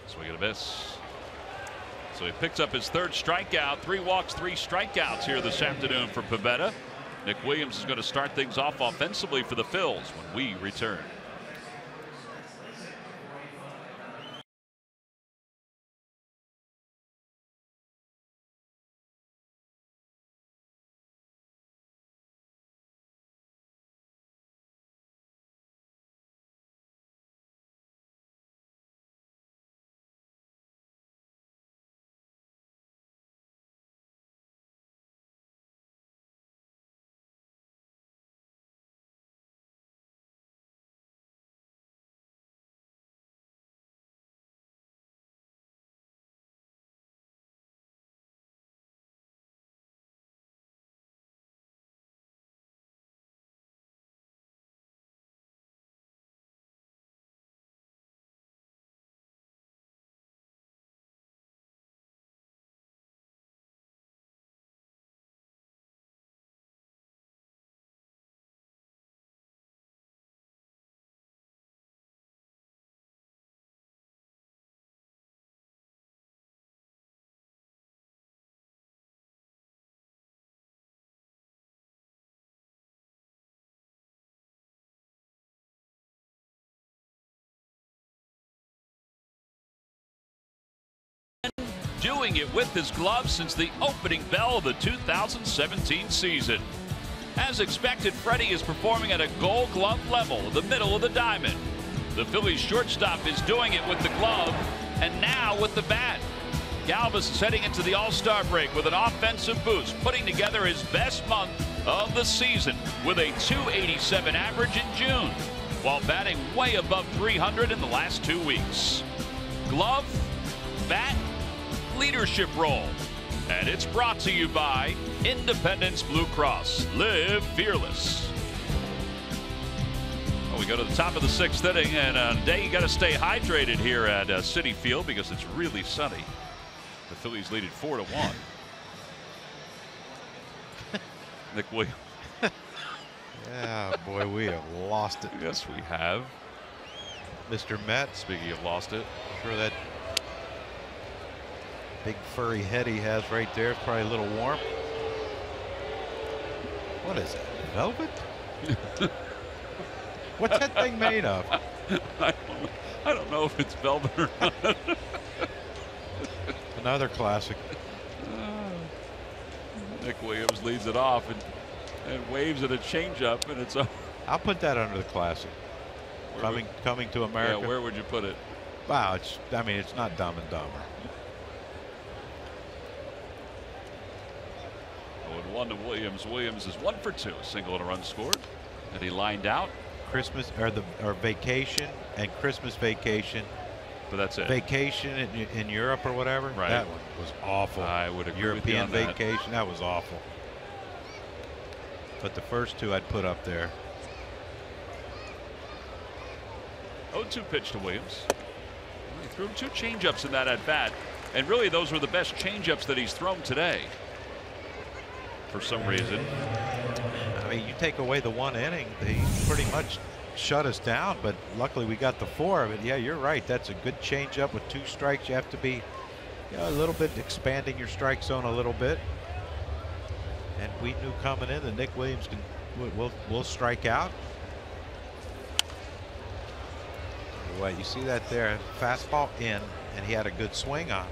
Speaker 1: Swing and a miss. So he picks up his 3rd strikeout. 3 walks, 3 strikeouts here this afternoon for Pivetta. Nick Williams is going to start things off offensively for the Phils when we return. Doing it with his glove since the opening bell of the 2017 season. As expected, Freddie is performing at a Gold Glove level, the middle of the diamond. The Phillies shortstop is doing it with the glove and now with the bat. Galvis is heading into the All-Star break with an offensive boost, putting together his best month of the season with a .287 average in June, while batting way above .300 in the last 2 weeks. Glove, bat, leadership role. And it's brought to you by Independence Blue Cross. Live fearless. Well, we go to the top of the 6th inning, and on a day you got to stay hydrated here at Citi Field because it's really sunny. The Phillies lead it 4-1. Nick Williams.
Speaker 3: Yeah, boy, we have lost it.
Speaker 1: Yes, we have.
Speaker 3: Mr. Met.
Speaker 1: Speaking of lost it.
Speaker 3: Sure that big furry head he has right there is probably a little warm. What is that? Velvet? What's that thing made of?
Speaker 1: I don't know if it's velvet or not.
Speaker 3: Another classic.
Speaker 1: Nick Williams leads it off and waves at a changeup, and it's a.
Speaker 3: I'll put that under the classic. Coming to America.
Speaker 1: Yeah, where would you put it?
Speaker 3: Wow, I mean, it's not Dumb and Dumber.
Speaker 1: 0-1 to Williams. Williams is 1 for 2, a single and a run scored, and he lined out.
Speaker 3: Christmas or vacation and Christmas vacation.
Speaker 1: But that's it.
Speaker 3: Vacation in Europe or whatever.
Speaker 1: Right.
Speaker 3: That one was awful.
Speaker 1: I would agree
Speaker 3: European
Speaker 1: with you on that.
Speaker 3: vacation. That was awful. But the first 2 I'd put up there.
Speaker 1: 0-2 pitch to Williams. He threw him 2 changeups in that at bat, and really those were the best changeups that he's thrown today. For some reason.
Speaker 3: I mean, you take away the 1 inning, they pretty much shut us down, but luckily we got the 4 of it. Yeah, you're right. That's a good changeup with 2 strikes. You have to be a little bit expanding your strike zone a little bit. And we knew coming in that Nick Williams will strike out. Anyway, you see that there, fastball in, and he had a good swing on it.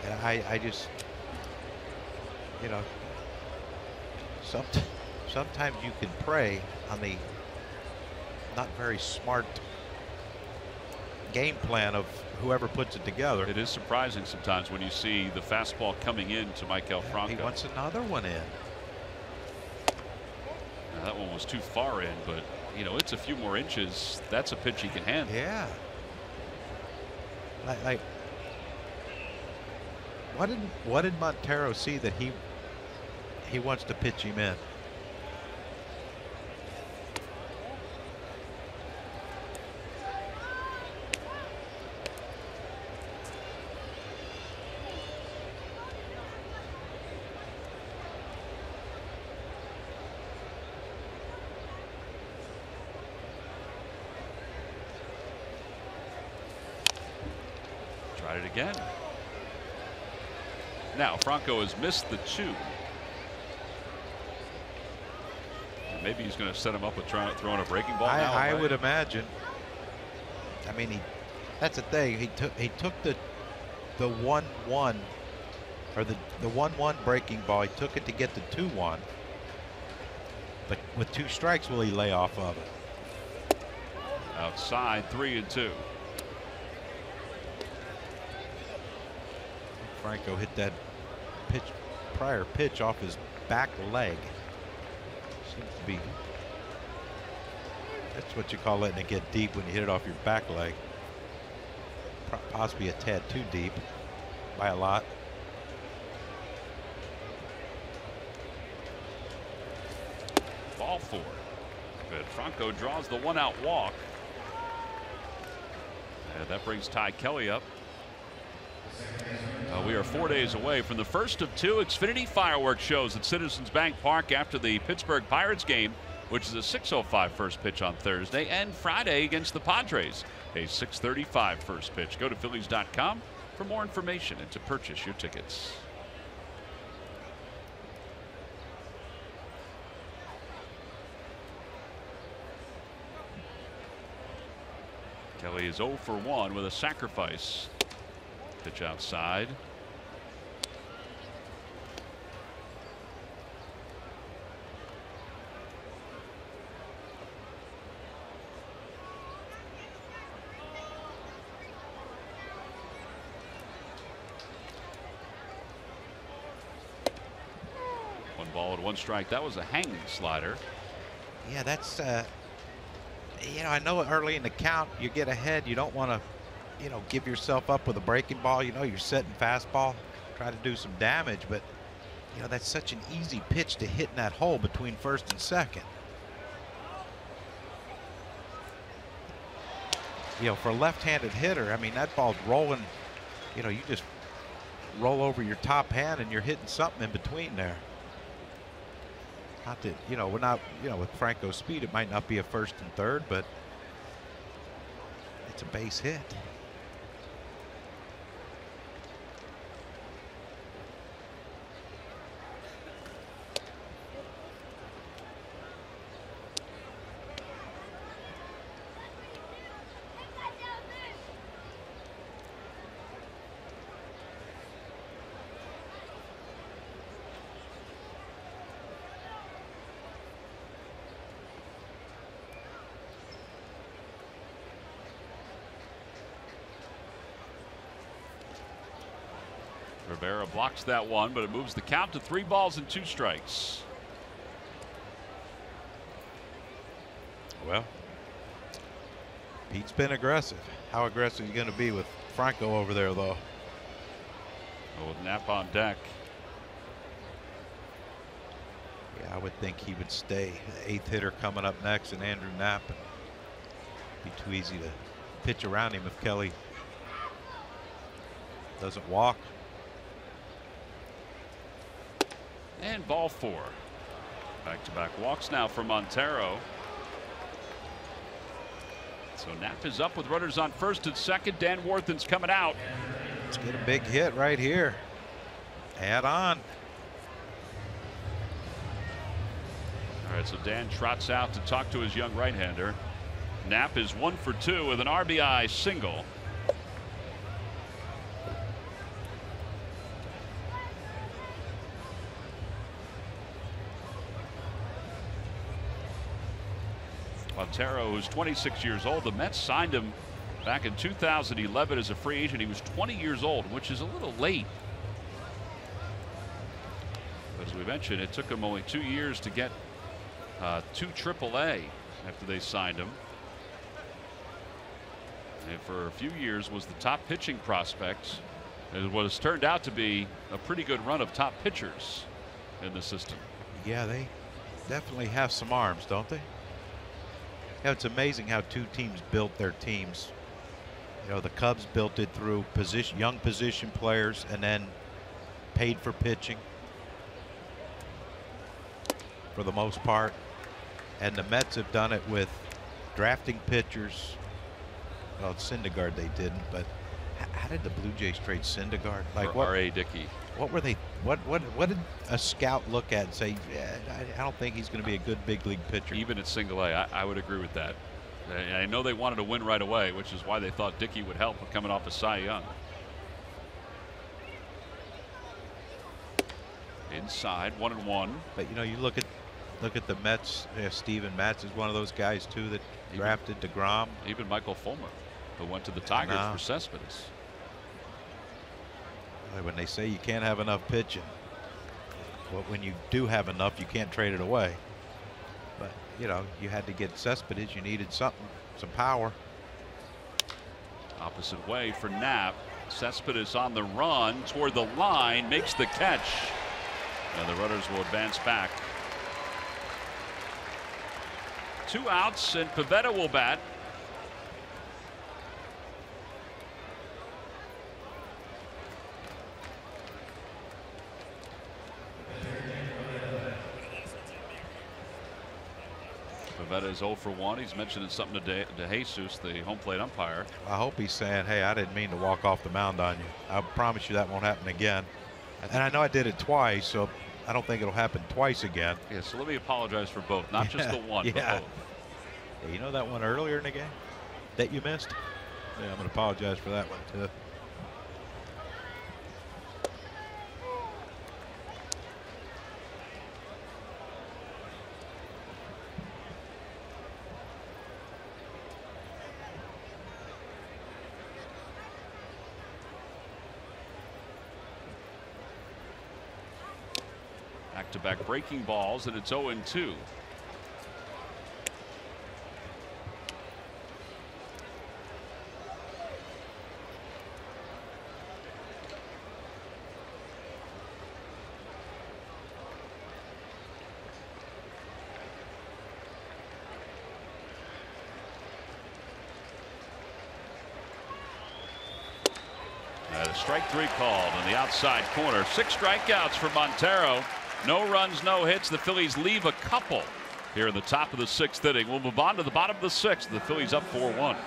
Speaker 3: And I just, you know, sometimes you can prey on the not very smart game plan of whoever puts it together.
Speaker 1: It is surprising sometimes when you see the fastball coming in to Maikel Franco.
Speaker 3: He wants another one in.
Speaker 1: Now, that one was too far in, but you know, it's a few more inches. That's a pitch he can handle.
Speaker 3: Yeah. Like what did Montero see that he wants to pitch him in?
Speaker 1: Tried it again. Now Franco has missed the 2. Maybe he's going to set him up with throwing a breaking ball.
Speaker 3: I would imagine. I mean, that's the thing. He took the 1-1 or the 1-1 breaking ball. He took it to get the 2-1. But with 2 strikes, will he lay off of it?
Speaker 1: Outside, 3-2.
Speaker 3: Franco hit that prior pitch off his back leg. Seems to be, that's what you call letting it get deep when you hit it off your back leg. Possibly a tad too deep by a lot.
Speaker 1: Ball 4. Good. Franco draws the 1-out walk. And that brings Ty Kelly up. We are 4 days away from the first of 2 Xfinity fireworks shows at Citizens Bank Park after the Pittsburgh Pirates game, which is a 6:05 first pitch on Thursday, and Friday against the Padres, a 6:35 first pitch. Go to Phillies.com for more information and to purchase your tickets. Kelly is 0 for 1 with a sacrifice. Pitch outside. One ball and 1 strike. That was a hanging slider.
Speaker 3: Yeah, that's you know, I know early in the count you get ahead, you don't want to, you know, give yourself up with a breaking ball. You know, you're setting fastball, try to do some damage, but you know, that's such an easy pitch to hit in that hole between first and second. You know, for a left-handed hitter, I mean, that ball's rolling, you know, you just roll over your top hand and you're hitting something in between there. Not that, you know, we're not, you know, with Franco's speed, it might not be a first and third, but it's a base hit.
Speaker 1: Rivera blocks that one, but it moves the count to 3 balls and 2 strikes.
Speaker 3: Well, Pete's been aggressive. How aggressive is he going to be with Franco over there, though?
Speaker 1: With Knapp on deck.
Speaker 3: Yeah, I would think he would stay. The 8th hitter coming up next, and Andrew Knapp. Be too easy to pitch around him if Kelly doesn't walk.
Speaker 1: And ball 4. Back-to-back walks now for Montero. So Knapp is up with runners on first and second. Dan Warthen's coming out.
Speaker 3: Let's get a big hit right here. Add on.
Speaker 1: All right, so Dan trots out to talk to his young right-hander. Knapp is 1 for 2 with an RBI single. Montero, who's 26 years old, the Mets signed him back in 2011 as a free agent. He was 20 years old, which is a little late. But as we mentioned, it took him only 2 years to get to AAA after they signed him. And for a few years was the top pitching prospect. And what has turned out to be a pretty good run of top pitchers in the system.
Speaker 3: Yeah, they definitely have some arms, don't they? Yeah, it's amazing how two teams built their teams. You know, the Cubs built it through young position players and then paid for pitching for the most part. And the Mets have done it with drafting pitchers. Well, Syndergaard they didn't, but how did the Blue Jays trade Syndergaard?
Speaker 1: Like what? R.A. Dickey.
Speaker 3: What were they? What did a scout look at and say? Yeah, I don't think he's going to be a good big league pitcher.
Speaker 1: Even at Single A, I would agree with that. I know they wanted to win right away, which is why they thought Dickey would help with coming off of Cy Young. Inside, 1-1.
Speaker 3: But you know, you look at the Mets. Steven Matz is one of those guys too that drafted DeGrom.
Speaker 1: Even Michael Fulmer, who went to the Tigers for Cespedes.
Speaker 3: When they say you can't have enough pitching, well, when you do have enough, you can't trade it away. But you know, you had to get Cespedes. You needed something, some power.
Speaker 1: Opposite way for Knapp. Cespedes on the run toward the line, makes the catch, and the runners will advance back. 2 outs, and Pivetta will bat. Pivetta is 0 for 1. He's mentioning something to Jesus, the home plate umpire.
Speaker 3: I hope he's saying, hey, I didn't mean to walk off the mound on you. I promise you that won't happen again. And I know I did it twice, so I don't think it'll happen twice again.
Speaker 1: Yeah, so let me apologize for both, not just the one, but both.
Speaker 3: Yeah, you know that one earlier in the game that you missed? Yeah, I'm going to apologize for that one, too.
Speaker 1: Back-to-back breaking balls, and it's 0-2. A strike 3 called on the outside corner. 6 strikeouts for Montero. No runs, no hits. The Phillies leave a couple here in the top of the 6th inning. We'll move on to the bottom of the 6th. The Phillies up 4-1.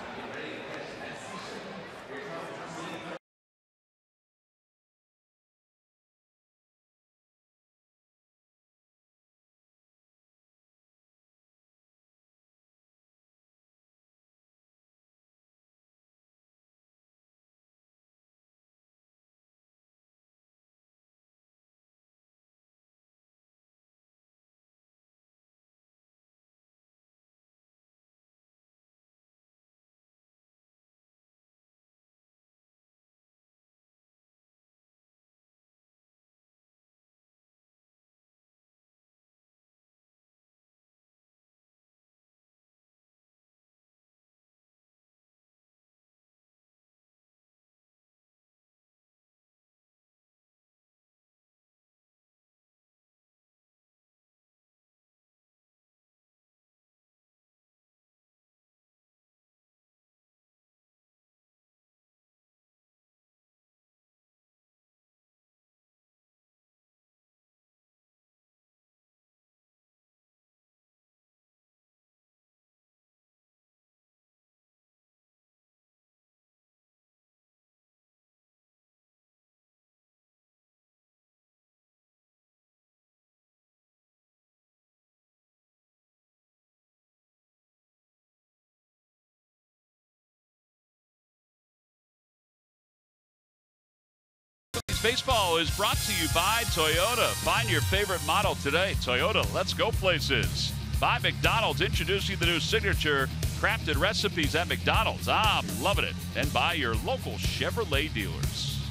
Speaker 1: Baseball is brought to you by Toyota. Find your favorite model today. Toyota, let's go places. By McDonald's, introducing the new signature crafted recipes at McDonald's. I'm loving it. And by your local Chevrolet dealers.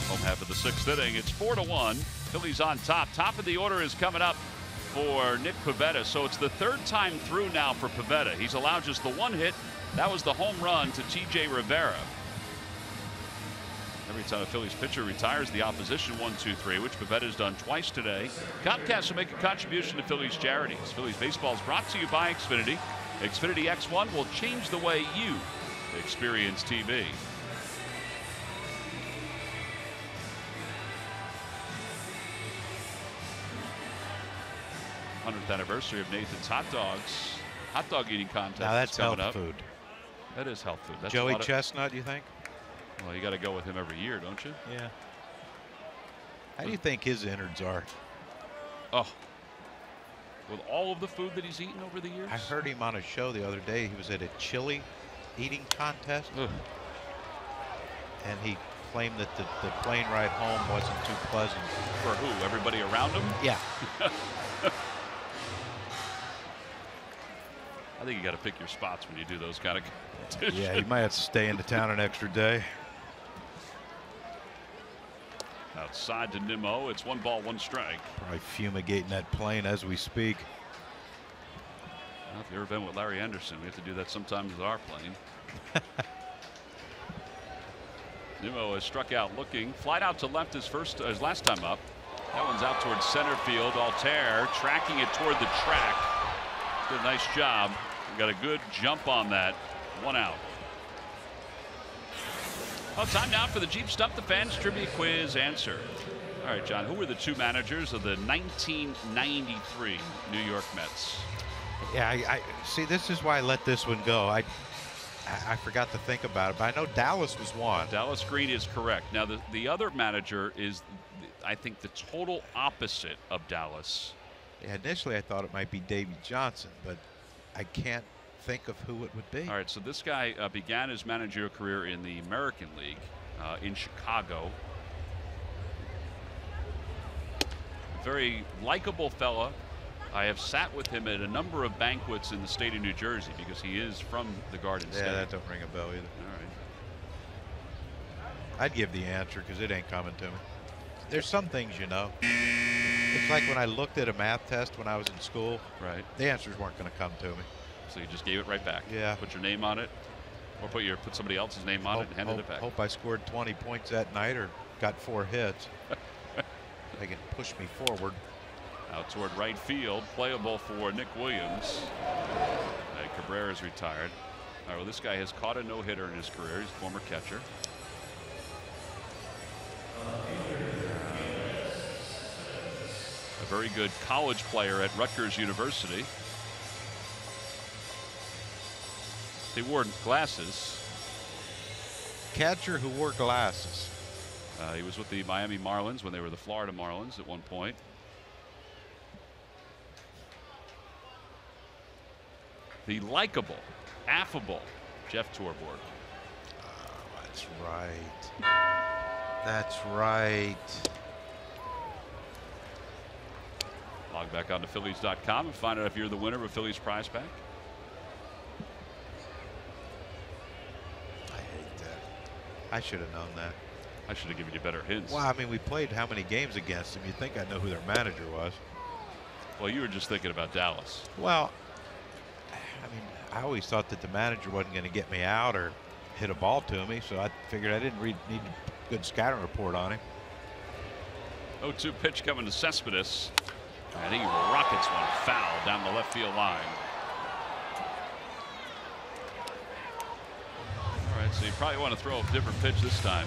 Speaker 1: Home half of the 6th inning. It's 4-1. Phillies on top. Top of the order is coming up for Nick Pivetta. So it's the 3rd time through now for Pivetta. He's allowed just the 1 hit. That was the home run to T.J. Rivera. Every time a Phillies pitcher retires, the opposition 1-2-3, which Pivetta's done twice today. Comcast will make a contribution to Phillies charities. Phillies baseball is brought to you by Xfinity. Xfinity X1 will change the way you experience TV. 100th anniversary of Nathan's Hot Dogs. Hot dog eating contest.
Speaker 3: Now that's
Speaker 1: coming
Speaker 3: health
Speaker 1: up.
Speaker 3: food.
Speaker 1: That is health food. That's
Speaker 3: Joey Chestnut, you think?
Speaker 1: Well, you got to go with him every year, don't you?
Speaker 3: Yeah. How do you think his innards are?
Speaker 1: Oh, with all of the food that he's eaten over the years?
Speaker 3: I heard him on a show the other day. He was at a chili eating contest.
Speaker 1: Ugh.
Speaker 3: And he claimed that the plane ride home wasn't too pleasant.
Speaker 1: For who? Everybody around him?
Speaker 3: Yeah.
Speaker 1: I think you got to pick your spots when you do those kind of competitions.
Speaker 3: Yeah, you might have to stay into town an extra day.
Speaker 1: Outside to Nimmo. It's 1 ball, 1 strike.
Speaker 3: Probably fumigating that plane as we speak.
Speaker 1: Well, if you've ever been with Larry Anderson, we have to do that sometimes with our plane. Nimmo has struck out looking. Flied out to left his last time up. That one's out towards center field. Altair tracking it toward the track. Did a nice job. We got a good jump on that. 1 out. Well, time now for the Jeep Stump the Fans Trivia Quiz answer. All right, John, who were the 2 managers of the 1993 New York Mets?
Speaker 3: Yeah, I see. This is why I let this one go. I forgot to think about it, but I know Dallas was one.
Speaker 1: Dallas Green is correct. Now, the other manager is, I think, the total opposite of Dallas.
Speaker 3: Yeah, initially, I thought it might be Davey Johnson, but I can't think of who it would be.
Speaker 1: All right, so this guy began his managerial career in the American League in Chicago. Very likable fella. I have sat with him at a number of banquets in the state of New Jersey because he is from the Garden State.
Speaker 3: Yeah, that don't ring a bell either.
Speaker 1: All right.
Speaker 3: I'd give the answer because it ain't coming to me. There's some things, you know. It's like when I looked at a math test when I was in school.
Speaker 1: Right.
Speaker 3: The answers weren't going to come to me.
Speaker 1: So you just gave it right back.
Speaker 3: Yeah.
Speaker 1: Put your name on it, or put somebody else's name on it and handed it back.
Speaker 3: Hope I scored 20 points that night or got 4 hits. They can push me forward.
Speaker 1: Out toward right field, playable for Nick Williams. Cabrera's retired. All right, well, this guy has caught a no-hitter in his career. He's a former catcher. A very good college player at Rutgers University. He wore glasses.
Speaker 3: Catcher who wore glasses.
Speaker 1: He was with the Miami Marlins when they were the Florida Marlins at one point. The likable, affable Jeff Torborg.
Speaker 3: Oh, that's right. That's right.
Speaker 1: Log back onto Phillies.com and find out if you're the winner of a Phillies prize pack.
Speaker 3: I hate that. I should have known that.
Speaker 1: I should have given you better hints.
Speaker 3: Well, I mean, we played how many games against him? You'd think I'd know who their manager was.
Speaker 1: Well, you were just thinking about Dallas.
Speaker 3: Well, I mean, I always thought that the manager wasn't going to get me out or hit a ball to me, so I figured I didn't need a good scouting report on him.
Speaker 1: 0-2 pitch coming to Cespedes, and he rockets one foul down the left field line. All right, so you probably want to throw a different pitch this time.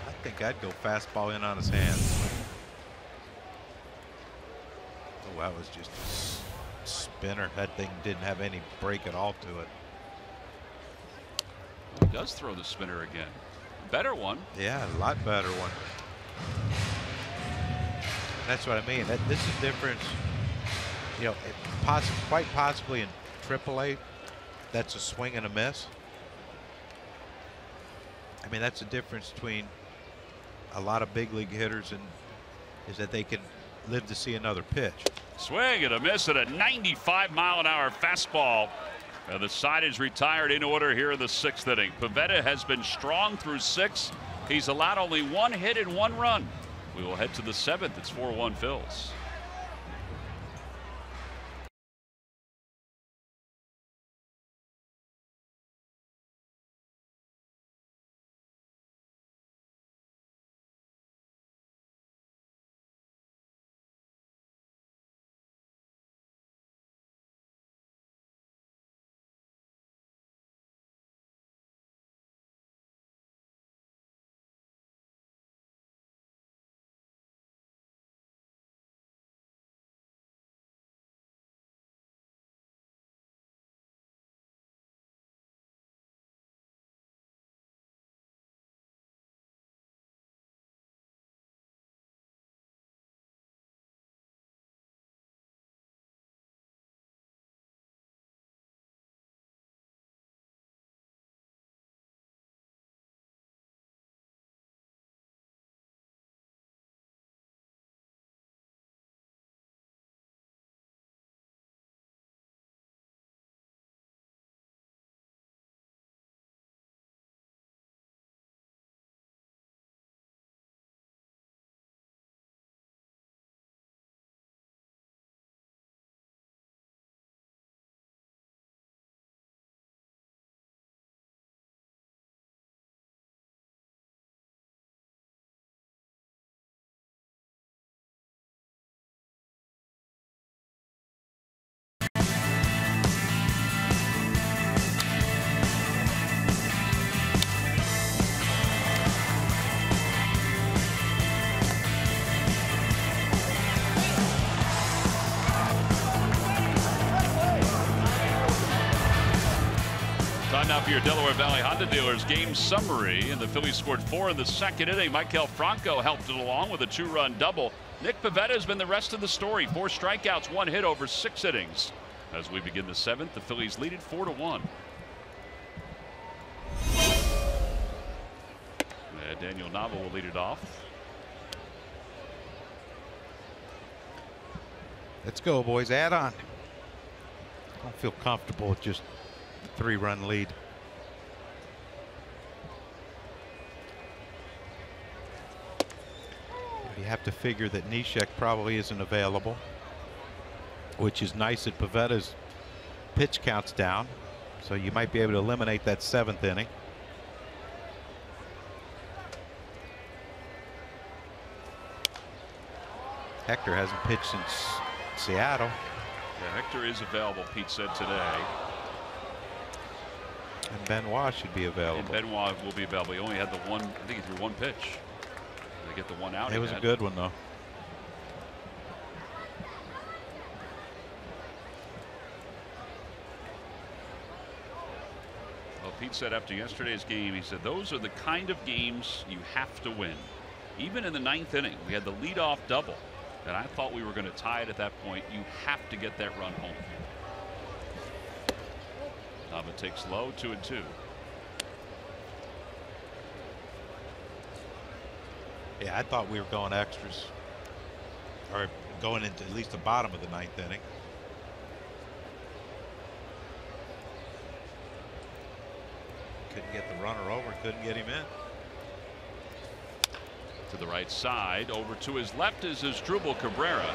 Speaker 3: I think I'd go fastball in on his hands. Oh, that was just a spinner. That thing didn't have any break at all to it.
Speaker 1: He does throw the spinner again. Better one.
Speaker 3: Yeah, a lot better one. That's what I mean. This is different. You know, quite possibly in AAA, that's a swing and a miss. I mean, that's the difference between a lot of big league hitters and is that they can live to see another pitch.
Speaker 1: Swing and a miss at a 95-mile-an-hour fastball. And the side is retired in order here in the 6th inning. Pivetta has been strong through 6. He's allowed only 1 hit and 1 run. We will head to the 7th. It's 4-1 Phils. Time now for your Delaware Valley Honda dealers game summary. And the Phillies scored 4 in the 2nd inning. Maikel Franco helped it along with a 2-run double. Nick Pivetta has been the rest of the story. 4 strikeouts, 1 hit over 6 innings. As we begin the 7th, the Phillies lead it 4-1. Daniel Nava will lead it off.
Speaker 3: Let's go, boys. Add on. I don't feel comfortable with just a 3-run lead. You have to figure that Neshek probably isn't available, which is nice that Pivetta's pitch count's down, so you might be able to eliminate that 7th inning. Hector hasn't pitched since Seattle.
Speaker 1: Yeah, Hector is available, Pete said today.
Speaker 3: And Benoit should be available.
Speaker 1: And Benoit will be available. He only had the one, I think he threw 1 pitch. They get the 1 out.
Speaker 3: It was a good one, though.
Speaker 1: Well, Pete said after yesterday's game, he said those are the kind of games you have to win. Even in the 9th inning, we had the leadoff double. And I thought we were going to tie it at that point. You have to get that run home. Nava takes low, 2-2.
Speaker 3: Yeah, I thought we were going extras, or going into at least the bottom of the 9th inning. Couldn't get the runner over, couldn't get him in.
Speaker 1: To the right side, over to his left is Asdrubal Cabrera.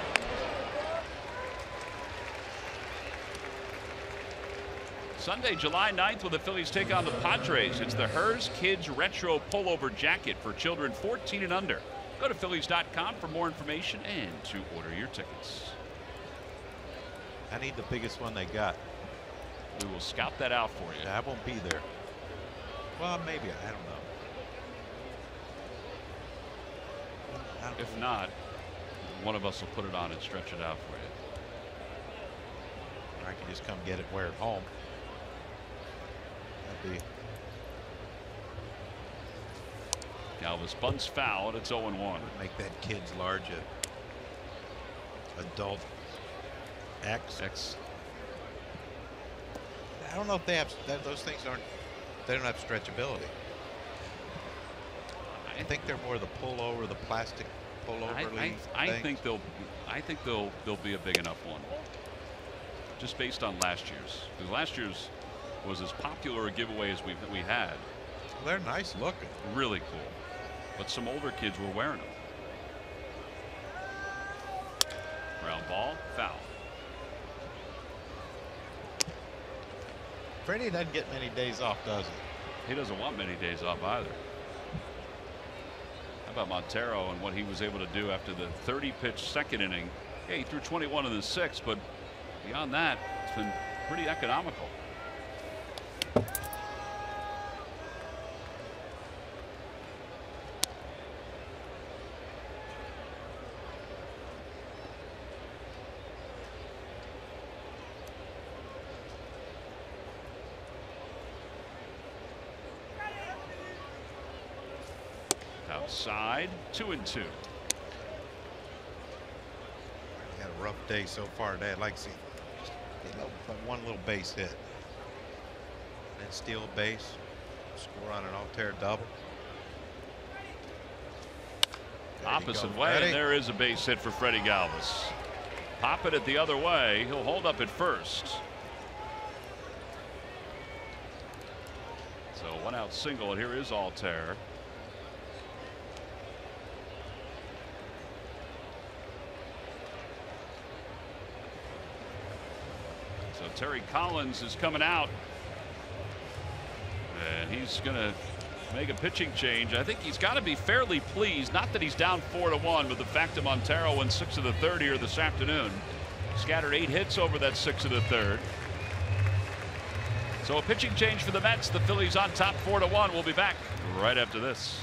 Speaker 1: Sunday, July 9th, will the Phillies take on the Padres. It's the Hers Kids Retro Pullover Jacket for children 14 and under. Go to Phillies.com for more information and to order your tickets.
Speaker 3: I need the biggest one they got.
Speaker 1: We will scout that out for you.
Speaker 3: I won't be there. Well, maybe. I don't know.
Speaker 1: If not, one of us will put it on and stretch it out for you.
Speaker 3: Or I can just come get it, wear it home. That'd be.
Speaker 1: Galvis bunts foul, and it's 0-1.
Speaker 3: Make that kid's large adult X. I don't know if they have those things aren't. They don't have stretchability. I think they're more the pullover, the plastic pullover league.
Speaker 1: I think they'll be a big enough one. Just based on last year's, because last year's was as popular a giveaway as we had.
Speaker 3: Well, they're nice looking.
Speaker 1: Really cool. But some older kids were wearing them. Ground ball, foul.
Speaker 3: Freddie doesn't get many days off, does he?
Speaker 1: He doesn't want many days off either. How about Montero and what he was able to do after the 30-pitch second inning? Yeah, he threw 21 in the sixth, but beyond that, it's been pretty economical. Outside, 2-2.
Speaker 3: He had a rough day so far today. I'd like to see one little base hit. Then steal a base, score on an Altair double.
Speaker 1: Opposite way, and there is a base hit for Freddie Galvis. Pop it the other way. He'll hold up at first. So 1-out single, and here is Altair. So Terry Collins is coming out, and he's going to make a pitching change. I think he's got to be fairly pleased, not that he's down 4-1, but the fact that Montero went 6 of the third here this afternoon. Scattered 8 hits over that 6 of the third. So a pitching change for the Mets. The Phillies on top 4-1. We'll be back right after this.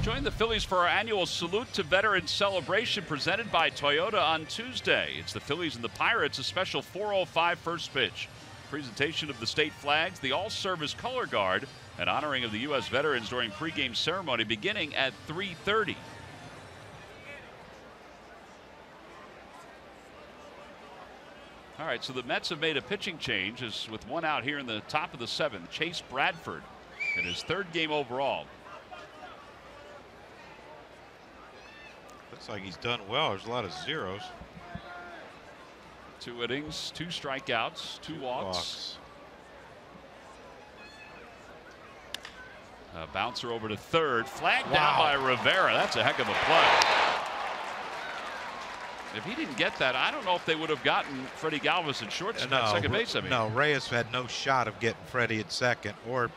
Speaker 1: Join the Phillies for our annual Salute to Veterans celebration presented by Toyota on Tuesday. It's the Phillies and the Pirates, a special 4:05 first pitch. Presentation of the state flags, the all-service color guard, and honoring of the U.S. veterans during pregame ceremony beginning at 3:30. All right, so the Mets have made a pitching change as with 1 out here in the top of the 7th. Chase Bradford in his 3rd game overall.
Speaker 3: Looks like he's done well. There's a lot of zeros.
Speaker 1: 2 innings, 2 strikeouts, 2 walks. A bouncer over to 3rd, flagged down by Rivera. That's a heck of a play. If he didn't get that, I don't know if they would have gotten Freddie Galvis at second base.
Speaker 3: No, Reyes had no shot of getting Freddie at second, or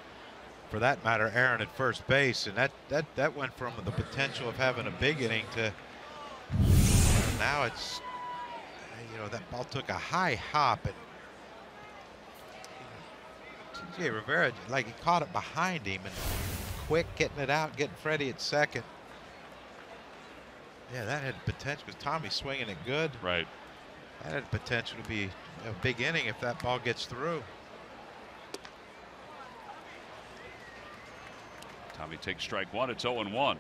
Speaker 3: for that matter, Aaron at first base, and that went from the potential of having a big inning to now it's, you know, that ball took a high hop, and T.J. Rivera, like, he caught it behind him and quick getting it out, getting Freddie at second. Yeah, that had potential because Tommy's swinging it good.
Speaker 1: Right.
Speaker 3: That had potential to be a big inning if that ball gets through.
Speaker 1: Tommy takes strike one. It's 0-1.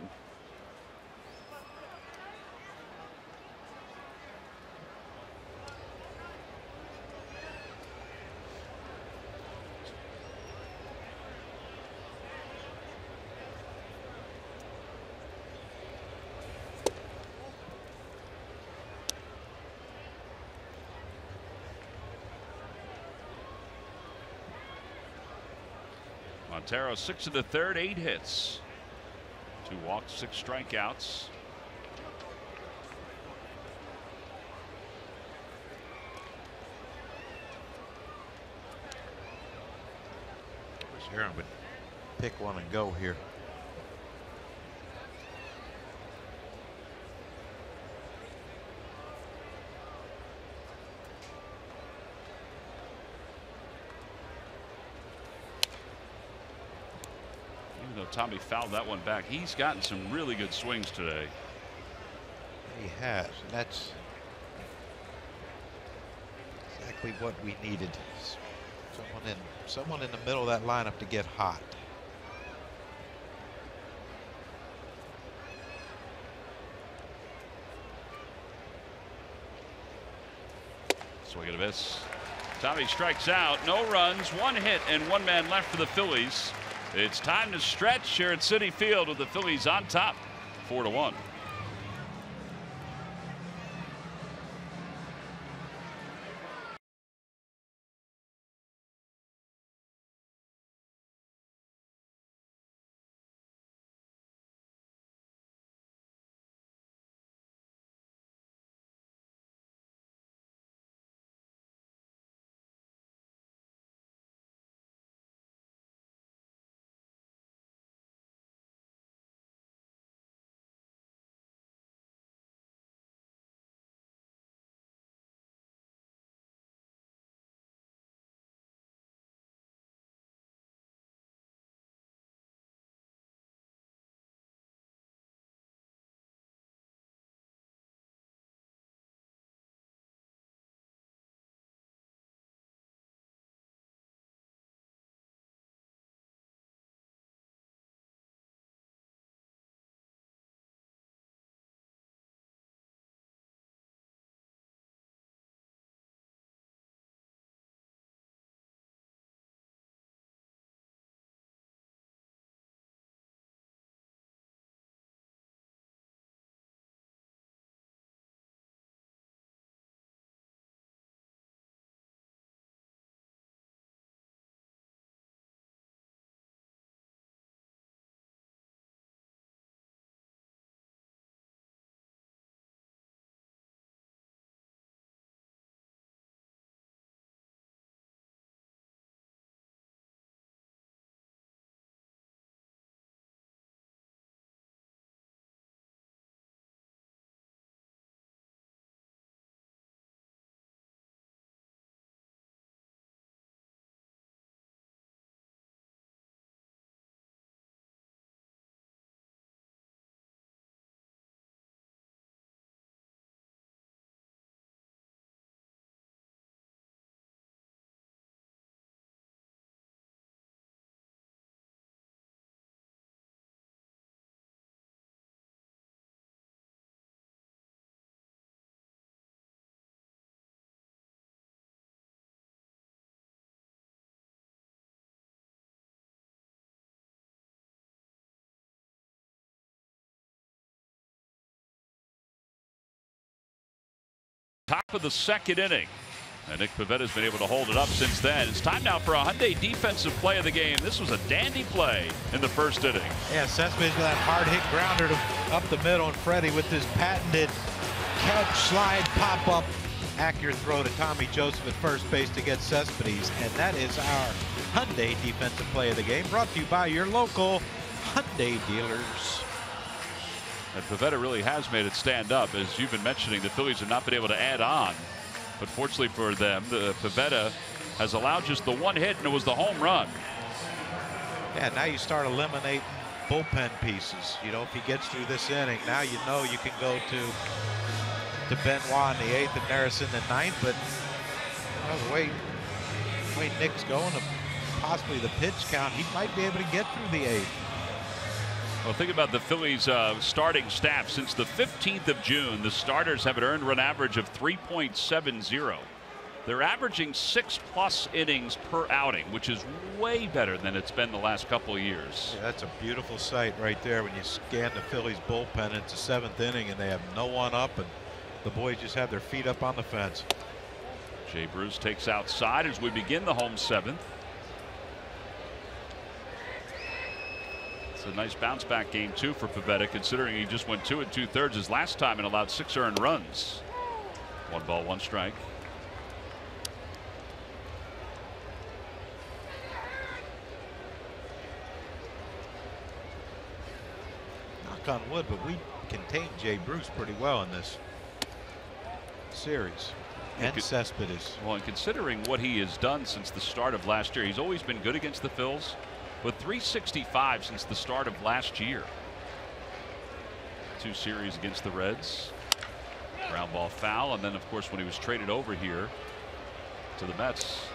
Speaker 1: Montero 6 in the third, 8 hits, 2 walks, 6 strikeouts.
Speaker 3: Aaron would pick one and go here.
Speaker 1: Even though Tommy fouled that one back, he's gotten some really good swings today.
Speaker 3: He has, and that's exactly what we needed. Someone in the middle of that lineup to get hot.
Speaker 1: Swing and a miss. Tommy strikes out. No runs, 1 hit, and 1 man left for the Phillies. It's time to stretch here at Citi Field with the Phillies on top, 4-1. Top of the second inning. And Nick Pivetta's been able to hold it up since then. It's time now for a Hyundai defensive play of the game. This was a dandy play in the first inning.
Speaker 3: Yeah, Cespedes with that hard hit grounder up the middle, and Freddie with his patented catch, slide, pop up, accurate throw to Tommy Joseph at first base to get Cespedes. And that is our Hyundai defensive play of the game, brought to you by your local Hyundai dealers.
Speaker 1: And Pivetta really has made it stand up. As you've been mentioning, the Phillies have not been able to add on. But fortunately for them, the Pivetta has allowed just the 1 hit, and it was the home run.
Speaker 3: Yeah, now you start eliminating bullpen pieces. You know, if he gets through this inning, now you know you can go to to Benoit in the 8th and Neris in the 9th, but the way Nick's going, possibly the pitch count, he might be able to get through the 8th.
Speaker 1: Well, think about the Phillies' starting staff. Since the 15th of June, the starters have an earned run average of 3.70. They're averaging 6+ innings per outing, which is way better than it's been the last couple of years.
Speaker 3: Yeah, that's a beautiful sight right there when you scan the Phillies bullpen. It's the 7th inning and they have no one up, and the boys just have their feet up on the fence.
Speaker 1: Jay Bruce takes outside as we begin the home 7th. It's a nice bounce back game too for Pivetta, considering he just went 2 2/3 his last time and allowed 6 earned runs. 1 ball, 1 strike.
Speaker 3: Knock on wood, but we contained Jay Bruce pretty well in this series. And Cespedes.
Speaker 1: Well, and considering what he has done since the start of last year, he's always been good against the Phils, but 365 since the start of last year. 2 series against the Reds. Ground ball foul, and then of course when he was traded over here to the Mets.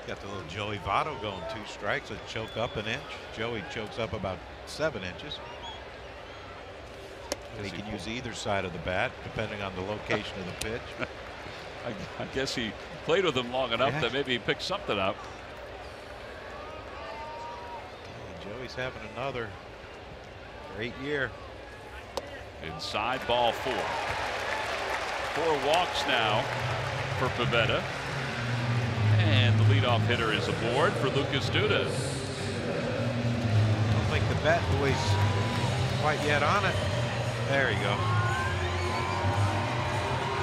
Speaker 3: Got the little Joey Votto going, 2 strikes, a choke up an inch. Joey chokes up about 7 inches. He can use either side of the bat depending on the location of the pitch.
Speaker 1: I guess he played with him long enough that maybe he picked something up.
Speaker 3: Joey's having another great year.
Speaker 1: Inside, ball 4. 4 walks now for Pivetta. And the leadoff hitter is aboard for Lucas Duda.
Speaker 3: I don't think the bat boy's quite yet on it. There you go.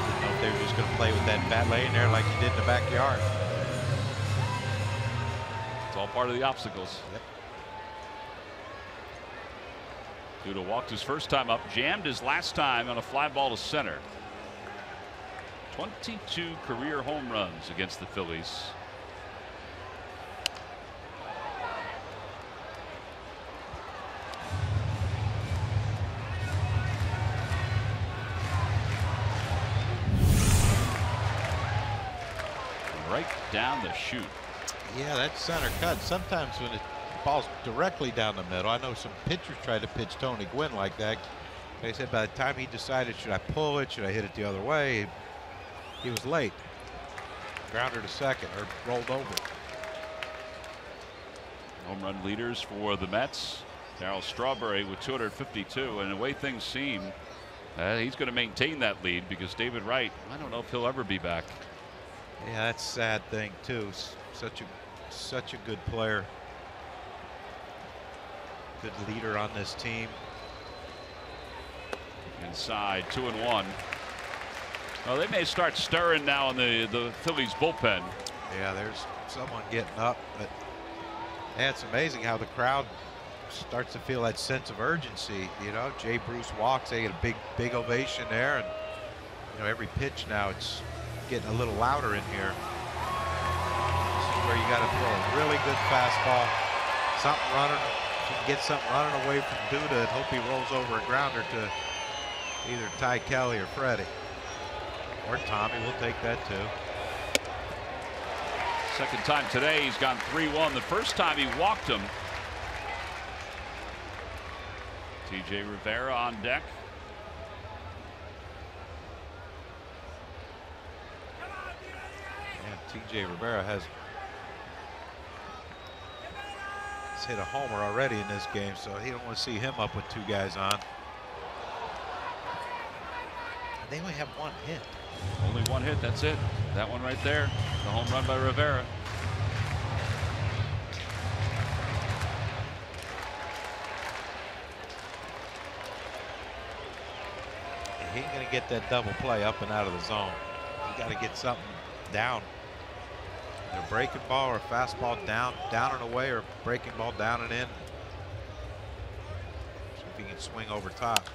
Speaker 3: Didn't know if they were just going to play with that bat laying there like you did in the backyard.
Speaker 1: It's all part of the obstacles.
Speaker 3: Yep.
Speaker 1: Duda walked his first time up, jammed his last time on a fly ball to center. 22 career home runs against the Phillies. Right down the chute.
Speaker 3: Yeah, that's center cut. Sometimes when the ball's directly down the middle, I know some pitchers try to pitch Tony Gwynn like that. Like I said, by the time he decided, should I pull it, should I hit it the other way, he was late. Grounder to second, or rolled over.
Speaker 1: Home run leaders for the Mets. Darryl Strawberry with 252, and the way things seem, he's going to maintain that lead because David Wright, I don't know if he'll ever be back.
Speaker 3: Yeah, that's a sad thing too. Such a good player, good leader on this team.
Speaker 1: Inside, 2-1. Well, they may start stirring now in the Phillies bullpen.
Speaker 3: Yeah, there's someone getting up, but yeah, it's amazing how the crowd starts to feel that sense of urgency. You know, Jay Bruce walks, they get a big ovation there, and you know, every pitch now it's getting a little louder in here. This is where you got to throw a really good fastball, something running. If you can get something running away from Duda and hope he rolls over a grounder to either Ty Kelly or Freddie. Or Tommy, we'll take that too.
Speaker 1: Second time today, he's gone 3-1. The first time he walked him. T.J. Rivera on deck.
Speaker 3: T.J. Rivera has hit a homer already in this game, so he don't want to see him up with 2 guys on. They only have 1 hit.
Speaker 1: Only 1 hit, that's it. That one right there, the home run by Rivera.
Speaker 3: He ain't gonna get that double play up and out of the zone. You got to get something down. Either breaking ball or fastball down and away, or breaking ball down and in. See if he can swing over top.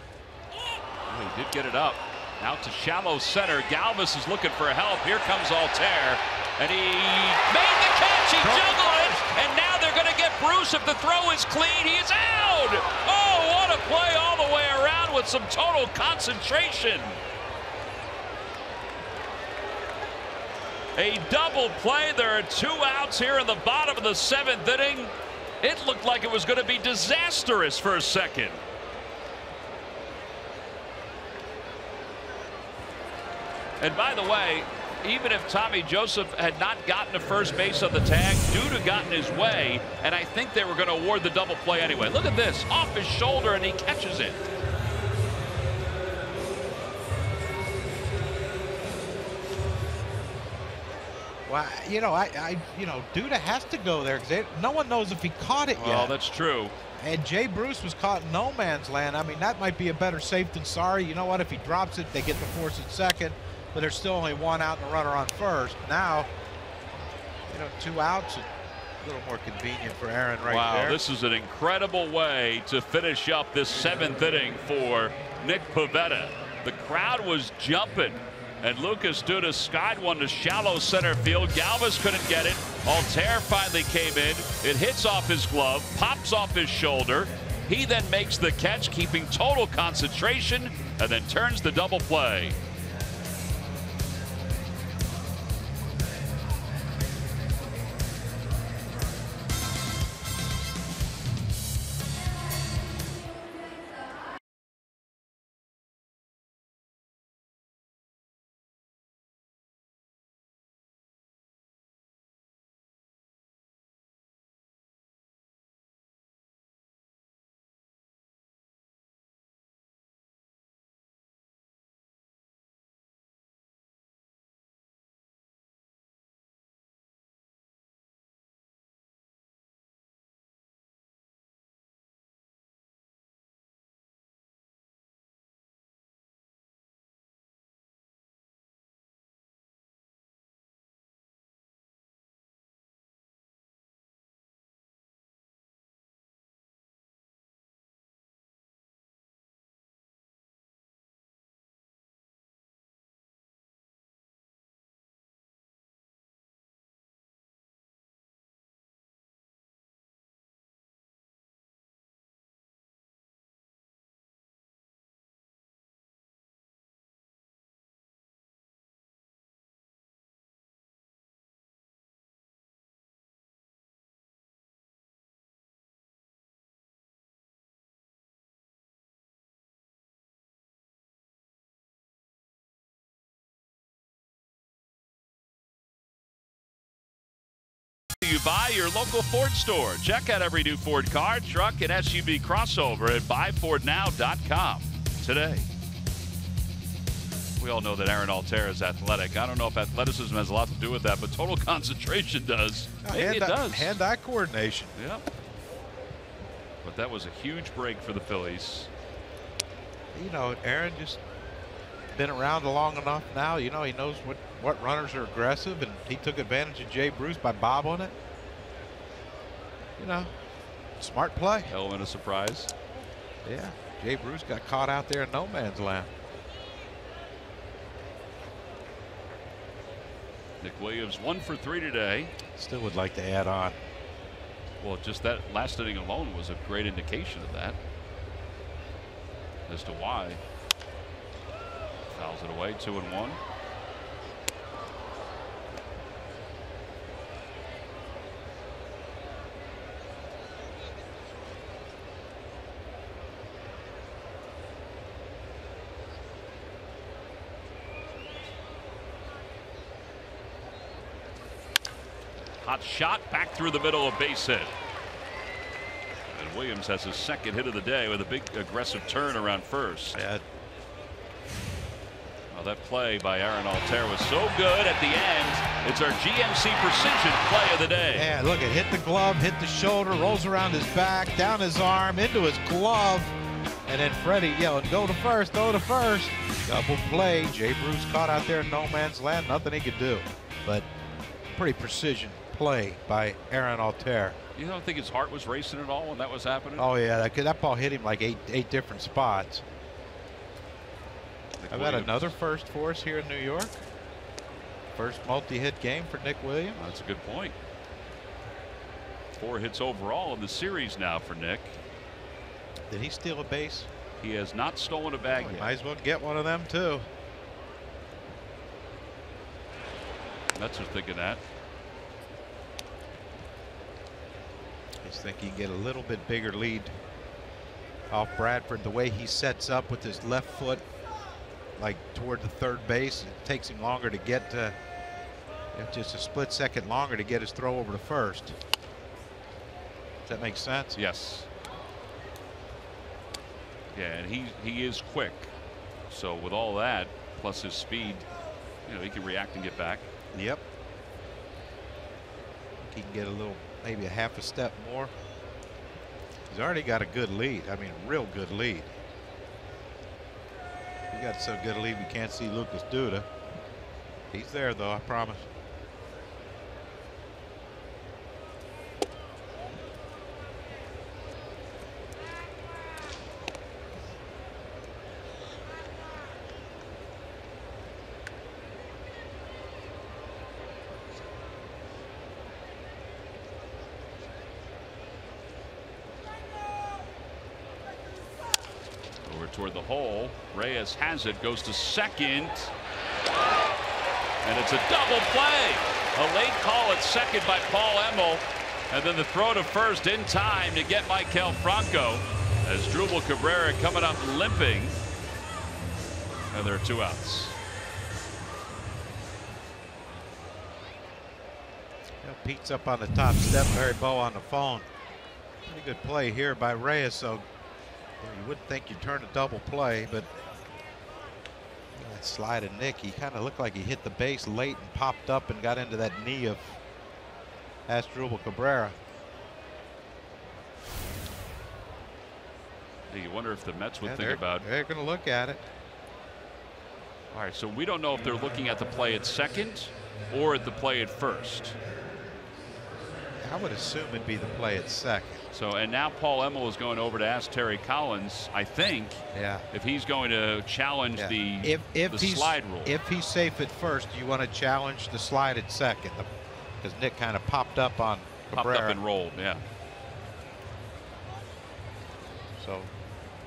Speaker 1: Well, he did get it up. Out to shallow center. Galvis is looking for help. Here comes Altair. And he made the catch. He juggled it. And now they're going to get Bruce. If the throw is clean, he's out. Oh, what a play all the way around with some total concentration. A double play. There are 2 outs here in the bottom of the 7th inning. It looked like it was going to be disastrous for a second. And by the way, even if Tommy Joseph had not gotten to first base on the tag, Duda got in his way, and I think they were going to award the double play anyway. Look at this, off his shoulder, and he catches it.
Speaker 3: Well, you know, Duda has to go there because no one knows if he caught it yet.
Speaker 1: Well, that's true.
Speaker 3: And Jay Bruce was caught in no man's land. I mean, that might be a better safe than sorry. You know what? If he drops it, they get the force at second, but there's still only 1 out and a runner on first. Now, 2 outs, a little more convenient for Aaron right there.
Speaker 1: Wow, this is an incredible way to finish up this 7th inning for Nick Pivetta. The crowd was jumping, and Lucas Duda skied one to shallow center field. Galvis couldn't get it. Altair finally came in. It hits off his glove, pops off his shoulder. He then makes the catch, keeping total concentration, and then turns the double play. You buy your local Ford store. Check out every new Ford car, truck, and SUV crossover at buyfordnow.com today. We all know that Aaron Altair is athletic. I don't know if athleticism has a lot to do with that, but total concentration does. Maybe it does.
Speaker 3: Hand-eye coordination.
Speaker 1: Yep. But that was a huge break for the Phillies.
Speaker 3: Aaron just been around long enough now. He knows what runners are aggressive, and he took advantage of Jay Bruce by bobbling it. Smart play.
Speaker 1: Element of surprise.
Speaker 3: Yeah, Jay Bruce got caught out there in no man's land.
Speaker 1: Nick Williams 1 for 3 today.
Speaker 3: Still would like to add on.
Speaker 1: Well, just that last inning alone was a great indication of that as to why. Fouls it away, 2-1. Hot shot back through the middle of base hit. And Williams has his 2nd hit of the day with a big aggressive turn around first.
Speaker 3: Yeah.
Speaker 1: Well, that play by Aaron Altair was so good at the end. It's our GMC Precision play of the day.
Speaker 3: Yeah, look, it hit the glove, hit the shoulder, rolls around his back, down his arm, into his glove. And then Freddie yelling, go to first, go to first. Double play. Jay Bruce caught out there in no man's land. Nothing he could do. But pretty precision play by Aaron Altair.
Speaker 1: You don't think his heart was racing at all when that was happening?
Speaker 3: Oh, yeah. That ball hit him like eight different spots. How about another first for us here in New York? First multi-hit game for Nick Williams.
Speaker 1: That's a good point. 4 hits overall in the series now for Nick.
Speaker 3: Did he steal a base?
Speaker 1: He has not stolen a bag yet.
Speaker 3: Might as well get one of them too.
Speaker 1: Mets are thinking that.
Speaker 3: Just think he can get a little bit bigger lead off Bradford. The way he sets up with his left foot, like toward the third base, it takes him longer to get to, just a split second longer to get his throw over to first. Does that make sense?
Speaker 1: Yes. Yeah, and he is quick. So with all that plus his speed, he can react and get back.
Speaker 3: Yep. He can get a little, maybe a half a step more. He's already got a good lead. I mean, real good lead. He got so good a lead we can't see Lucas Duda. He's there though, I promise.
Speaker 1: Toward the hole. Reyes has it, goes to second, and it's a double play. A late call at second by Paul Emmel, and then the throw to first in time to get Maikel Franco as Drupal Cabrera coming up limping, and there are 2 outs.
Speaker 3: Pete's up on the top step. Barry Bow on the phone. Pretty good play here by Reyes. So you wouldn't think you turn a double play, but that slide of Nick, he kind of looked like he hit the base late and popped up and got into that knee of Asdrubal Cabrera.
Speaker 1: You wonder if the Mets would think about.
Speaker 3: They're going to look at it.
Speaker 1: All right, so we don't know if they're looking at the play at second or at the play at first.
Speaker 3: I would assume it'd be the play at second.
Speaker 1: So, and now Paul Emmel is going over to ask Terry Collins, I think, if he's going to challenge the slide rule.
Speaker 3: If he's safe at first, you want to challenge the slide at second, because Nick kind of popped up on Cabrera.
Speaker 1: Popped up and rolled, yeah.
Speaker 3: So,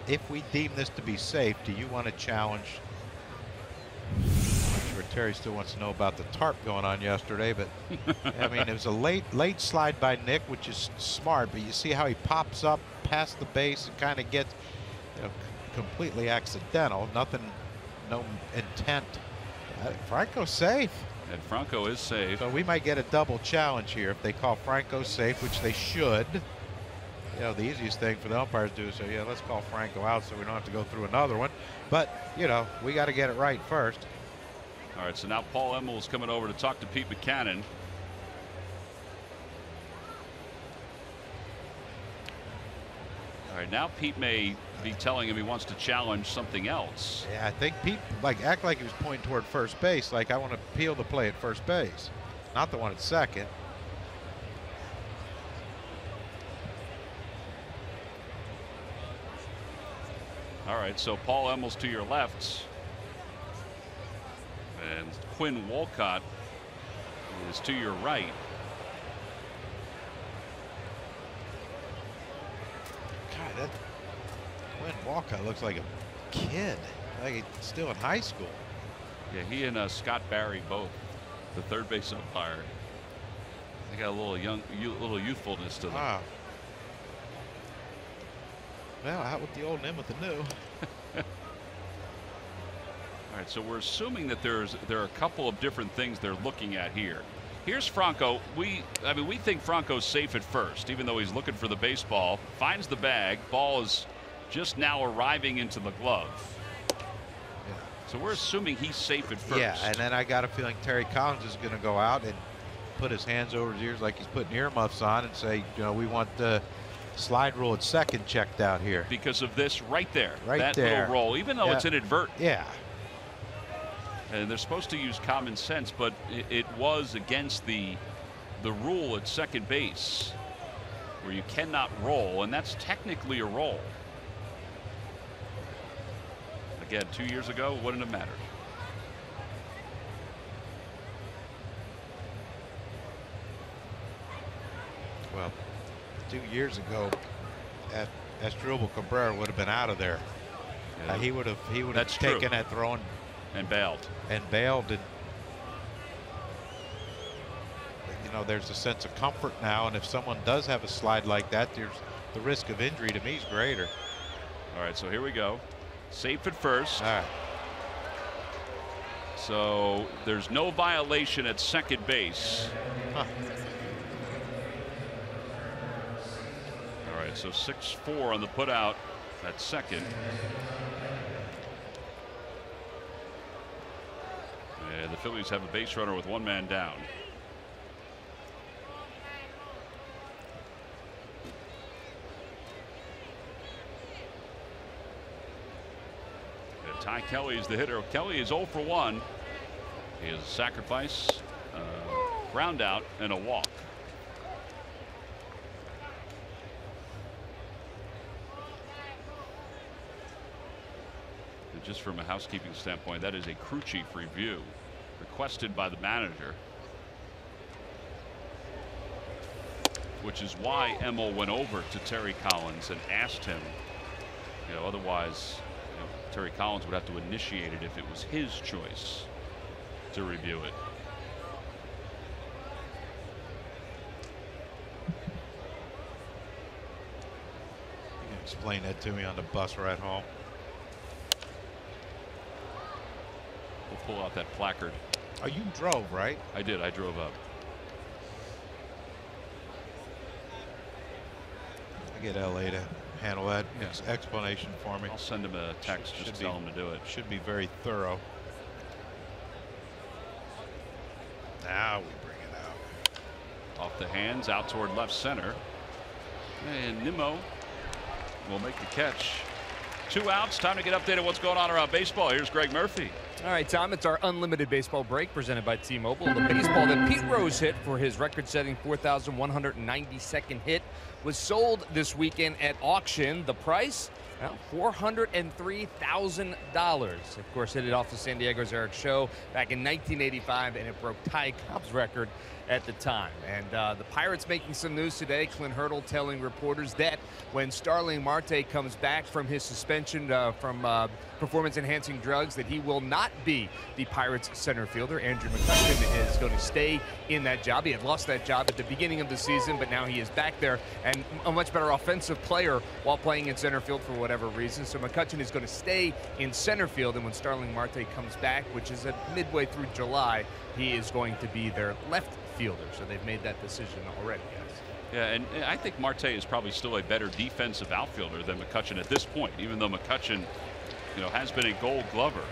Speaker 3: if we deem this to be safe, do you want to challenge? I'm sure Terry still wants to know about the tarp going on yesterday, but I mean, it was a late slide by Nick, which is smart, but you see how he pops up past the base and kind of gets, completely accidental. Nothing, no intent. Franco's safe.
Speaker 1: And Franco is safe.
Speaker 3: So we might get a double challenge here if they call Franco safe, which they should. The easiest thing for the umpires to do is say, yeah, let's call Franco out so we don't have to go through another one. But, we got to get it right first.
Speaker 1: All right, so now Paul Emmel is coming over to talk to Pete Buchanan. All right, now Pete may be telling him he wants to challenge something else.
Speaker 3: Yeah, I think Pete act like he was pointing toward first base, like I want to appeal the play at first base, not the one at second.
Speaker 1: All right, so Paul Emmel's to your left, and Quinn Wolcott is to your right.
Speaker 3: God, that Quinn Wolcott looks like a kid, like he's still in high school.
Speaker 1: Yeah, he and Scott Barry both, the third base umpire. They got a little youthfulness to them.
Speaker 3: Wow. Well, out with the old and in with the new.
Speaker 1: All right, so we're assuming that there are a couple of different things they're looking at here. Here's Franco. We think Franco's safe at first, even though he's looking for the baseball. Finds the bag. Ball is just now arriving into the glove.
Speaker 3: Yeah.
Speaker 1: So we're assuming he's safe at first.
Speaker 3: Yeah, and then I got a feeling Terry Collins is going to go out and put his hands over his ears like he's putting earmuffs on and say, we want the slide rule at second checked out here.
Speaker 1: Because of this right there.
Speaker 3: Right
Speaker 1: that
Speaker 3: there.
Speaker 1: Little roll, even though it's inadvertent.
Speaker 3: Yeah.
Speaker 1: And they're supposed to use common sense, but it was against the rule at second base where you cannot roll, and that's technically a roll. Again, 2 years ago, wouldn't have mattered.
Speaker 3: Well, 2 years ago, Asdrubal Cabrera would have been out of there.
Speaker 1: Yeah.
Speaker 3: He would have
Speaker 1: That's
Speaker 3: taken
Speaker 1: true.
Speaker 3: that throw
Speaker 1: And bailed.
Speaker 3: and bailed. And you know, there's a sense of comfort now. And if someone does have a slide like that, there's the risk of injury to me is greater.
Speaker 1: All right, so here we go. Safe at first.
Speaker 3: All right.
Speaker 1: So there's no violation at second base.
Speaker 3: Huh.
Speaker 1: All right, so 6-4 on the putout at second. And the Phillies have a base runner with one man down. And Ty Kelly is the hitter. Kelly is 0 for 1. He has a sacrifice, ground out, and a walk. And just from a housekeeping standpoint, that is a crew chief review requested by the manager, which is why Emil went over to Terry Collins and asked him. You know, otherwise, you know, Terry Collins would have to initiate it if it was his choice to review it.
Speaker 3: You can explain that to me on the bus ride home.
Speaker 1: We'll pull out that placard.
Speaker 3: Oh, you drove, right?
Speaker 1: I did. I drove up.
Speaker 3: I get LA to handle that
Speaker 1: Yeah.
Speaker 3: explanation for me.
Speaker 1: I'll send him a text just to tell him to do it.
Speaker 3: Should be very thorough. Now we bring it out.
Speaker 1: Off the hands, out toward left center. And Nimmo will make the catch. 2 outs. Time to get updated on what's going on around baseball. Here's Greg Murphy.
Speaker 4: All right, Tom, it's our unlimited baseball break presented by T-Mobile. The baseball that Pete Rose hit for his record-setting 4,192nd hit was sold this weekend at auction. The price, well, $403,000. Of course, hit it off the San Diego's Eric Show back in 1985, and it broke Ty Cobb's record at the time. And the Pirates making some news today. Clint Hurdle telling reporters that when Starling Marte comes back from his suspension from performance-enhancing drugs, that he will not be the Pirates center fielder. Andrew McCutchen is going to stay in that job. He had lost that job at the beginning of the season, but now he is back there and a much better offensive player while playing in center field for whatever reason. So McCutchen is going to stay in center field, and when Starling Marte comes back, which is at midway through July, he is going to be their left fielder. So they've made that decision already, guys.
Speaker 1: Yeah, and I think Marte is probably still a better defensive outfielder than McCutchen at this point, even though McCutchen, you know, has been a Gold Glover.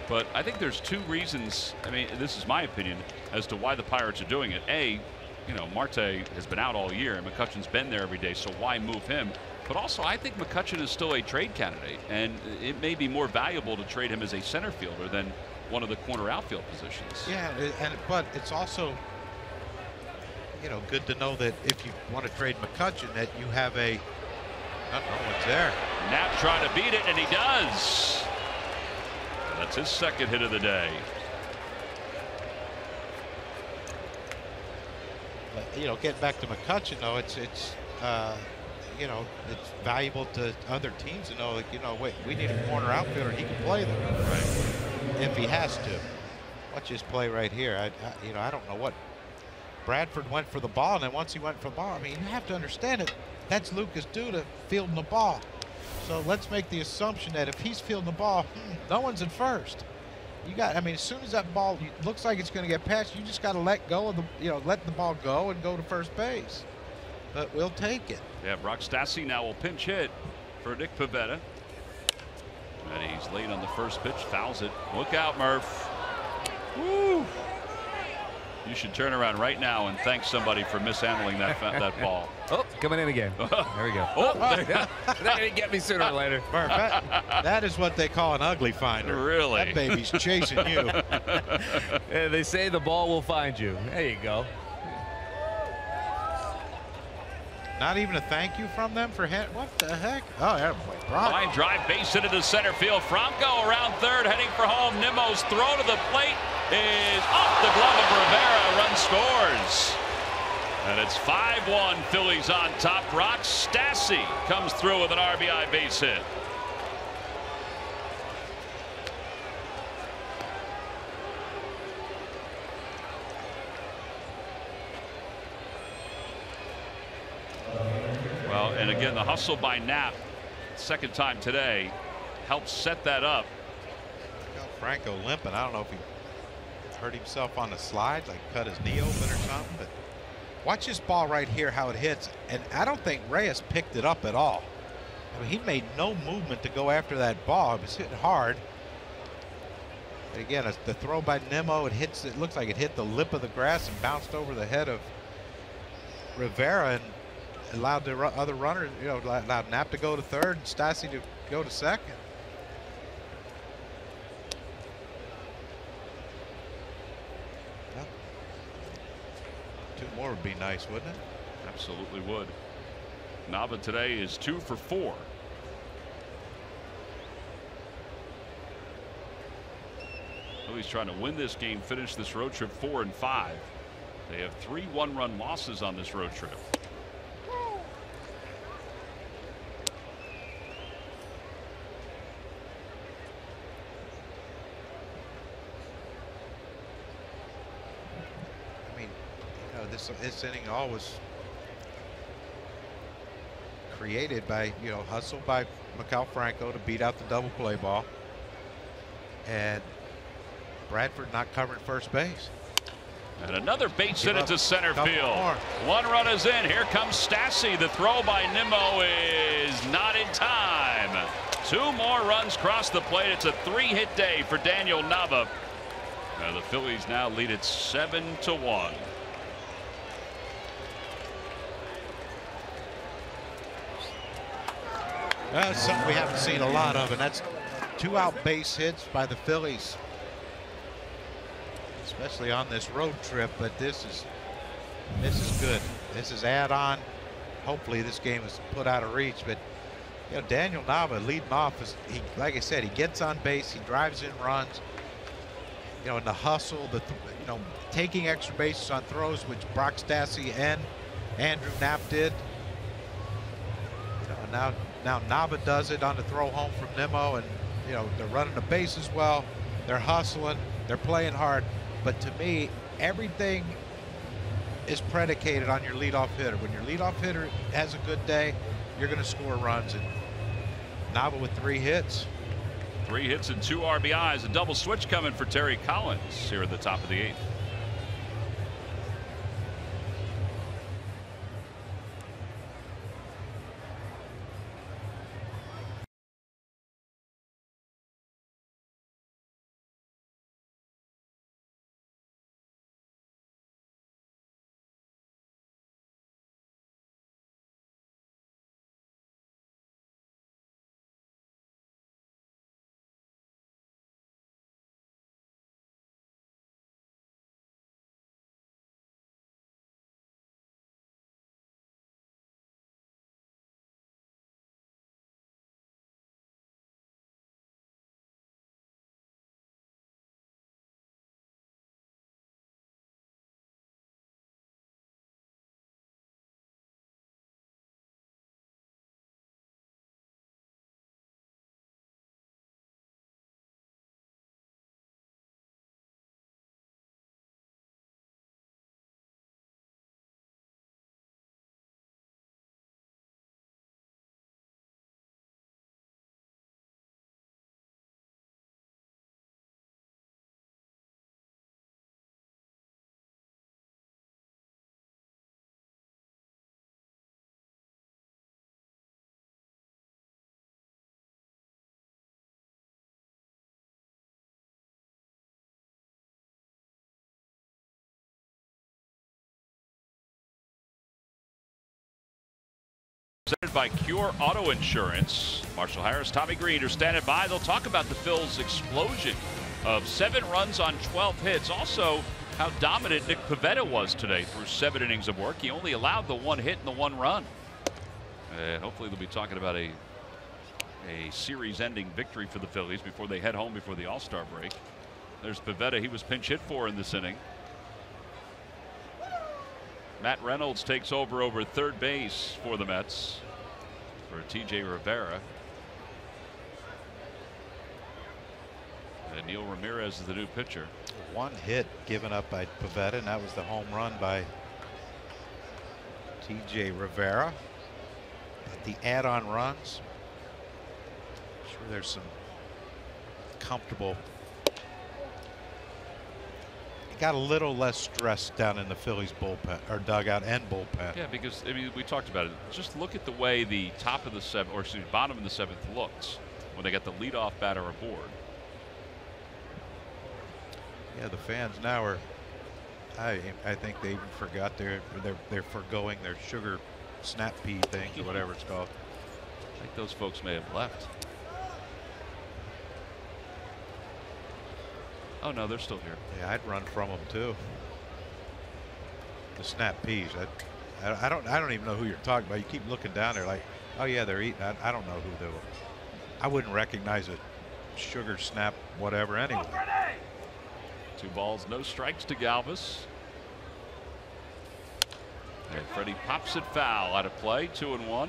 Speaker 1: But I think there's 2 reasons. I mean, this is my opinion as to why the Pirates are doing it. A, you know, Marte has been out all year, and McCutchen's been there every day, so why move him? But also, I think McCutchen is still a trade candidate, and it may be more valuable to trade him as a center fielder than one of the corner outfield positions.
Speaker 3: Yeah, but it's also, you know, good to know that if you want to trade McCutchen, that you have a. No one's there.
Speaker 1: Knapp trying to beat it, and he does. That's his second hit of the day.
Speaker 3: You know, getting back to McCutchen, though, it's you know, it's valuable to other teams to know, like, you know, wait, we need a corner outfielder. He can play them, right? If he has to. Watch his play right here. You know, I don't know what. Bradford went for the ball, and then once he went for the ball, I mean, you have to understand it. That's Lucas Duda fielding the ball. So let's make the assumption that if he's fielding the ball, no one's at first. You got, I mean, as soon as that ball looks like it's going to get past, you just got to let go of the, you know, let the ball go and go to first base. But we'll take it.
Speaker 1: Yeah, Brock Stassi now will pinch hit for Nick Pivetta. And he's late on the first pitch, fouls it. Look out, Murph. Woo! You should turn around right now and thank somebody for mishandling that ball.
Speaker 4: Oh, coming in again. There we go.
Speaker 1: Oh,
Speaker 4: They're going to get me sooner or later.
Speaker 3: Murph, that is what they call an ugly finder.
Speaker 1: Really?
Speaker 3: That baby's chasing you.
Speaker 4: Yeah, they say the ball will find you. There you go.
Speaker 3: Not even a thank you from them for what the heck? Oh, yeah, boy.
Speaker 1: Line drive, base hit into center field. Franco around third, heading for home. Nimmo's throw to the plate is off the glove of Rivera. Run scores. And it's 5-1 Phillies on top. Rock Stassi comes through with an RBI base hit. Well, and again, the hustle by Knapp, second time today, helps set that up.
Speaker 3: Franco limping. I don't know if he hurt himself on the slide, like cut his knee open or something, but watch this ball right here, how it hits. And I don't think Reyes picked it up at all. I mean, he made no movement to go after that ball. It was hitting hard. But again, it's the throw by Nimmo. It looks like it hit the lip of the grass and bounced over the head of Rivera and allowed the other runner, allowed Knapp to go to third and Stassi to go to second. Well, 2 more would be nice, wouldn't it?
Speaker 1: Absolutely would. Nava today is 2 for 4. Phillies trying to win this game, finish this road trip 4-5. They have 3 one-run losses on this road trip.
Speaker 3: This inning all was created by, hustle by Maikel Franco to beat out the double play ball, and Bradford not covering first base.
Speaker 1: And another base hit into center field.
Speaker 3: More.
Speaker 1: 1 run is in. Here comes Stassi. The throw by Nimmo is not in time. 2 more runs cross the plate. It's a 3-hit day for Daniel Nava. The Phillies now lead it 7-1.
Speaker 3: That's something we haven't seen a lot of, and that's 2 out base hits by the Phillies, especially on this road trip. But this is good. This is add-on. Hopefully this game is put out of reach. But Daniel Nava leading off, like I said, he gets on base, he drives in runs. In the hustle, taking extra bases on throws, which Brock Stassi and Andrew Knapp did. Now Nava does it on the throw home from Nimmo, and they're running the bases well, they're hustling, they're playing hard. But to me, everything is predicated on your leadoff hitter. When your leadoff hitter has a good day, you're going to score runs. And Nava with 3 hits.
Speaker 1: 3 hits and 2 RBIs. A double switch coming for Terry Collins here at the top of the 8th. Presented by Cure Auto Insurance. Marshall Harris, Tommy Green are standing by. They'll talk about the Phils' explosion of 7 runs on 12 hits. Also, how dominant Nick Pivetta was today through 7 innings of work. He only allowed the 1 hit and the 1 run. And hopefully they'll be talking about a series-ending victory for the Phillies before they head home before the All-Star break. There's Pivetta. He was pinch hit for in this inning. Matt Reynolds takes over third base for the Mets for T.J. Rivera. And Neil Ramirez is the new pitcher.
Speaker 3: One hit given up by Pivetta, and that was the home run by T.J. Rivera. But the add-on runs, I'm sure there's some comfortable. Got a little less stress down in the Phillies bullpen or dugout and bullpen.
Speaker 1: Yeah, because I mean we talked about it. Just look at the way the top of the seventh, or excuse me, bottom of the seventh looked when they got the leadoff batter aboard.
Speaker 3: Yeah, the fans now are. I think they even forgot they're forgoing their sugar snap pea things or whatever it's called.
Speaker 1: I think those folks may have left. Oh no, they're still here.
Speaker 3: Yeah, I'd run from them too. The snap peas. I don't even know who you're talking about. You keep looking down there like, oh yeah, they're eating. I don't know who they were. I wouldn't recognize a sugar snap whatever anyway.
Speaker 1: 2 balls, no strikes to Galvis. And Freddie pops it foul out of play. 2-1.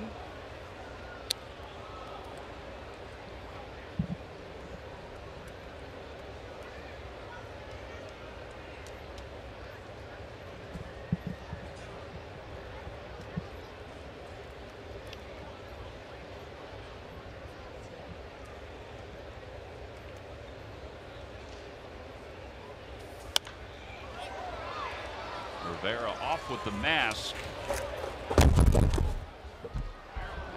Speaker 1: Rivera off with the mask.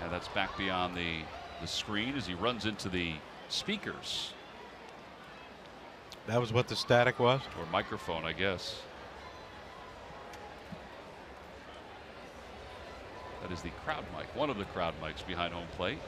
Speaker 1: And that's back beyond the screen as he runs into the speakers.
Speaker 3: That was what the static was?
Speaker 1: Or microphone, I guess. That is the crowd mic, one of the crowd mics behind home plate.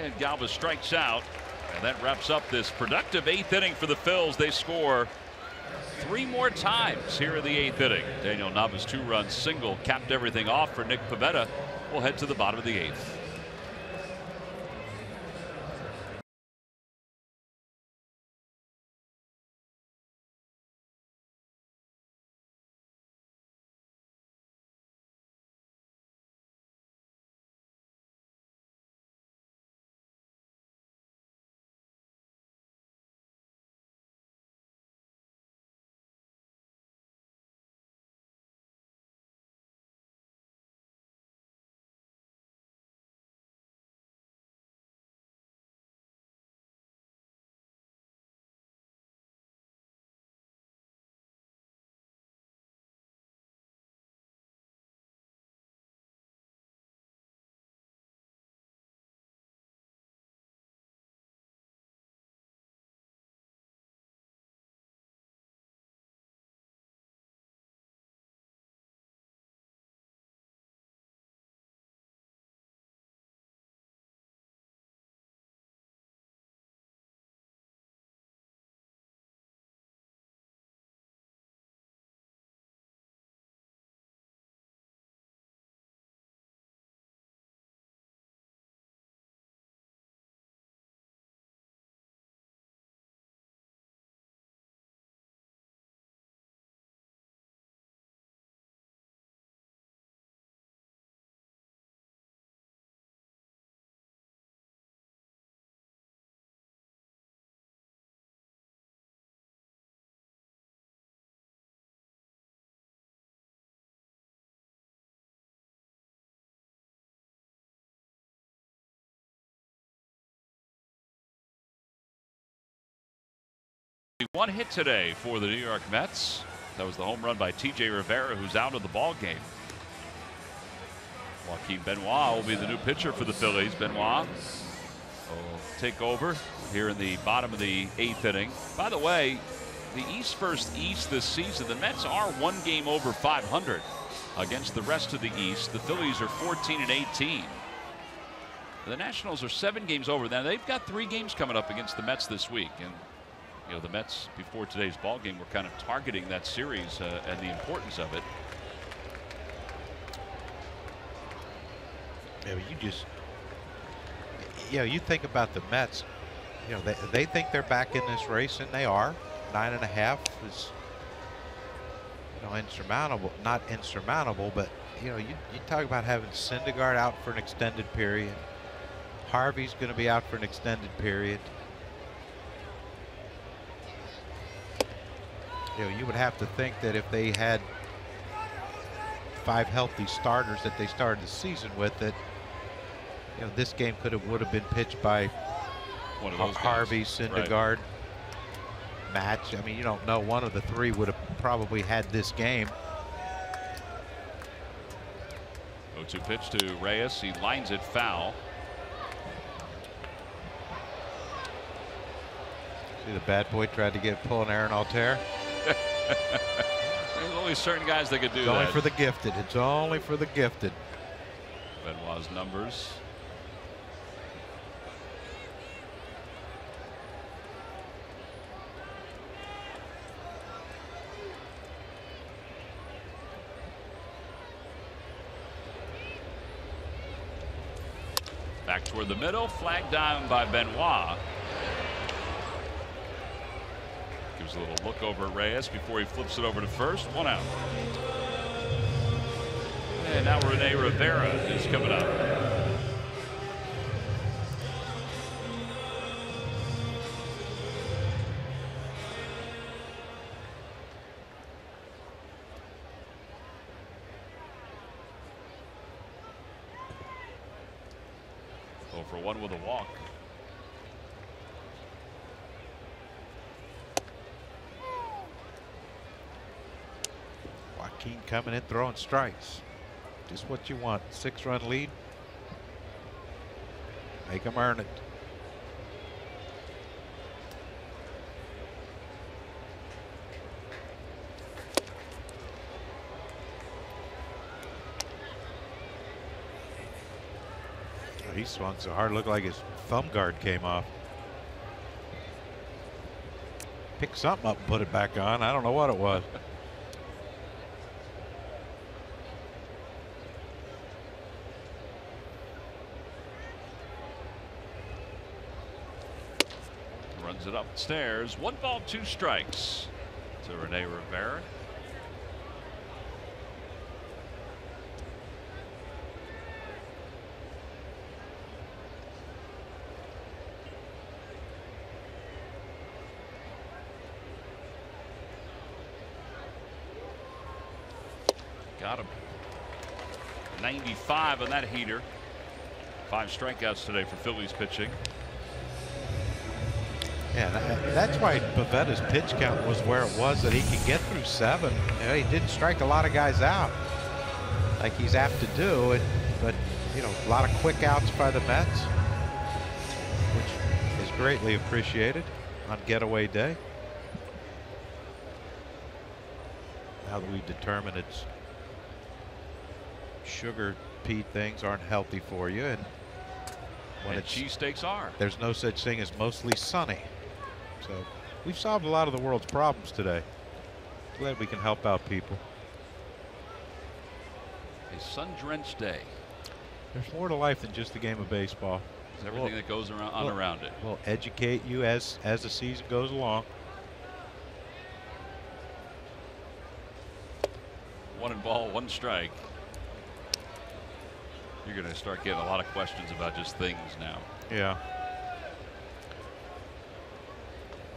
Speaker 1: And Galvis strikes out, and that wraps up this productive 8th inning for the Phils. They score 3 more times here in the 8th inning. Daniel Nava's 2-run single capped everything off for Nick Pivetta. We'll head to the bottom of the 8th. One hit today for the New York Mets. That was the home run by T.J. Rivera, who's out of the ball game. Joaquin Benoit will be the new pitcher for the Phillies. Benoit will take over here in the bottom of the 8th inning. By the way, the East First East this season, the Mets are 1 game over 500 against the rest of the East. The Phillies are 14-18. The Nationals are 7 games over. Now they've got 3 games coming up against the Mets this week, and You know, the Mets before today's ball game were kind of targeting that series and the importance of it.
Speaker 3: Yeah, you think about the Mets. You know, they think they're back in this race, and they are. 9.5 is, you know, insurmountable. Not insurmountable, but you know, you talk about having Syndergaard out for an extended period. Harvey's going to be out for an extended period. You know, you would have to think that if they had 5 healthy starters that they started the season with, that, you know, this game would have been pitched by
Speaker 1: One of those
Speaker 3: Harvey,
Speaker 1: guys.
Speaker 3: Syndergaard, Match. I mean, you don't know. One of the 3 would have probably had this game.
Speaker 1: 0-2 pitch to Reyes. He lines it foul.
Speaker 3: See, the bad boy tried to pull an Aaron Altair.
Speaker 1: There's only certain guys that could do
Speaker 3: It's
Speaker 1: that.
Speaker 3: only for the gifted. It's only for the gifted.
Speaker 1: Benoit's numbers. Back toward the middle, flagged down by Benoit. Gives a little look over at Reyes before he flips it over to first. 1 out. And now Rene Rivera is coming up. For 1 with a walk.
Speaker 3: Joaquin coming in throwing strikes. Just what you want. 6-run lead. Make them earn it. He swung so hard, looked like his thumb guard came off. Picked something up and put it back on. I don't know what it was.
Speaker 1: Runs it upstairs. 1 ball, 2 strikes to Rene Rivera. Got him. 95 on that heater. 5 strikeouts today for Phillies pitching.
Speaker 3: Yeah, that's why Pavetta's pitch count was where it was, that he could get through 7. You know, he didn't strike a lot of guys out like he's apt to do, but you know, a lot of quick outs by the Mets, which is greatly appreciated on getaway day. Now that we've determined it's sugar Pete things aren't healthy for you, and when it's
Speaker 1: cheesesteaks are.
Speaker 3: There's no such thing as mostly sunny. So we've solved a lot of the world's problems today. Glad we can help out people.
Speaker 1: A sun-drenched day.
Speaker 3: There's more to life than just the game of baseball.
Speaker 1: There's everything that goes around it.
Speaker 3: We'll educate you as the season goes along.
Speaker 1: 1 ball, 1 strike. You're going to start getting a lot of questions about just things now.
Speaker 3: Yeah.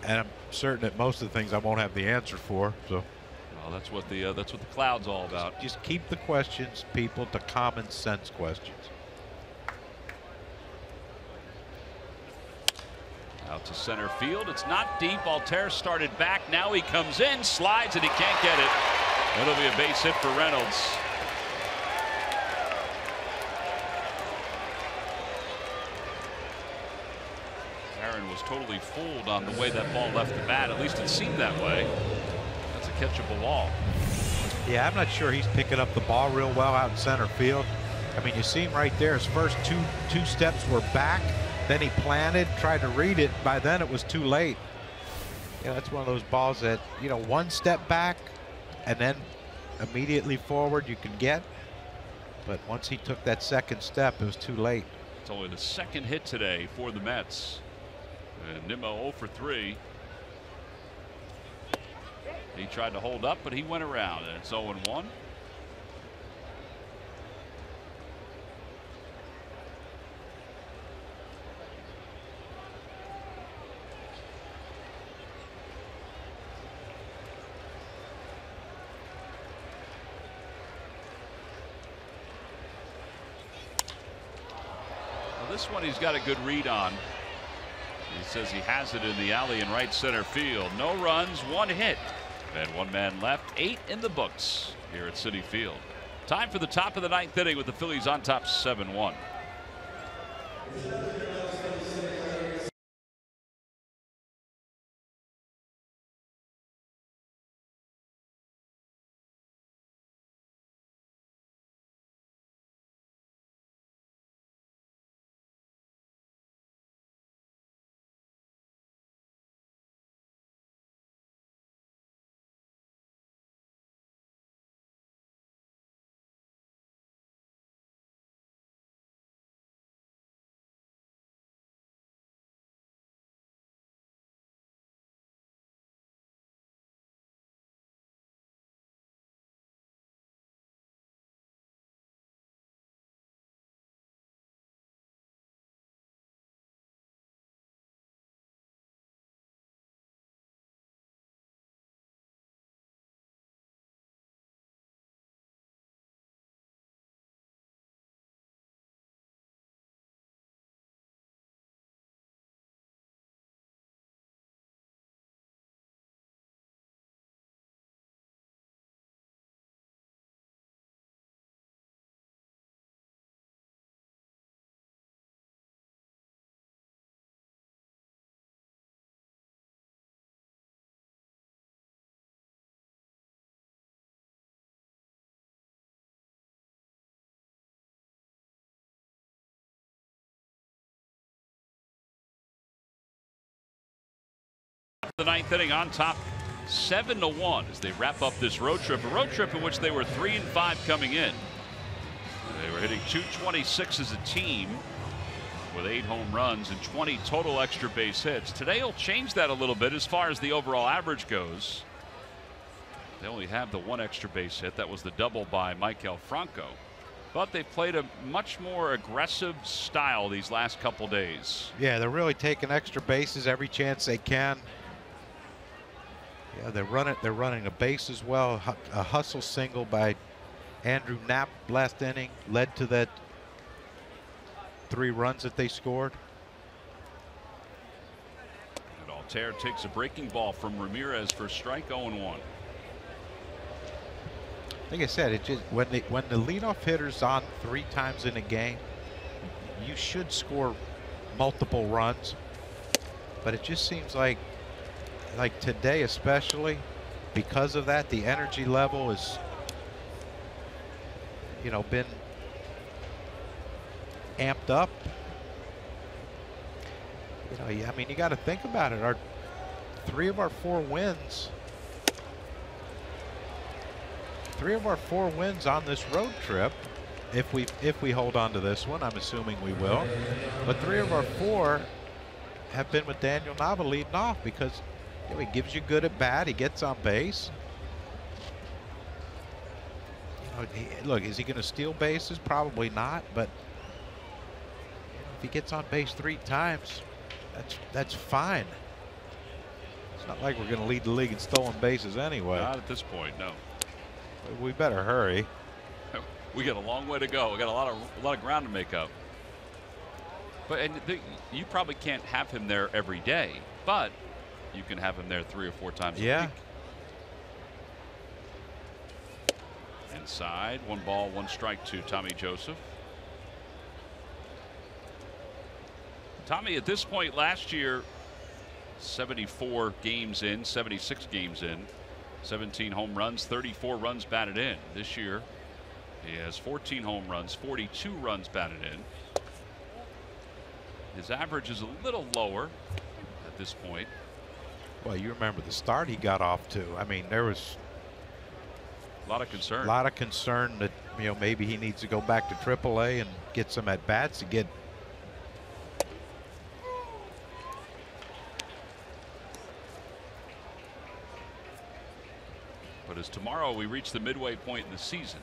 Speaker 3: And I'm certain that most of the things I won't have the answer for. So.
Speaker 1: Well, that's what the cloud's all about.
Speaker 3: Just keep the questions, people, to common sense questions.
Speaker 1: Out to center field. It's not deep. Altair started back. Now he comes in, slides, and he can't get it. It'll be a base hit for Reynolds. Aaron was totally fooled on the way that ball left the bat. At least it seemed that way. That's a catchable ball.
Speaker 3: Yeah, I'm not sure he's picking up the ball real well out in center field. I mean, you see him right there. His first two steps were back. Then he planted, tried to read it. By then it was too late. Yeah, that's one of those balls that, you know, one step back and then immediately forward you can get. But once he took that second step, it was too late.
Speaker 1: It's only the second hit today for the Mets. And Nimmo 0 for 3. He tried to hold up, but he went around, and it's 0-1. This one he's got a good read on. He says he has it in the alley in right center field. No runs, one hit, and one man left. 8 in the books here at Citi Field. Time for the top of the 9th inning with the Phillies on top 7-1. The 9th inning on top 7-1 as they wrap up this road trip, a road trip in which they were 3-5 coming in. They were hitting .226 as a team with 8 home runs and 20 total extra base hits. Today will change that a little bit as far as the overall average goes. They only have the 1 extra base hit. That was the double by Maikel Franco. But they played a much more aggressive style these last couple days.
Speaker 3: Yeah, they're really taking extra bases every chance they can. Yeah, they're running a base as well. A hustle single by Andrew Knapp last inning led to that 3 runs that they scored.
Speaker 1: And Altair takes a breaking ball from Ramirez for strike 0-1.
Speaker 3: Like I said, it just when the leadoff hitter's on 3 times in a game, you should score multiple runs. But it just seems like today, especially because of that, the energy level is, you know, been amped up. You know, I mean, you got to think about it. 3 of our 4 wins. 3 of our 4 wins on this road trip, if we hold on to this one, I'm assuming we will. But 3 of our 4 have been with Daniel Nava leading off because, you know, he gives you good at bat. He gets on base. You know, look, is he going to steal bases? Probably not. But if he gets on base 3 times, that's fine. It's not like we're going to lead the league in stolen bases anyway.
Speaker 1: Not at this point, no.
Speaker 3: We better hurry.
Speaker 1: We got a long way to go. We got a lot of ground to make up. But you probably can't have him there every day, but you can have him there 3 or 4 times a week. Inside, 1 ball, 1 strike to Tommy Joseph. Tommy, at this point last year, 74 games in, 76 games in, 17 home runs, 34 runs batted in. This year, he has 14 home runs, 42 runs batted in. His average is a little lower at this point.
Speaker 3: Well, you remember the start he got off to. I mean, there was
Speaker 1: A lot of concern.
Speaker 3: a lot of concern that, you know, maybe he needs to go back to AAA and get some at bats to get.
Speaker 1: But as tomorrow we reach the midway point in the season,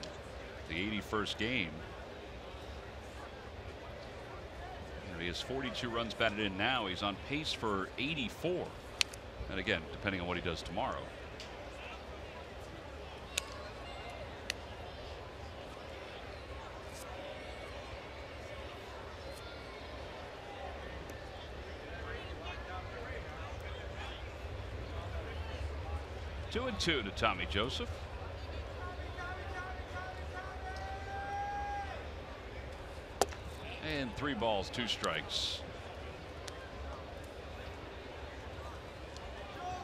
Speaker 1: the 81st game. You know, he has 42 runs batted in now. He's on pace for 84. And again, depending on what he does tomorrow. Two and two to Tommy Joseph. And 3 balls, 2 strikes.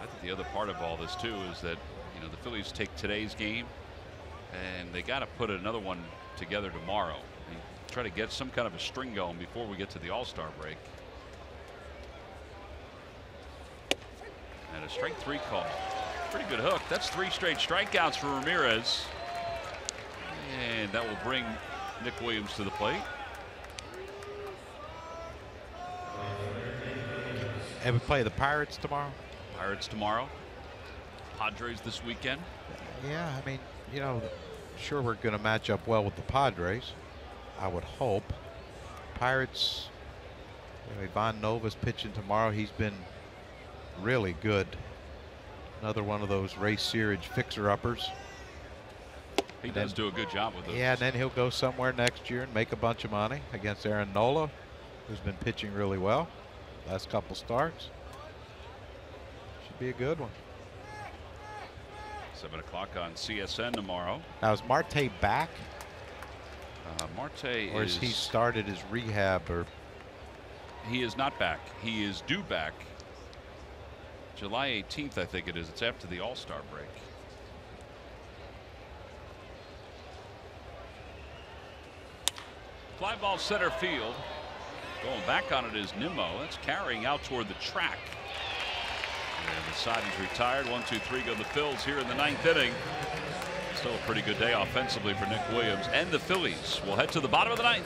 Speaker 1: I think the other part of all this too is that, you know, the Phillies take today's game and they got to put another one together tomorrow. They try to get some kind of a string going before we get to the All-Star break. And a strike 3 call. Pretty good hook. That's 3 straight strikeouts for Ramirez. And that will bring Nick Williams to the plate.
Speaker 3: And we play the Pirates tomorrow.
Speaker 1: Pirates tomorrow. Padres this weekend.
Speaker 3: Yeah, I mean, you know, sure we're going to match up well with the Padres, I would hope. Pirates, you know, Ivan Nova's pitching tomorrow. He's been really good. Another one of those Ray Searage fixer-uppers.
Speaker 1: He does do a good job with those.
Speaker 3: Yeah, and then he'll go somewhere next year and make a bunch of money against Aaron Nola, who's been pitching really well last couple starts. Should be a good one.
Speaker 1: 7 o'clock on CSN tomorrow.
Speaker 3: Now, is Marte back?
Speaker 1: Marte
Speaker 3: Or has he started his rehab? Or
Speaker 1: he is not back. He is due back July 18th, I think it is. It's after the All-Star break. Fly ball center field. Going back on it is Nimmo. That's carrying out toward the track. And the side is retired. 1, 2, 3 go the Phils here in the 9th inning. Still a pretty good day offensively for Nick Williams and the Phillies. We'll head to the bottom of the 9th.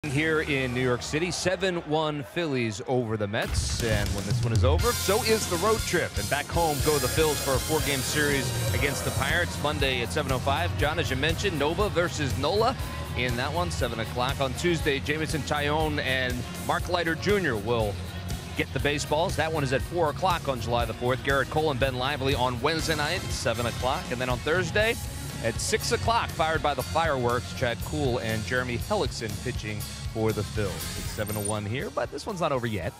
Speaker 4: Here in New York City, 7-1 Phillies over the Mets. And when this one is over, so is the road trip. And back home go the Phils for a 4-game series against the Pirates Monday at 7:05. John, as you mentioned, Nova versus Nola in that one, 7 o'clock. On Tuesday, Jameson Taillon and Mark Leiter Jr. will get the baseballs. That one is at 4 o'clock on July the 4th. Garrett Cole and Ben Lively on Wednesday night, 7 o'clock. And then on Thursday, At 6 o'clock, fired by the fireworks, Chad Kuhl and Jeremy Hellickson pitching for the Phils. It's 7-1 here, but this one's not over yet.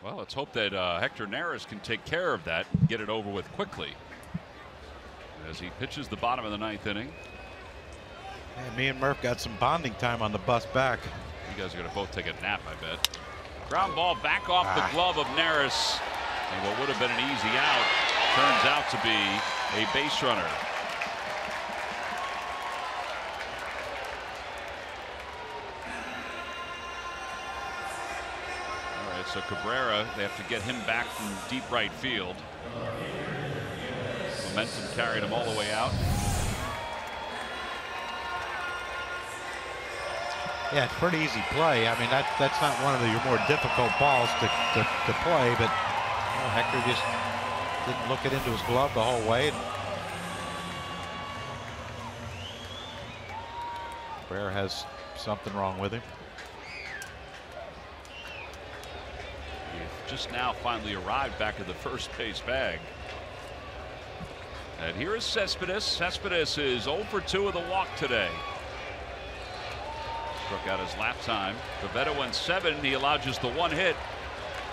Speaker 1: Well, let's hope that Hector Neris can take care of that, get it over with quickly as he pitches the bottom of the 9th inning.
Speaker 3: Yeah, me and Murph got some bonding time on the bus back.
Speaker 1: You guys are going to both take a nap, I bet. Ground ball back off the glove of Neris, and what would have been an easy out turns out to be a base runner. All right, so Cabrera, they have to get him back from deep right field. Momentum carried him all the way out.
Speaker 3: Yeah, it's pretty easy play. I mean, that's not one of your more difficult balls to play, but Hector just didn't look it into his glove the whole way. Cabrera has something wrong with him.
Speaker 1: He just now finally arrived back at the first base bag. And here is Cespedes. Cespedes is 0 for 2 with a walk today. Struck out his last time. Pivetta went 7. He allowed just the 1 hit.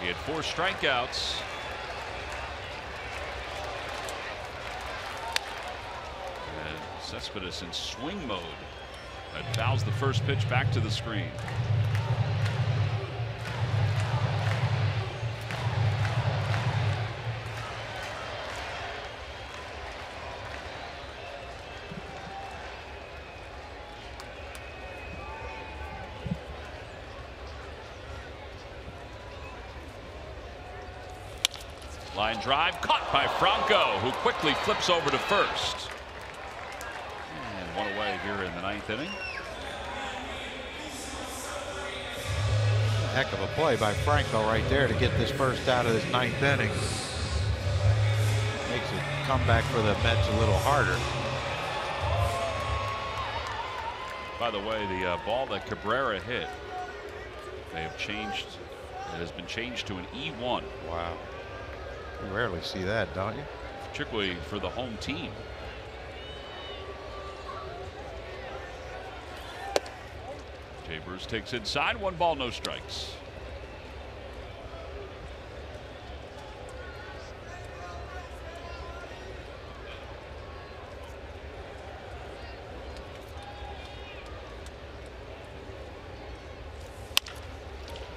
Speaker 1: He had 4 strikeouts. And Cespedes in swing mode. That fouls the first pitch back to the screen. Line drive caught by Franco, who quickly flips over to first. And 1 away here in the 9th inning.
Speaker 3: A heck of a play by Franco right there to get this first out of this 9th inning. Makes it comeback for the Mets a little harder.
Speaker 1: By the way, the ball that Cabrera hit, they have changed. It has been changed to an E1.
Speaker 3: Wow. You rarely see that, don't you?
Speaker 1: Particularly for the home team. Jay Bruce takes inside. 1 ball, no strikes.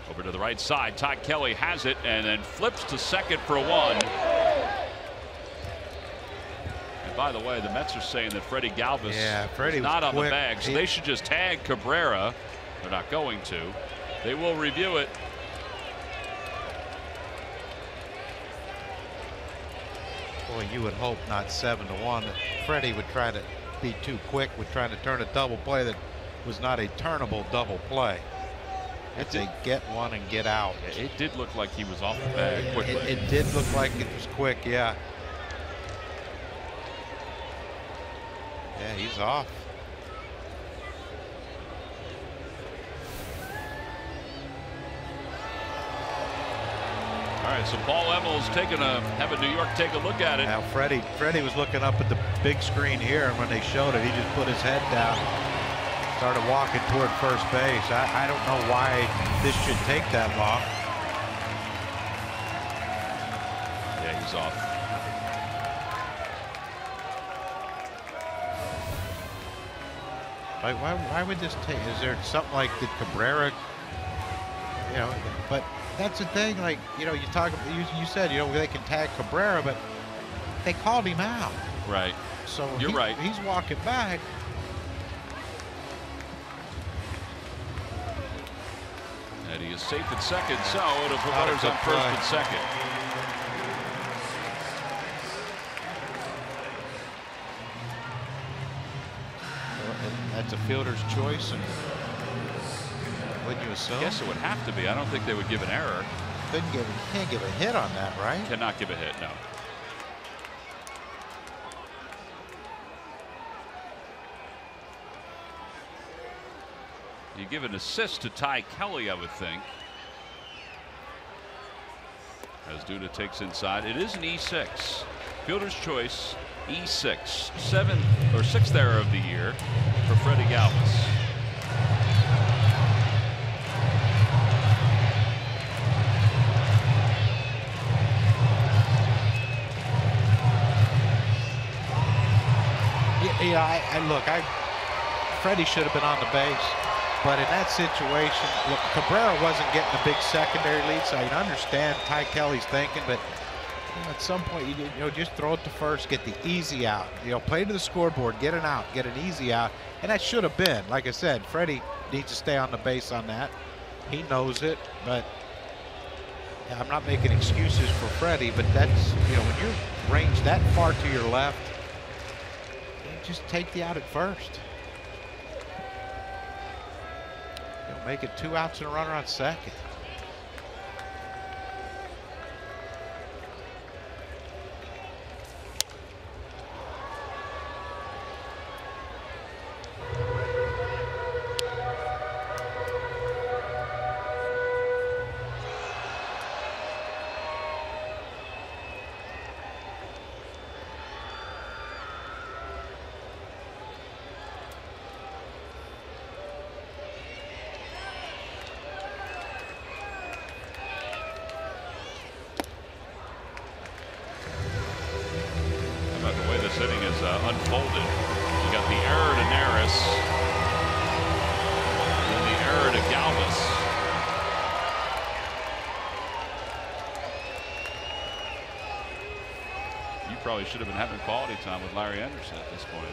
Speaker 1: Over to the right side. Todd Kelly has it and then flips to second for 1. And by the way, the Mets are saying that Freddie Galvis is not on the bag, so they should just tag Cabrera. They're not going to. They will review it.
Speaker 3: Boy, you would hope not 7-1. Freddie would try to be too quick, would try to turn a double play that was not a turnable double play. It's a get one and get out.
Speaker 1: It did look like he was off the bag quickly.
Speaker 3: It did look like it was quick, yeah. Yeah, he's off.
Speaker 1: All right, so Paul Emmels having New York take a look at it.
Speaker 3: Now Freddie was looking up at the big screen here, and when they showed it, he just put his head down. Started walking toward first base. I don't know why this should take that long.
Speaker 1: Yeah, he's off.
Speaker 3: Like, why would this take? Is there something like the Cabrera? You know, but that's the thing. Like, you know, you said, you know, they can tag Cabrera, but they called him out.
Speaker 1: Right.
Speaker 3: So
Speaker 1: you're right.
Speaker 3: He's walking back.
Speaker 1: And he is safe at second, so it'll put runners on first and second.
Speaker 3: That's a fielder's choice, and wouldn't you assume?
Speaker 1: Yes, it would have to be. I don't think they would give an error.
Speaker 3: Can't give a hit on that, right?
Speaker 1: Cannot give a hit, no. You give an assist to Ty Kelly, I would think. As Duda takes inside. It is an E6. Fielder's choice. E6, 7th or 6th error of the year for Freddie Galvis.
Speaker 3: Yeah, Freddie should have been on the base, but in that situation, look, Cabrera wasn't getting a big secondary lead, so I understand Ty Kelly's thinking, but at some point, just throw it to first, get the easy out. Play to the scoreboard, get an out, get an easy out, and that should have been. Like I said, Freddie needs to stay on the base on that. He knows it, but yeah, I'm not making excuses for Freddie, but that's, when you're ranged that far to your left, just take the out at first. Make it 2 outs and a runner on second.
Speaker 1: Inning is unfolded. You got the error to Neris, and then the error to Galvis. You probably should have been having quality time with Larry Anderson at this point.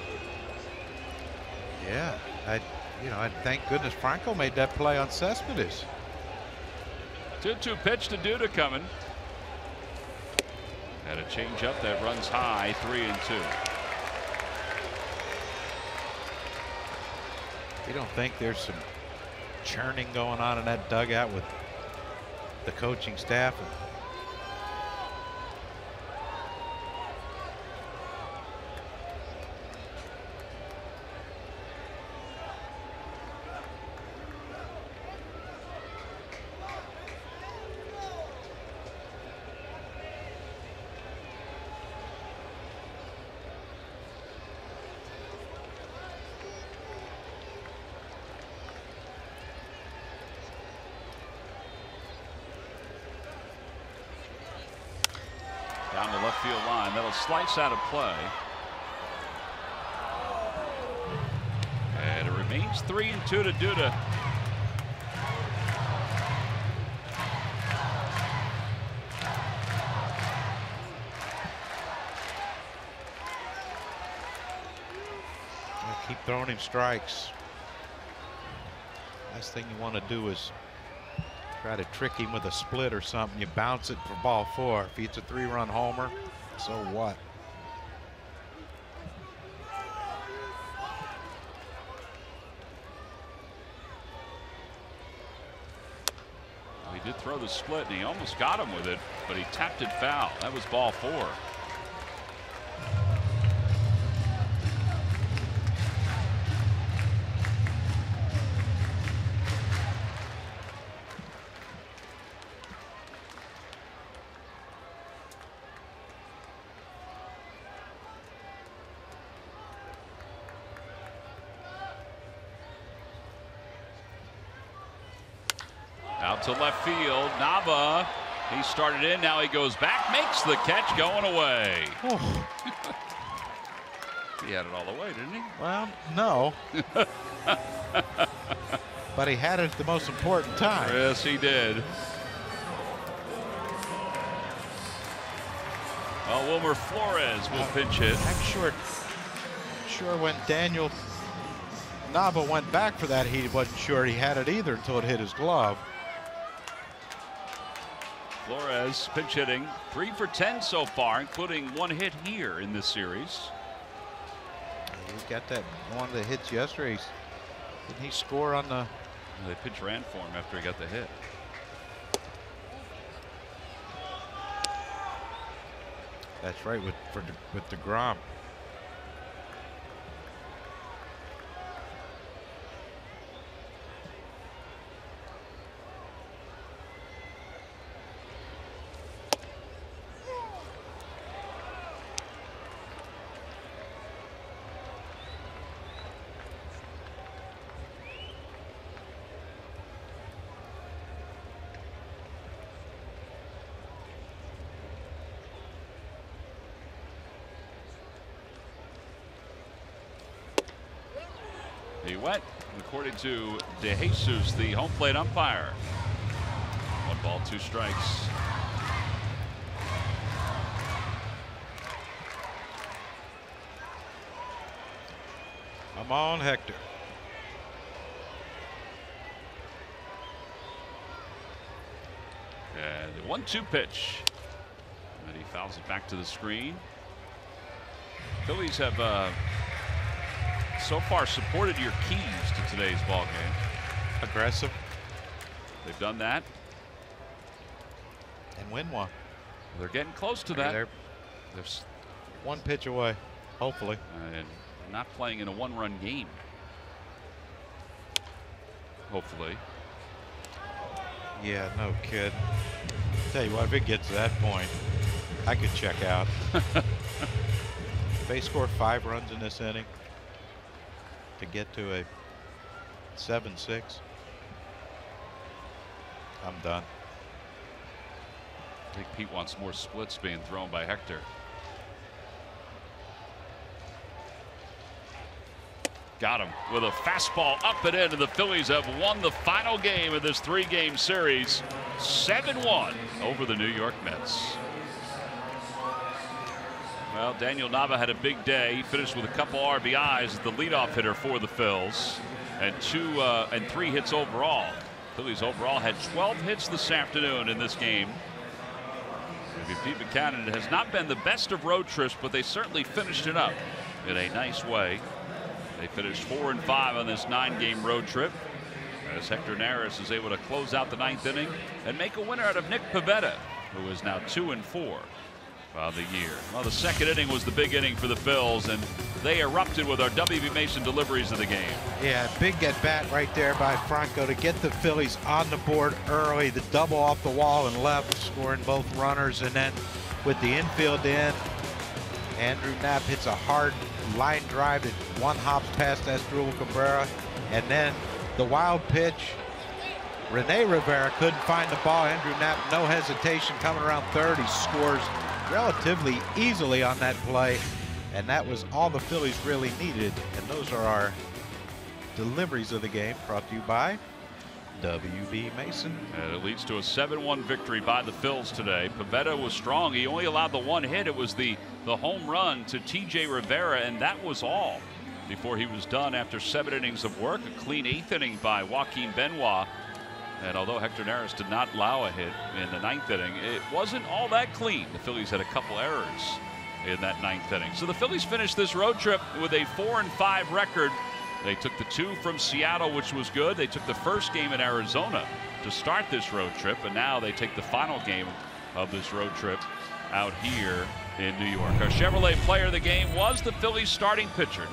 Speaker 3: Yeah, I thank goodness Franco made that play on Cespedes.
Speaker 1: 2-2 pitch to Duda coming. Had a change up that runs high, 3-2.
Speaker 3: You don't think there's some churning going on in that dugout with the coaching staff?
Speaker 1: Down the left field line. That'll slice out of play. And it remains 3-2 to Duda.
Speaker 3: Keep throwing him strikes. Last thing you want to do is try to trick him with a split or something. You bounce it for ball 4. If it's a 3-run homer, so what?
Speaker 1: He did throw the split and he almost got him with it, but he tapped it foul. That was ball 4. Out to left field, Nava. He started in, now he goes back, makes the catch, going away.
Speaker 3: Oh.
Speaker 1: He had it all the way, didn't he?
Speaker 3: Well, no. But he had it at the most important time.
Speaker 1: Yes, he did. Well, Wilmer Flores will pinch hit.
Speaker 3: I'm sure when Daniel Nava went back for that, he wasn't sure he had it either until it hit his glove.
Speaker 1: Flores pinch hitting, 3 for 10 so far, including 1 hit here in this series.
Speaker 3: He got that one of the hits yesterday. Didn't he score on the?
Speaker 1: They pinch ran for him after he got the hit.
Speaker 3: That's right, with DeGrom.
Speaker 1: He went, according to De Jesus, the home plate umpire. 1 ball, 2 strikes.
Speaker 3: Come on, Hector.
Speaker 1: And the 1-2 pitch. And he fouls it back to the screen. Phillies have so far supported your keys to today's ball game.
Speaker 3: Aggressive.
Speaker 1: They've done that.
Speaker 3: And win one.
Speaker 1: They're getting close to that.
Speaker 3: They're 1 pitch away, hopefully.
Speaker 1: And not playing in a 1-run game. Hopefully.
Speaker 3: Yeah, no kid. Tell you what, if it gets to that point, I could check out. If they score 5 runs in this inning to get to a 7-6, I'm done.
Speaker 1: I think Pete wants more splits being thrown by Hector. Got him with a fastball up and in, and the Phillies have won the final game of this 3-game series, 7-1 over the New York Mets. Well, Daniel Nava had a big day. He finished with a couple RBIs as the leadoff hitter for the Phils, and 3 hits overall. Phillies overall had 12 hits this afternoon in this game. Pete Buchanan has not been the best of road trips, but they certainly finished it up in a nice way. They finished 4-5 on this 9-game road trip, as Hector Neris is able to close out the 9th inning and make a winner out of Nick Pivetta, who is now 2-4 on the year. Well, the 2nd inning was the big inning for the Phils, and they erupted with our WB Mason deliveries of the game.
Speaker 3: Yeah, big at bat right there by Franco to get the Phillies on the board early. The double off the wall and left, scoring both runners, and then with the infield in, Andrew Knapp hits a hard line drive that 1 hops past Asdrubal Cabrera, and then the wild pitch. Rene Rivera couldn't find the ball. Andrew Knapp, no hesitation, coming around third. He scores relatively easily on that play, and that was all the Phillies really needed. And those are our deliveries of the game, brought to you by WB Mason.
Speaker 1: And it leads to a 7-1 victory by the Phils today. Pivetta was strong. He only allowed the 1 hit. It was the home run to TJ Rivera, and that was all before he was done after 7 innings of work. A clean 8th inning by Joaquin Benoit. And although Hector Neris did not allow a hit in the 9th inning, it wasn't all that clean. The Phillies had a couple errors in that 9th inning. So the Phillies finished this road trip with a 4-5 record. They took the 2 from Seattle, which was good. They took the first game in Arizona to start this road trip, and now they take the final game of this road trip out here in New York. Our Chevrolet player of the game was the Phillies starting pitcher,